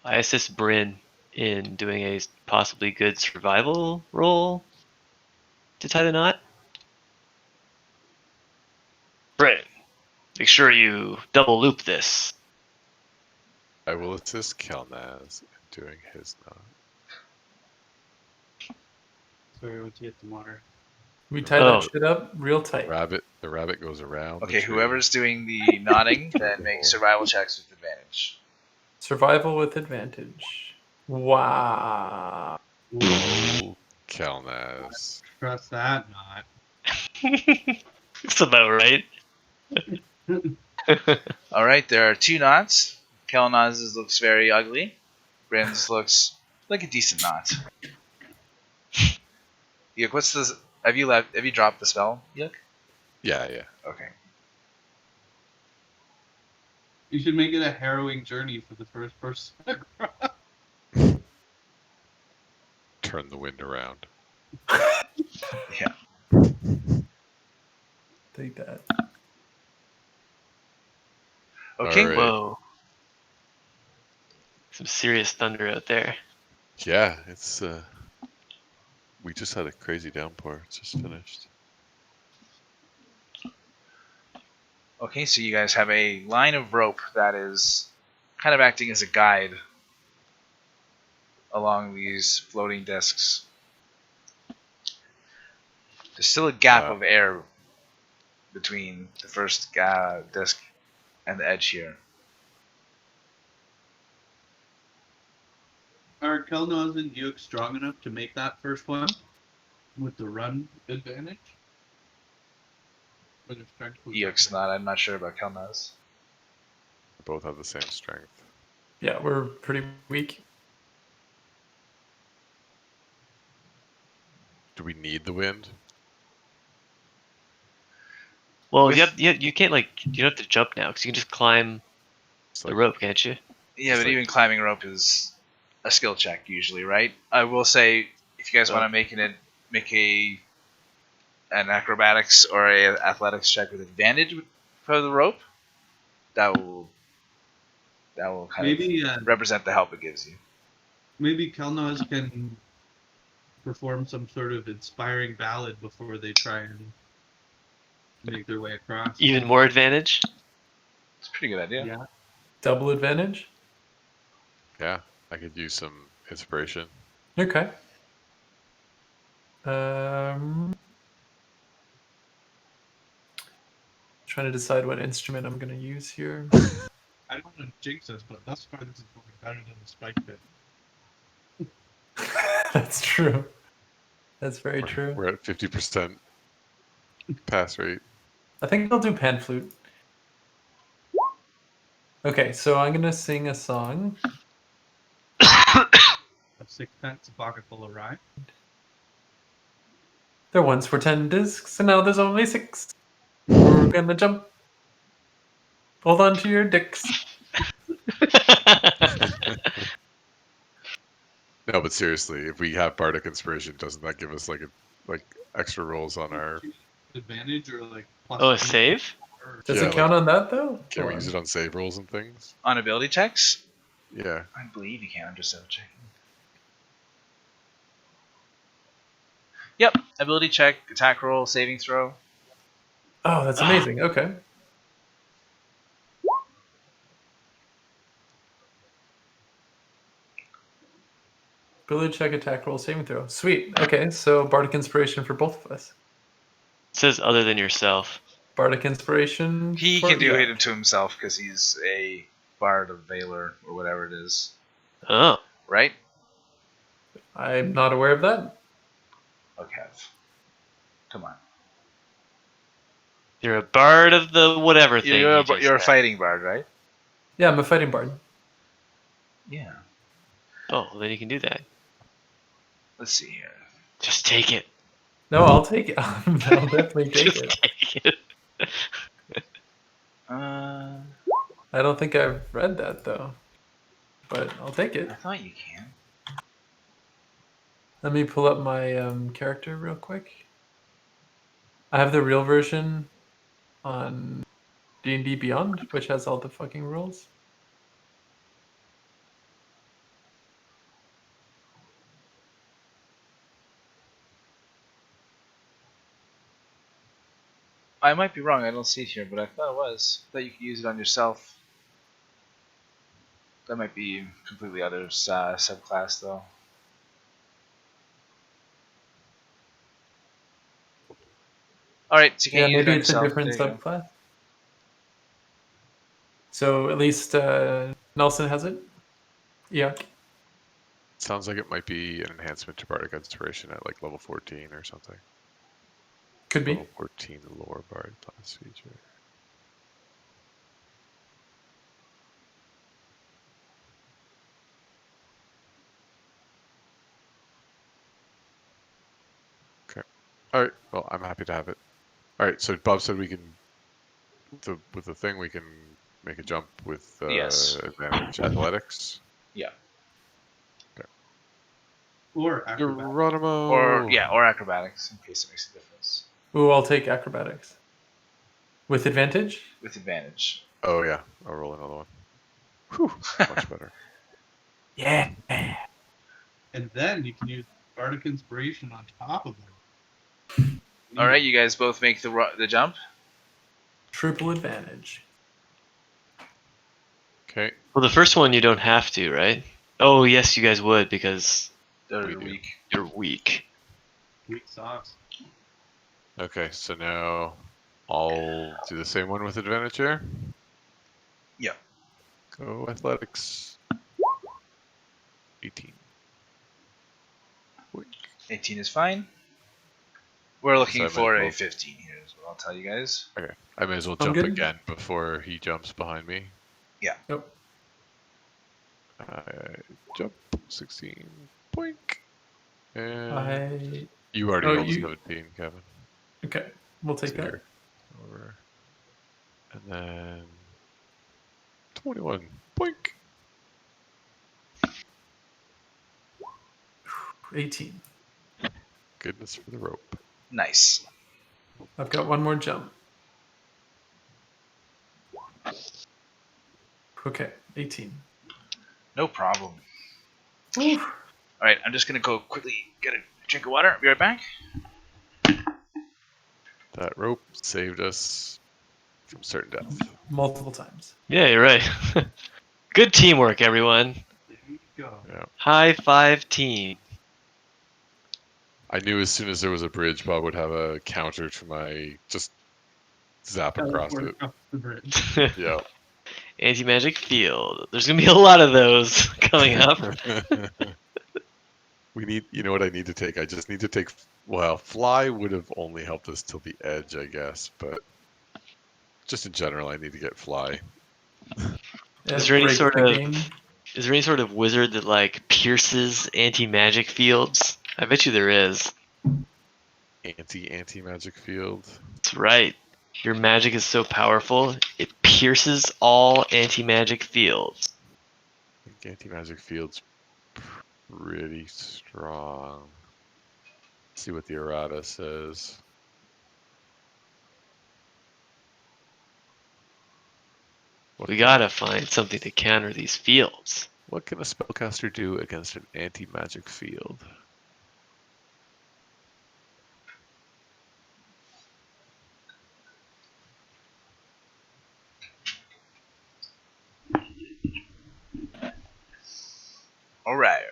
Speaker 5: assist Brynn in doing a possibly good survival roll to tie the knot. Brynn, make sure you double loop this.
Speaker 3: I will assist Kelnozz in doing his knot.
Speaker 4: Sorry, once you hit the water.
Speaker 2: We tie
Speaker 5: Oh.
Speaker 2: that shit up real tight.
Speaker 3: The rabbit goes around.
Speaker 1: Okay,
Speaker 3: the tree.
Speaker 1: whoever's doing the nodding, then make survival checks with advantage.
Speaker 2: Survival with advantage. Wow.
Speaker 3: Oh, Kelnozz.
Speaker 4: Trust that not.
Speaker 5: That's about right.
Speaker 1: All right, there are 2 knots. Kelnozz's looks very ugly. Brynn's looks like a decent knot. Yuck, what's this? Have you dropped the spell, Yuck?
Speaker 3: Yeah.
Speaker 1: Okay.
Speaker 4: You should make it a harrowing journey for the first person.
Speaker 3: Turn the wind around.
Speaker 1: Yeah.
Speaker 2: Take that.
Speaker 1: Okay.
Speaker 3: All right.
Speaker 5: Whoa. Some serious thunder out there.
Speaker 3: Yeah, it's we just had a crazy downpour. It's just finished.
Speaker 1: Okay, so you guys have a line of rope that is kind of acting as a guide along these floating discs. There's still a gap of air between the first disc and the edge here.
Speaker 4: Are Kelnozz and Eikooc strong enough to make that first one with the run advantage? Or their strength was
Speaker 1: Eikooc not. I'm not sure about Kelnozz.
Speaker 3: They both have the same strength.
Speaker 2: Yeah, we're pretty weak.
Speaker 3: Do we need the wind?
Speaker 5: Well,
Speaker 1: With-
Speaker 5: you can't you don't have to jump now because you can just climb
Speaker 3: It's
Speaker 5: the
Speaker 3: like,
Speaker 5: rope, can't you?
Speaker 1: Yeah,
Speaker 3: It's
Speaker 1: but
Speaker 3: like-
Speaker 1: even climbing a rope is a skill check usually, right? I will say, if you guys want to make an acrobatics or a athletics check with advantage for the rope, that will kind
Speaker 4: Maybe
Speaker 1: of represent the help it gives you.
Speaker 4: maybe Kelnozz can perform some sort of inspiring ballad before they try and make their way across.
Speaker 5: Even more advantage.
Speaker 1: It's a pretty good idea.
Speaker 4: Yeah.
Speaker 2: Double advantage.
Speaker 3: yeah, I could use some inspiration.
Speaker 2: Okay. Trying to decide what instrument I'm gonna use here.
Speaker 4: I don't want to jinx us, but thus far this is going better than the spike pit.
Speaker 2: That's true. That's very true.
Speaker 3: We're at 50% pass rate.
Speaker 2: I think I'll do pan flute. Okay, so I'm gonna sing a song.
Speaker 4: A sixpence, a pocket full of rye.
Speaker 2: There once were 10 discs, and now there's only 6. We're gonna jump. Hold on to your dicks.
Speaker 3: No, but seriously, if we have bardic inspiration, doesn't that give us like extra rolls on our?
Speaker 4: Advantage or like plus
Speaker 5: Oh, a
Speaker 4: 2
Speaker 5: save?
Speaker 4: or-
Speaker 2: Does
Speaker 3: Yeah,
Speaker 2: it count on that though?
Speaker 3: Can
Speaker 2: Hold
Speaker 3: we use
Speaker 2: on.
Speaker 3: it on save rolls and things?
Speaker 1: On ability checks,
Speaker 3: Yeah.
Speaker 1: I believe you can. I'm just double checking. Yep, ability check, attack roll, saving throw.
Speaker 2: Oh, that's amazing. Okay. Ability check, attack roll, saving throw. Sweet. Okay, so bardic inspiration for both of us.
Speaker 5: It says other than yourself.
Speaker 2: Bardic inspiration.
Speaker 1: He
Speaker 2: for
Speaker 1: can do
Speaker 2: Yuck.
Speaker 1: it to himself because he's a bard of Valor or whatever it is,
Speaker 5: Oh.
Speaker 1: right?
Speaker 2: I'm not aware of that.
Speaker 1: Okay. Come on.
Speaker 5: You're a bard of the whatever thing.
Speaker 1: You're
Speaker 5: you just
Speaker 1: a
Speaker 5: said.
Speaker 1: fighting bard, right?
Speaker 2: Yeah, I'm a fighting bard.
Speaker 1: Yeah.
Speaker 5: Oh, well, then you can do that.
Speaker 1: Let's see here.
Speaker 5: Just take it.
Speaker 2: No, I'll take it. I'll definitely take
Speaker 5: Just
Speaker 2: it.
Speaker 5: take it.
Speaker 1: I
Speaker 2: I don't think I've read that though, but I'll take it.
Speaker 1: thought you can.
Speaker 2: Let me pull up my character real quick. I have the real version on D&D Beyond, which has all the fucking rules.
Speaker 1: I might be wrong. I don't see it here, but I thought it was that you could use it on yourself. That might be completely other subclass though. All right, so you
Speaker 2: Yeah,
Speaker 1: can't use it
Speaker 2: maybe
Speaker 1: on
Speaker 2: it's a
Speaker 1: yourself.
Speaker 2: different
Speaker 1: There you go.
Speaker 2: subclass. So at least Nelson has it. Yeah.
Speaker 3: Sounds like it might be an enhancement to Bardic Inspiration at like level 14 or something.
Speaker 2: Could be.
Speaker 3: Level 14 lore bard class feature. Okay. All right. Well, I'm happy to have it. All right. So Bob said we can, with the thing, we can make a jump with
Speaker 1: Yes.
Speaker 3: advantage athletics.
Speaker 1: Yeah.
Speaker 4: Or acrobatics.
Speaker 3: Geronimo.
Speaker 1: Or acrobatics in case it makes a difference.
Speaker 2: Ooh, I'll take acrobatics. With advantage?
Speaker 1: With advantage.
Speaker 3: Oh yeah. I'll roll another one. Whew. Much better.
Speaker 2: Yeah.
Speaker 4: And then you can use Bardic Inspiration on top of it.
Speaker 1: All right, you guys both make the jump.
Speaker 2: Triple advantage.
Speaker 3: Okay.
Speaker 5: Well, the first one you don't have to, right? Oh, yes, you guys would because
Speaker 1: They're
Speaker 3: We do.
Speaker 1: weak.
Speaker 5: you're weak.
Speaker 4: Weak sauce.
Speaker 3: Okay. So now I'll do the same one with advantage here.
Speaker 1: Yeah.
Speaker 3: Go athletics. 18. Boink.
Speaker 1: 18 is fine. We're looking
Speaker 3: So I might
Speaker 1: for
Speaker 3: as
Speaker 1: a
Speaker 3: well-
Speaker 1: 15 here, is what I'll tell you guys.
Speaker 3: Okay. I may as well
Speaker 2: I'm
Speaker 3: jump
Speaker 2: good.
Speaker 3: again before he jumps behind me.
Speaker 2: Nope.
Speaker 3: Jump 16. Boink. And
Speaker 2: I.
Speaker 3: you already
Speaker 2: Oh,
Speaker 3: rolled
Speaker 2: you.
Speaker 3: 17, Kevin.
Speaker 2: Okay. We'll take
Speaker 3: So
Speaker 2: that.
Speaker 3: you're over. And then 21. Boink.
Speaker 2: 18.
Speaker 3: Goodness for the rope.
Speaker 1: Nice.
Speaker 2: I've got one more jump. Okay. 18.
Speaker 1: No problem.
Speaker 2: Ooh.
Speaker 1: All right, I'm just going to go quickly get a drink of water. I'll be right back.
Speaker 3: That rope saved us from certain death.
Speaker 2: Multiple times.
Speaker 5: Yeah, you're right. Good teamwork, everyone.
Speaker 4: There you go.
Speaker 3: Yeah.
Speaker 5: High five team.
Speaker 3: I knew as soon as there was a bridge, Bob would have a counter to my just zap across
Speaker 4: Teleport
Speaker 3: it.
Speaker 4: across the bridge.
Speaker 3: Yeah.
Speaker 5: Anti-magic field. There's gonna be a lot of those coming up.
Speaker 3: We need, you know what I need to take? I just need to take, well, fly would have only helped us till the edge, I guess, but just in general, I need to get fly.
Speaker 5: Is there any
Speaker 2: Break
Speaker 5: sort
Speaker 2: the
Speaker 5: of-
Speaker 2: game.
Speaker 5: Is there any sort of wizard that like pierces anti-magic fields? I bet you there is.
Speaker 3: Anti-magic field.
Speaker 5: That's right. Your magic is so powerful, it pierces all anti-magic fields.
Speaker 3: I think anti-magic field's pretty strong. Let's see what the errata says. What
Speaker 5: We
Speaker 3: can-
Speaker 5: gotta find something to counter these fields.
Speaker 3: What can a spellcaster do against an anti-magic field?
Speaker 1: All right.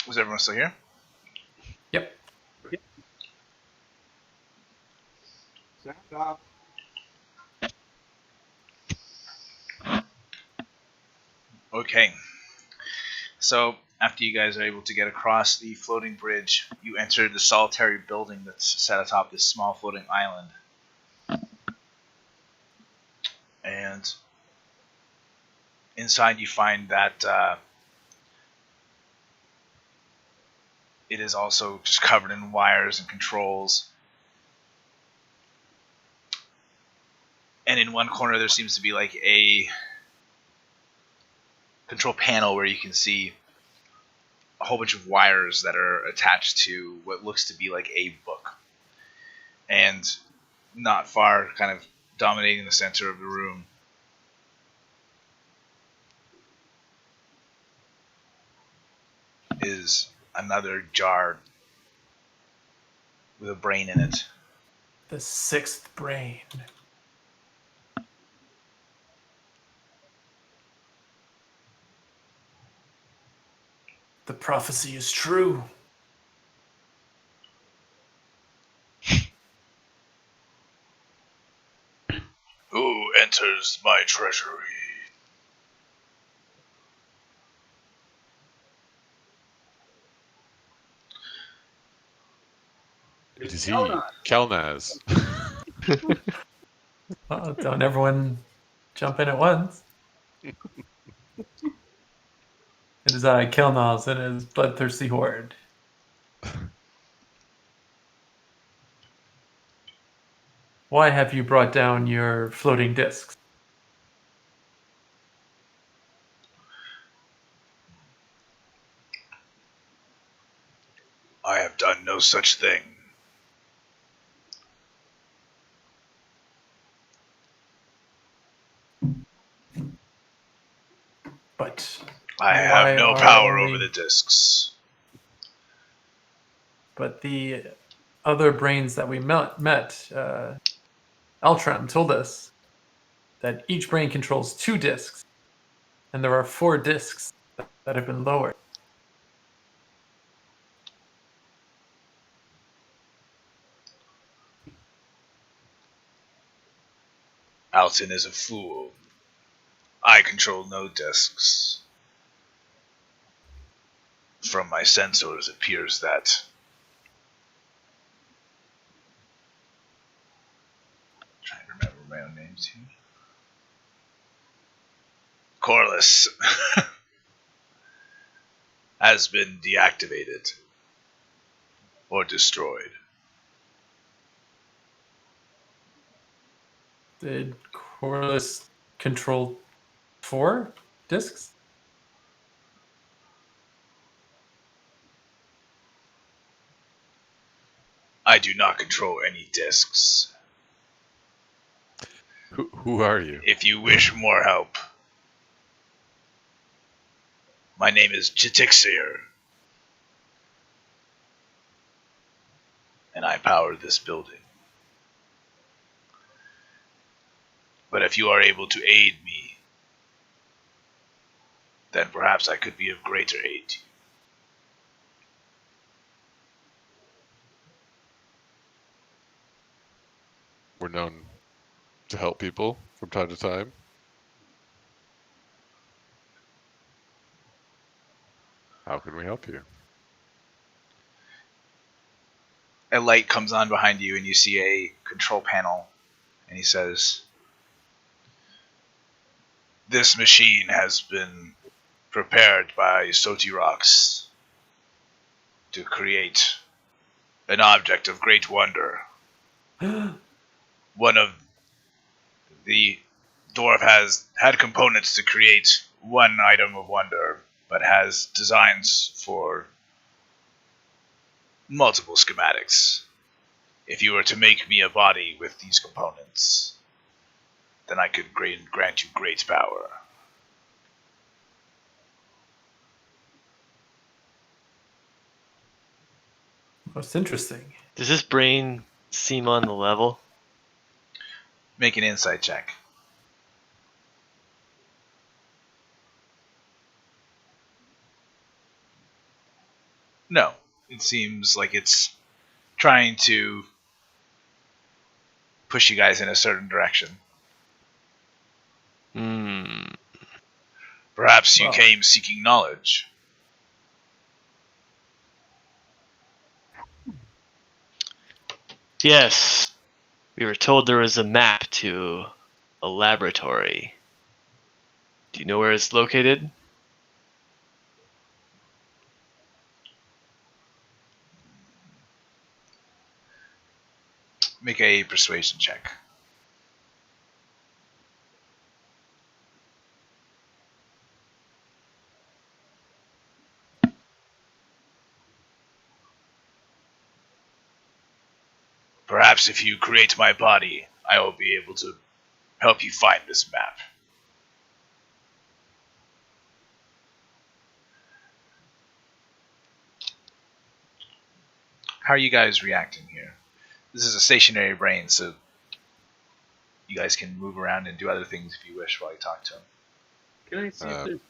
Speaker 1: Was everyone still here?
Speaker 2: Yep.
Speaker 4: Sound off.
Speaker 1: Okay. So, after you guys are able to get across the floating bridge, you enter the solitary building that's set atop this small floating island. And inside you find that it is also just covered in wires and controls. And in one corner there seems to be like a control panel where you can see a whole bunch of wires that are attached to what looks to be like a book. And not far, kind of dominating the center of the room, is another jar with a brain in it.
Speaker 2: The sixth brain. The prophecy is true.
Speaker 1: enters my treasury.
Speaker 3: It is he, Kelnozz.
Speaker 2: Oh, don't everyone jump in at once. It is I, Kelnozz, and his bloodthirsty horde. Why have you brought down your floating discs?
Speaker 1: I have done no such thing.
Speaker 2: But
Speaker 1: I
Speaker 2: why
Speaker 1: have no
Speaker 2: are
Speaker 1: power
Speaker 2: only-
Speaker 1: over the discs.
Speaker 2: But the other brains that we met, Altram told us that each brain controls 2 discs, and there are 4 discs that have been lowered.
Speaker 1: Alton is a fool. I control no discs. From my sensors, it appears that... I'm trying to remember my own name too. Corliss has been deactivated or destroyed.
Speaker 2: Did Corliss control 4 discs?
Speaker 1: I do not control any discs.
Speaker 3: Who are you?
Speaker 1: If you wish more help, my name is Chitixir, and I power this building. But if you are able to aid me, then perhaps I could be of greater aid to you.
Speaker 3: We're known to help people from time to time. How can we help you?
Speaker 1: A light comes on behind you and you see a control panel, and he says, "This machine has been prepared by Sotirox to create an object of great wonder. One of the dwarf has had components to create one item of wonder, but has designs for multiple schematics. If you were to make me a body with these components, then I could grant you great power."
Speaker 2: Most interesting.
Speaker 5: Does this brain seem on the level?
Speaker 1: Make an insight check. No, it seems like it's trying to push you guys in a certain direction. Perhaps you
Speaker 2: Well.
Speaker 1: came seeking knowledge.
Speaker 5: Yes. We were told there was a map to a laboratory. Do you know where it's located?
Speaker 1: Make a persuasion check. Perhaps if you create my body, I will be able to help you find this map. How are you guys reacting here? This is a stationary brain, so you guys can move around and do other things if you wish while you talk to him.
Speaker 4: Can I see if there's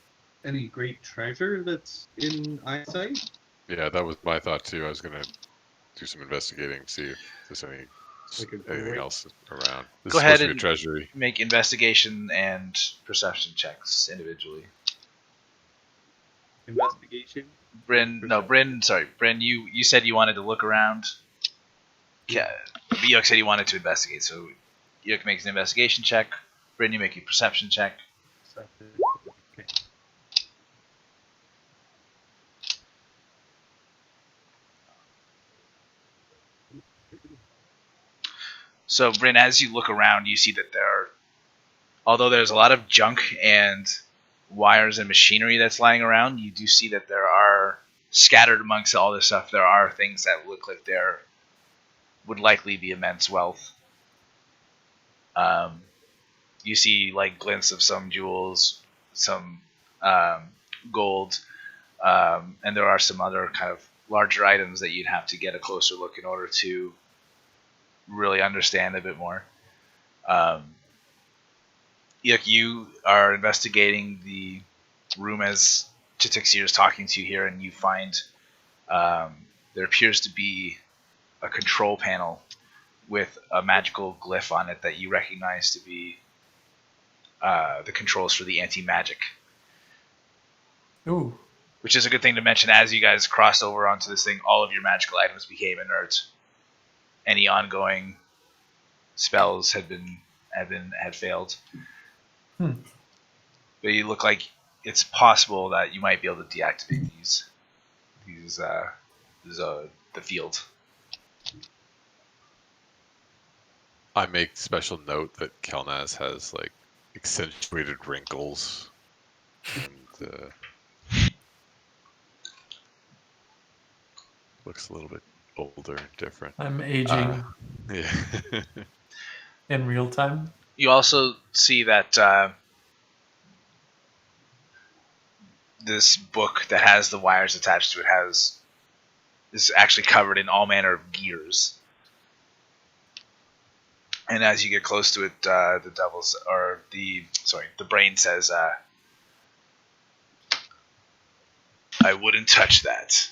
Speaker 4: any great treasure that's in eyesight?
Speaker 3: Yeah, that was my thought too. I was gonna do some investigating, see if there's any
Speaker 4: Like a
Speaker 3: anything
Speaker 4: great-
Speaker 3: else around. This
Speaker 1: Go
Speaker 3: is
Speaker 1: ahead
Speaker 3: supposed to be a
Speaker 1: and-
Speaker 3: treasury.
Speaker 1: Make investigation and perception checks individually.
Speaker 4: Investigation.
Speaker 1: Brynn, no, Brynn, you said you wanted to look around. Eikooc said he wanted to investigate, so Eikooc makes an investigation check. Brynn, you make a perception check.
Speaker 4: Okay.
Speaker 1: So, Brynn, as you look around, you see that although there's a lot of junk and wires and machinery that's lying around, you do see that there are, scattered amongst all this stuff, there are things that look like would likely be immense wealth. You see like glints of some jewels, some gold, and there are some other kind of larger items that you'd have to get a closer look in order to really understand a bit more. You are investigating the room as Chitixir is talking to you here, and you find there appears to be a control panel with a magical glyph on it that you recognize to be the controls for the anti-magic.
Speaker 2: Ooh.
Speaker 1: Which is a good thing to mention. As you guys crossed over onto this thing, all of your magical items became inert. Any ongoing spells had failed. But you look like it's possible that you might be able to deactivate the field.
Speaker 3: I make special note that Kelnozz has like accentuated wrinkles and looks a little bit older and different.
Speaker 2: I'm aging
Speaker 3: Yeah.
Speaker 2: in real time.
Speaker 1: You also see that this book that has the wires attached to it is actually covered in all manner of gears. And as you get close to it, the brain says, "I wouldn't touch that."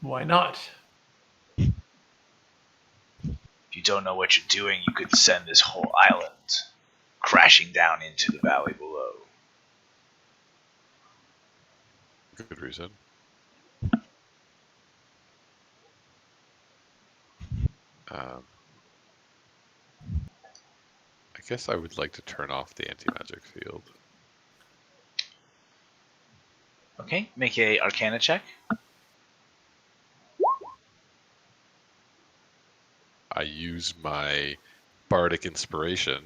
Speaker 2: Why not?
Speaker 1: If you don't know what you're doing, you could send this whole island crashing down into the valley below.
Speaker 3: Good reason. I guess I would like to turn off the anti-magic field.
Speaker 1: Okay, make a Arcana check.
Speaker 3: I use my bardic inspiration.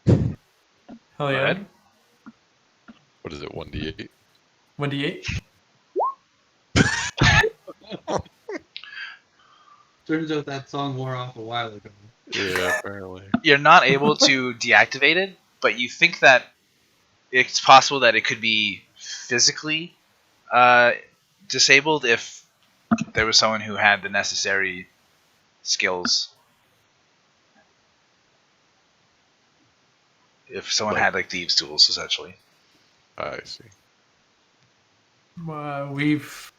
Speaker 2: Hell
Speaker 1: Go
Speaker 2: yeah.
Speaker 1: ahead.
Speaker 3: What is it, 1d8?
Speaker 2: 1d8.
Speaker 4: Turns out that song wore off a while ago.
Speaker 3: Yeah, apparently.
Speaker 1: You're not able to deactivate it, but you think that it's possible that it could be physically disabled if there was someone who had the necessary skills. If someone had like thieves' tools, essentially.
Speaker 3: I see.
Speaker 2: We've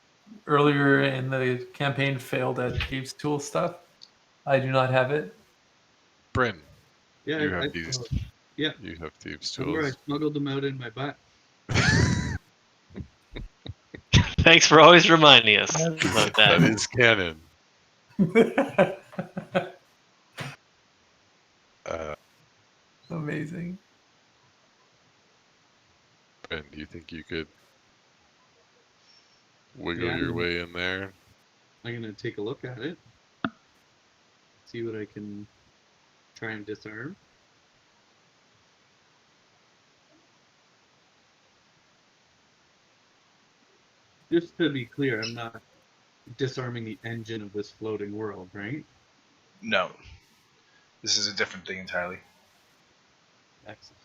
Speaker 2: earlier in the campaign failed at Thieves' Tool stuff. I do not have it.
Speaker 3: Brynn,
Speaker 4: Yeah,
Speaker 3: you have these.
Speaker 4: yeah.
Speaker 3: You have thieves'
Speaker 4: Remember I
Speaker 3: tools.
Speaker 4: smuggled them out in my butt.
Speaker 5: Thanks for always reminding us about
Speaker 3: That
Speaker 5: that.
Speaker 3: is canon.
Speaker 2: Amazing.
Speaker 3: Brynn, do you think you could wiggle
Speaker 4: Yeah.
Speaker 3: your way in there?
Speaker 4: I'm gonna take a look at it. See what I can try and disarm. Just to be clear, I'm not disarming the engine of this floating world, right?
Speaker 1: No. This is a different thing entirely.
Speaker 4: Excellent.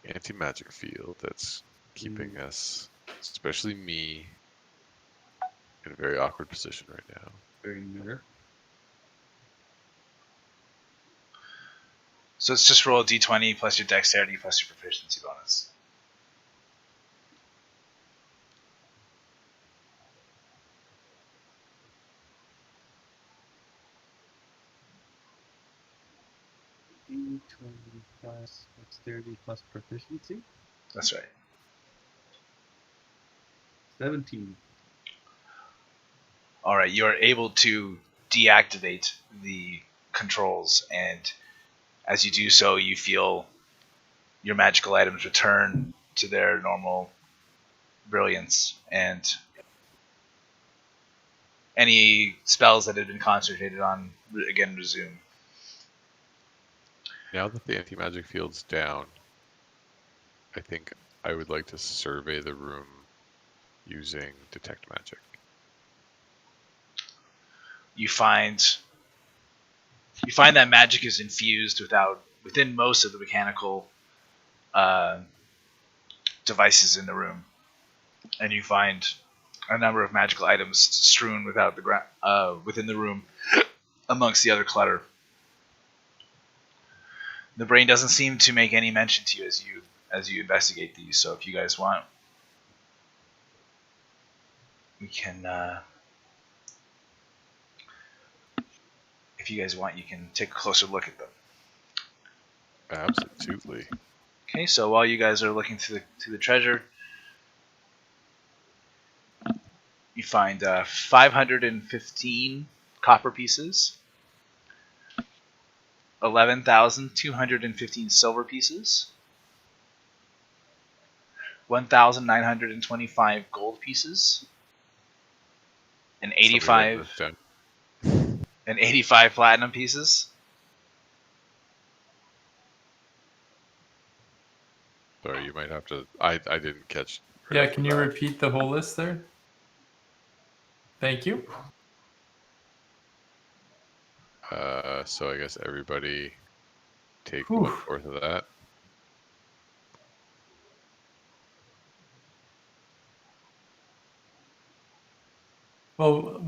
Speaker 3: Anti-magic field that's keeping us, especially me, in a very awkward position right now.
Speaker 4: Very mirror.
Speaker 1: So it's just roll a d20 plus your dexterity plus your proficiency bonus.
Speaker 4: D20 plus dexterity plus proficiency.
Speaker 1: That's right.
Speaker 4: 17.
Speaker 1: All right, you are able to deactivate the controls, and as you do so, you feel your magical items return to their normal brilliance, and any spells that had been concentrated on again resume.
Speaker 3: Now that the anti-magic field's down, I think I would like to survey the room using detect magic.
Speaker 1: You find that magic is infused within most of the mechanical devices in the room, and you find a number of magical items strewn within the room amongst the other clutter. The brain doesn't seem to make any mention to you as you investigate these. So if you guys want, we can. If you guys want, you can take a closer look at them.
Speaker 3: Absolutely.
Speaker 1: Okay, so while you guys are looking through the treasure, you find 515 copper pieces, 11,215 silver pieces, 1,925 gold pieces, and 85 platinum pieces.
Speaker 3: Sorry, you might have to. I didn't catch.
Speaker 2: Yeah, can you repeat the whole list there? Thank you.
Speaker 3: So I guess everybody take
Speaker 2: Whew.
Speaker 3: 1/4 of that.
Speaker 2: Well,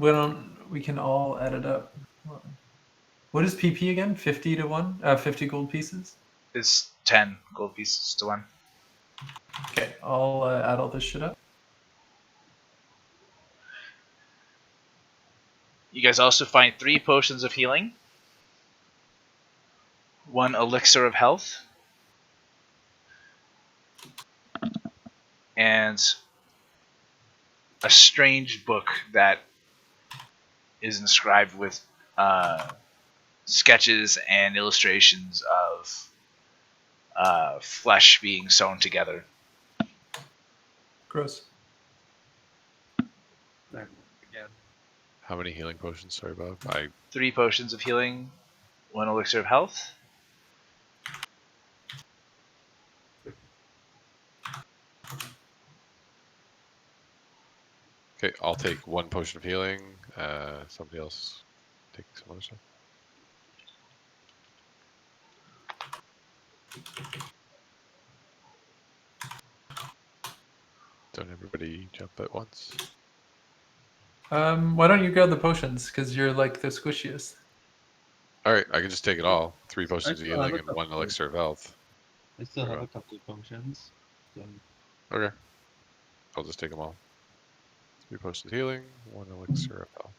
Speaker 2: we can all add it up. What is PP again? 50 to 1? 50 gold pieces?
Speaker 1: It's 10 gold pieces to 1.
Speaker 2: Okay, I'll add all this shit up.
Speaker 1: You guys also find 3 potions of healing, 1 elixir of health, and a strange book that is inscribed with sketches and illustrations of flesh being sewn together.
Speaker 2: Gross.
Speaker 4: Again.
Speaker 3: How many healing potions? Sorry, Bob.
Speaker 1: 3 potions of healing, 1 elixir of health.
Speaker 3: Okay, I'll take 1 potion of healing. Somebody else take some other stuff. Don't everybody jump at once.
Speaker 2: Why don't you grab the potions? Because you're like the squishiest.
Speaker 3: All right, I can just take it all. 3 potions of
Speaker 4: still have
Speaker 3: healing
Speaker 4: a
Speaker 3: and
Speaker 4: couple
Speaker 3: 1 elixir of health.
Speaker 4: I still have
Speaker 3: Okay.
Speaker 4: a couple of potions. So
Speaker 3: Okay, I'll just take them all. 3 potions of healing, 1 elixir of health.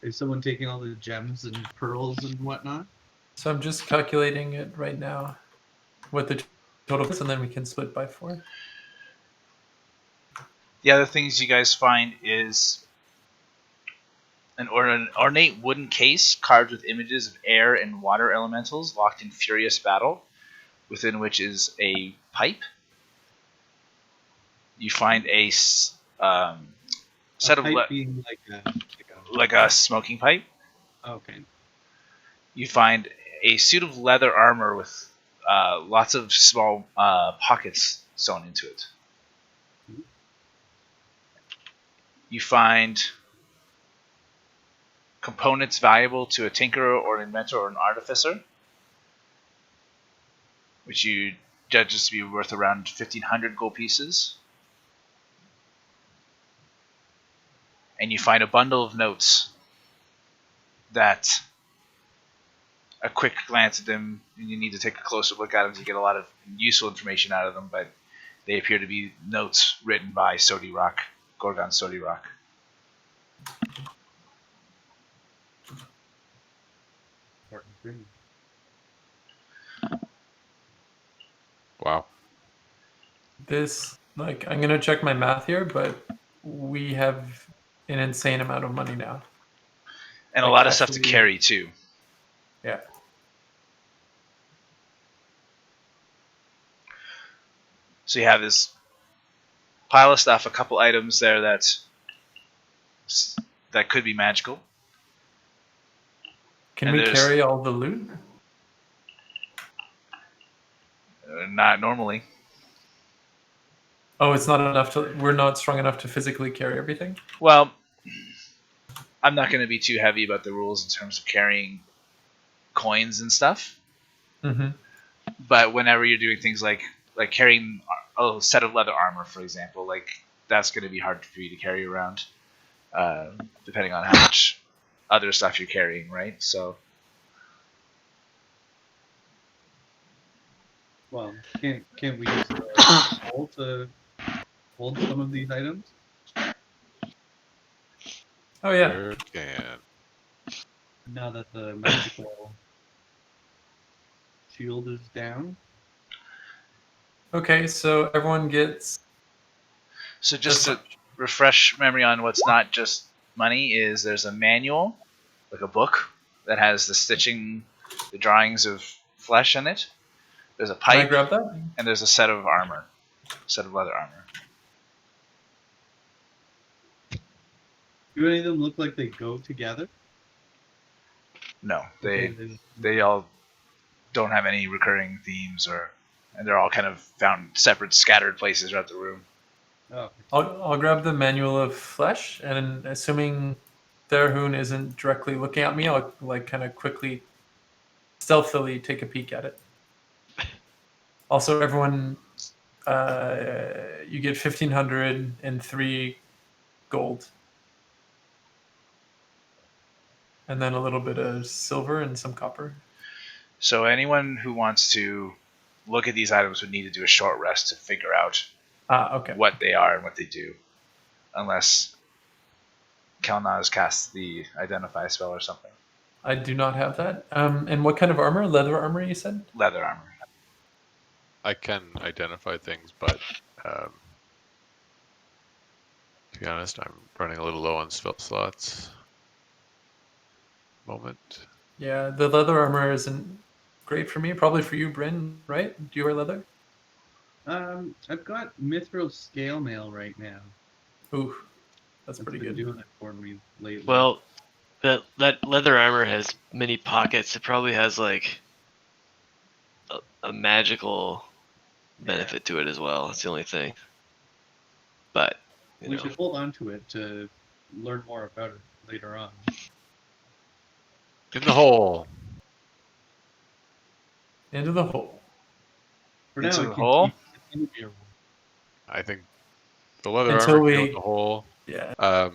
Speaker 4: is someone taking all the gems and pearls and whatnot?
Speaker 2: So I'm just calculating it right now. What the total is, and then we can split by 4.
Speaker 1: The other things you guys find is an ornate wooden case carved with images of air and water elementals locked in furious battle, within which is a pipe. You find a set of
Speaker 4: pipe being
Speaker 1: like a smoking pipe.
Speaker 4: Okay.
Speaker 1: You find a suit of leather armor with lots of small pockets sewn into it. You find components valuable to a tinkerer or an inventor or an artificer, which you judge to be worth around 1,500 gold pieces. And you find a bundle of notes that a quick glance at them, and you need to take a closer look at them to get a lot of useful information out of them, but they appear to be notes written by Gorgon Sodi Rock.
Speaker 4: Important. Brynn.
Speaker 3: Wow.
Speaker 2: This, like, I'm gonna check my math here, but we have an insane amount of money now.
Speaker 1: And a
Speaker 2: Like,
Speaker 1: lot of stuff to
Speaker 2: actually-
Speaker 1: carry too.
Speaker 2: Yeah.
Speaker 1: So you have this pile of stuff, a couple items there that could be magical.
Speaker 2: Can
Speaker 1: And
Speaker 2: we
Speaker 1: there's-
Speaker 2: carry all the loot?
Speaker 1: Not normally.
Speaker 2: Oh, it's not enough to. We're not strong enough to physically carry everything.
Speaker 1: Well, I'm not going to be too heavy about the rules in terms of carrying coins and stuff.
Speaker 2: Mm-hmm.
Speaker 1: But whenever you're doing things like carrying a set of leather armor, for example, like that's going to be hard for you to carry around, depending on how much other stuff you're carrying, right? So
Speaker 4: Well, can't we use the hole to hold some of these items?
Speaker 2: Oh yeah.
Speaker 3: Sure can.
Speaker 4: Now that the magical shield is down.
Speaker 2: Okay, so everyone gets.
Speaker 1: just
Speaker 2: this
Speaker 1: to
Speaker 2: much.
Speaker 1: refresh memory on what's not just money is there's a manual, like a book that has the stitching, the drawings of flesh in it. There's a
Speaker 2: Can I
Speaker 1: pipe,
Speaker 2: grab that?
Speaker 1: and there's a set of armor, set of leather armor.
Speaker 4: Do any of them look like they go together?
Speaker 1: No,
Speaker 4: Okay,
Speaker 1: they all don't have any recurring themes, and they're all kind of found separate, scattered places throughout the room.
Speaker 4: Oh,
Speaker 2: I'll grab the manual of flesh, and assuming Tharhun isn't directly looking at me, I'll like kind of quickly, stealthily take a peek at it. Also, everyone, you get 1,503 gold, and then a little bit of silver and some copper.
Speaker 1: So anyone who wants to look at these items would need to do a short rest to figure out
Speaker 2: Okay.
Speaker 1: what they are and what they do, unless Kelnozz casts the identify spell or something.
Speaker 2: I do not have that. And what kind of armor? Leather armor, you said?
Speaker 1: Leather armor.
Speaker 3: I can identify things, but to be honest, I'm running a little low on spell slots. Moment.
Speaker 2: Yeah, the leather armor isn't great for me. Probably for you, Brynn, right? Do you wear leather?
Speaker 4: I've got mithril scale mail right now.
Speaker 2: Ooh, that's
Speaker 4: That's
Speaker 2: pretty
Speaker 4: been
Speaker 2: good.
Speaker 4: doing it for me lately.
Speaker 5: Well, that leather armor has many pockets. It probably has like a magical benefit to it as well. That's the only thing. But you
Speaker 4: we
Speaker 5: know,
Speaker 4: should hold on to it to learn more about it later on.
Speaker 3: In the hole.
Speaker 2: Into the hole.
Speaker 4: For
Speaker 1: Into
Speaker 4: now,
Speaker 1: the
Speaker 4: it
Speaker 1: hole?
Speaker 4: continue to be a rule.
Speaker 3: I think the leather
Speaker 2: Until
Speaker 3: armor can go
Speaker 2: we-
Speaker 3: in the hole.
Speaker 2: Yeah.
Speaker 3: I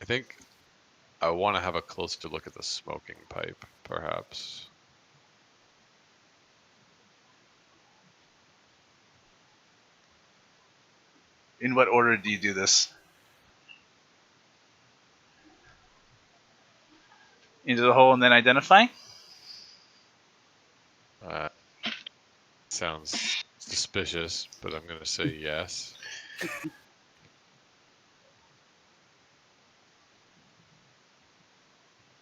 Speaker 3: think I want to have a closer look at the smoking pipe, perhaps.
Speaker 1: In what order do you do this? Into the hole and then identify?
Speaker 3: Sounds suspicious, but I'm going to say yes.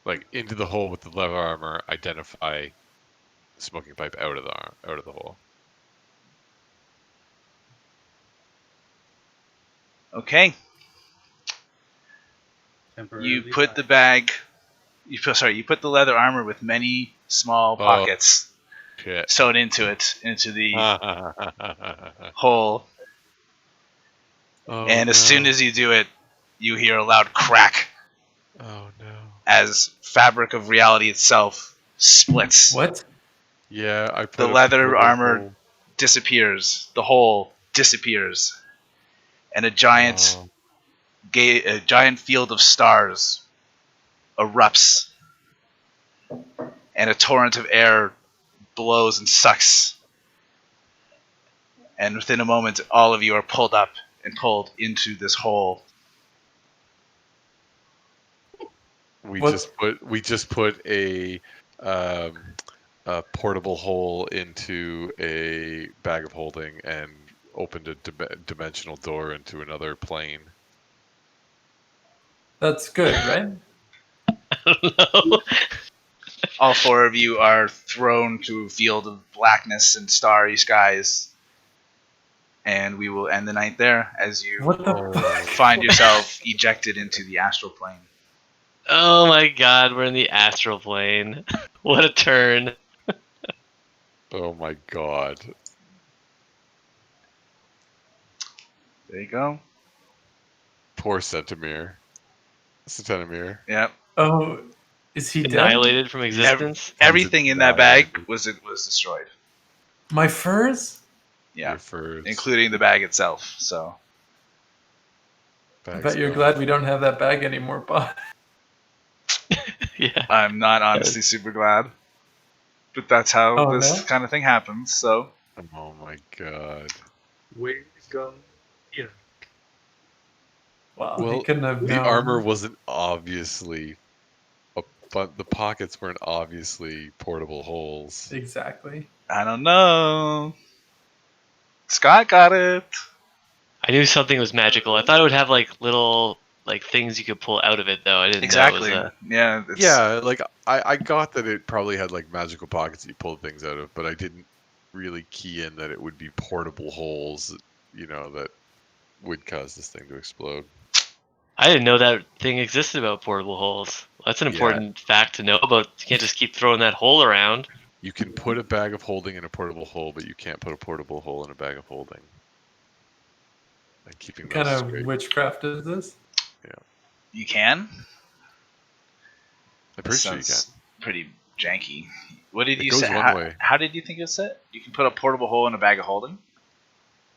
Speaker 3: Like into the hole with the leather armor, identify the smoking pipe out of the hole.
Speaker 1: Okay.
Speaker 4: Temporarily
Speaker 1: You put
Speaker 4: hide.
Speaker 1: the bag. You put the leather armor with many small pockets
Speaker 3: Shit.
Speaker 1: sewn into it, into the
Speaker 3: Oh,
Speaker 1: hole. And as soon
Speaker 3: no.
Speaker 1: as you do it, you hear a loud crack
Speaker 3: Oh no.
Speaker 1: as fabric of reality itself splits.
Speaker 2: What?
Speaker 3: Yeah, I put
Speaker 1: The
Speaker 3: a
Speaker 1: leather
Speaker 3: portal
Speaker 1: armor
Speaker 3: hole.
Speaker 1: disappears. The hole disappears, and a giant field of stars erupts, and a torrent of air blows and sucks. And within a moment, all of you are pulled up and pulled into this hole.
Speaker 3: We
Speaker 2: What-
Speaker 3: just put a portable hole into a bag of holding and opened a dimensional door into another plane.
Speaker 2: That's good, right?
Speaker 5: No.
Speaker 1: All four of you are thrown to a field of blackness and starry skies, and we will end the night there as you
Speaker 2: What the?
Speaker 1: find yourself ejected into the astral plane.
Speaker 5: Oh my god, we're in the astral plane. What a turn.
Speaker 3: Oh my god.
Speaker 1: There you go.
Speaker 3: Poor Centimere.
Speaker 1: Yep.
Speaker 2: Oh, is he dead?
Speaker 5: Annihilated from existence.
Speaker 1: Everything in that
Speaker 3: Bag.
Speaker 1: bag was destroyed.
Speaker 2: My furs?
Speaker 1: Yeah,
Speaker 3: Your furs.
Speaker 1: including the bag itself. So
Speaker 2: I
Speaker 3: Bag's
Speaker 2: bet you're
Speaker 3: gone.
Speaker 2: glad we don't have that bag anymore, Bob.
Speaker 5: Yeah.
Speaker 1: I'm not honestly super glad, but that's how
Speaker 2: Oh,
Speaker 1: this
Speaker 2: no?
Speaker 1: kind of thing happens. So
Speaker 3: Oh my god.
Speaker 4: Way to go. Yeah.
Speaker 2: Wow,
Speaker 3: Well,
Speaker 2: he couldn't have
Speaker 3: the
Speaker 2: known.
Speaker 3: armor wasn't obviously, but the pockets weren't obviously portable holes.
Speaker 2: Exactly.
Speaker 1: I don't know. Scott got it.
Speaker 5: I knew something was magical. I thought it would have like little like things you could pull out of it though. I didn't
Speaker 1: Exactly.
Speaker 5: know it was
Speaker 1: Yeah. It's,
Speaker 3: Yeah, like I got that it probably had like magical pockets that you pulled things out of, but I didn't really key in that it would be portable holes, that would cause this thing to explode.
Speaker 5: I didn't know that thing existed about portable holes. That's an
Speaker 3: Yeah.
Speaker 5: important fact to know about. You can't just keep throwing that hole around.
Speaker 3: You can put a bag of holding in a portable hole, but you can't put a portable hole in a bag of holding. And keeping
Speaker 2: What kind
Speaker 3: those
Speaker 2: of
Speaker 3: straight.
Speaker 2: witchcraft is this?
Speaker 1: you can.
Speaker 3: I'm pretty sure you can.
Speaker 1: Sounds pretty janky. What did
Speaker 3: It
Speaker 1: you
Speaker 3: goes
Speaker 1: say?
Speaker 3: one way.
Speaker 1: How did you think it said? You can put a portable hole in a bag of holding.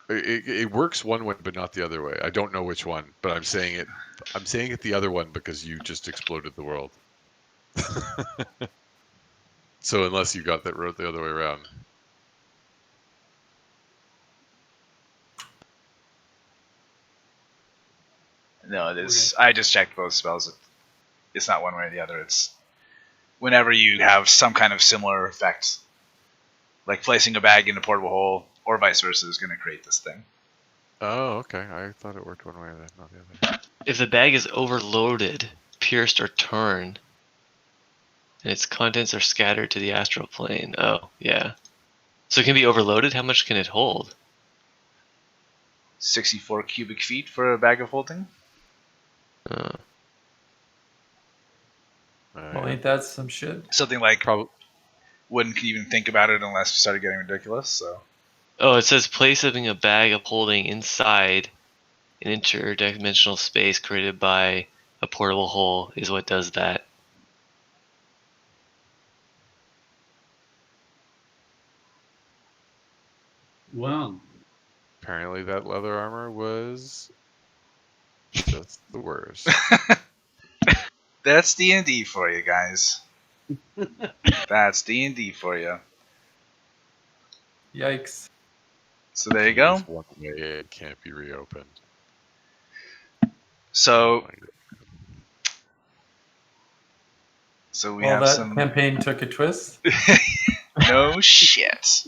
Speaker 3: It works one way, but not the other way. I don't know which one, but I'm saying it. I'm saying it the other one because you just exploded the world. So unless you got that wrote the other way around.
Speaker 1: No, it is. I just checked both spells. It's not one way or the other. It's whenever you have some kind of similar effect, like placing a bag in a portable hole, or vice versa, is going to create this thing.
Speaker 3: Oh, okay. I thought it worked one way, not the other.
Speaker 5: If the bag is overloaded, pierced, or torn, and its contents are scattered to the astral plane. Oh, yeah. So it can be overloaded? How much can it hold?
Speaker 1: 64 cubic feet for a bag of holding.
Speaker 2: Well, ain't that some shit?
Speaker 1: Something like
Speaker 3: Probably.
Speaker 1: wouldn't even think about it unless we started getting ridiculous. So
Speaker 5: Oh, it says placing a bag of holding inside an interdimensional space created by a portable hole is what does that.
Speaker 4: Well,
Speaker 3: Apparently, that leather armor was just the worst.
Speaker 1: that's D&D for you guys. That's D&D for you.
Speaker 2: Yikes.
Speaker 1: So there you go.
Speaker 3: It's one way it can't be reopened.
Speaker 1: So we
Speaker 2: Well,
Speaker 1: have
Speaker 2: that
Speaker 1: some
Speaker 2: campaign took a twist.
Speaker 1: no shit.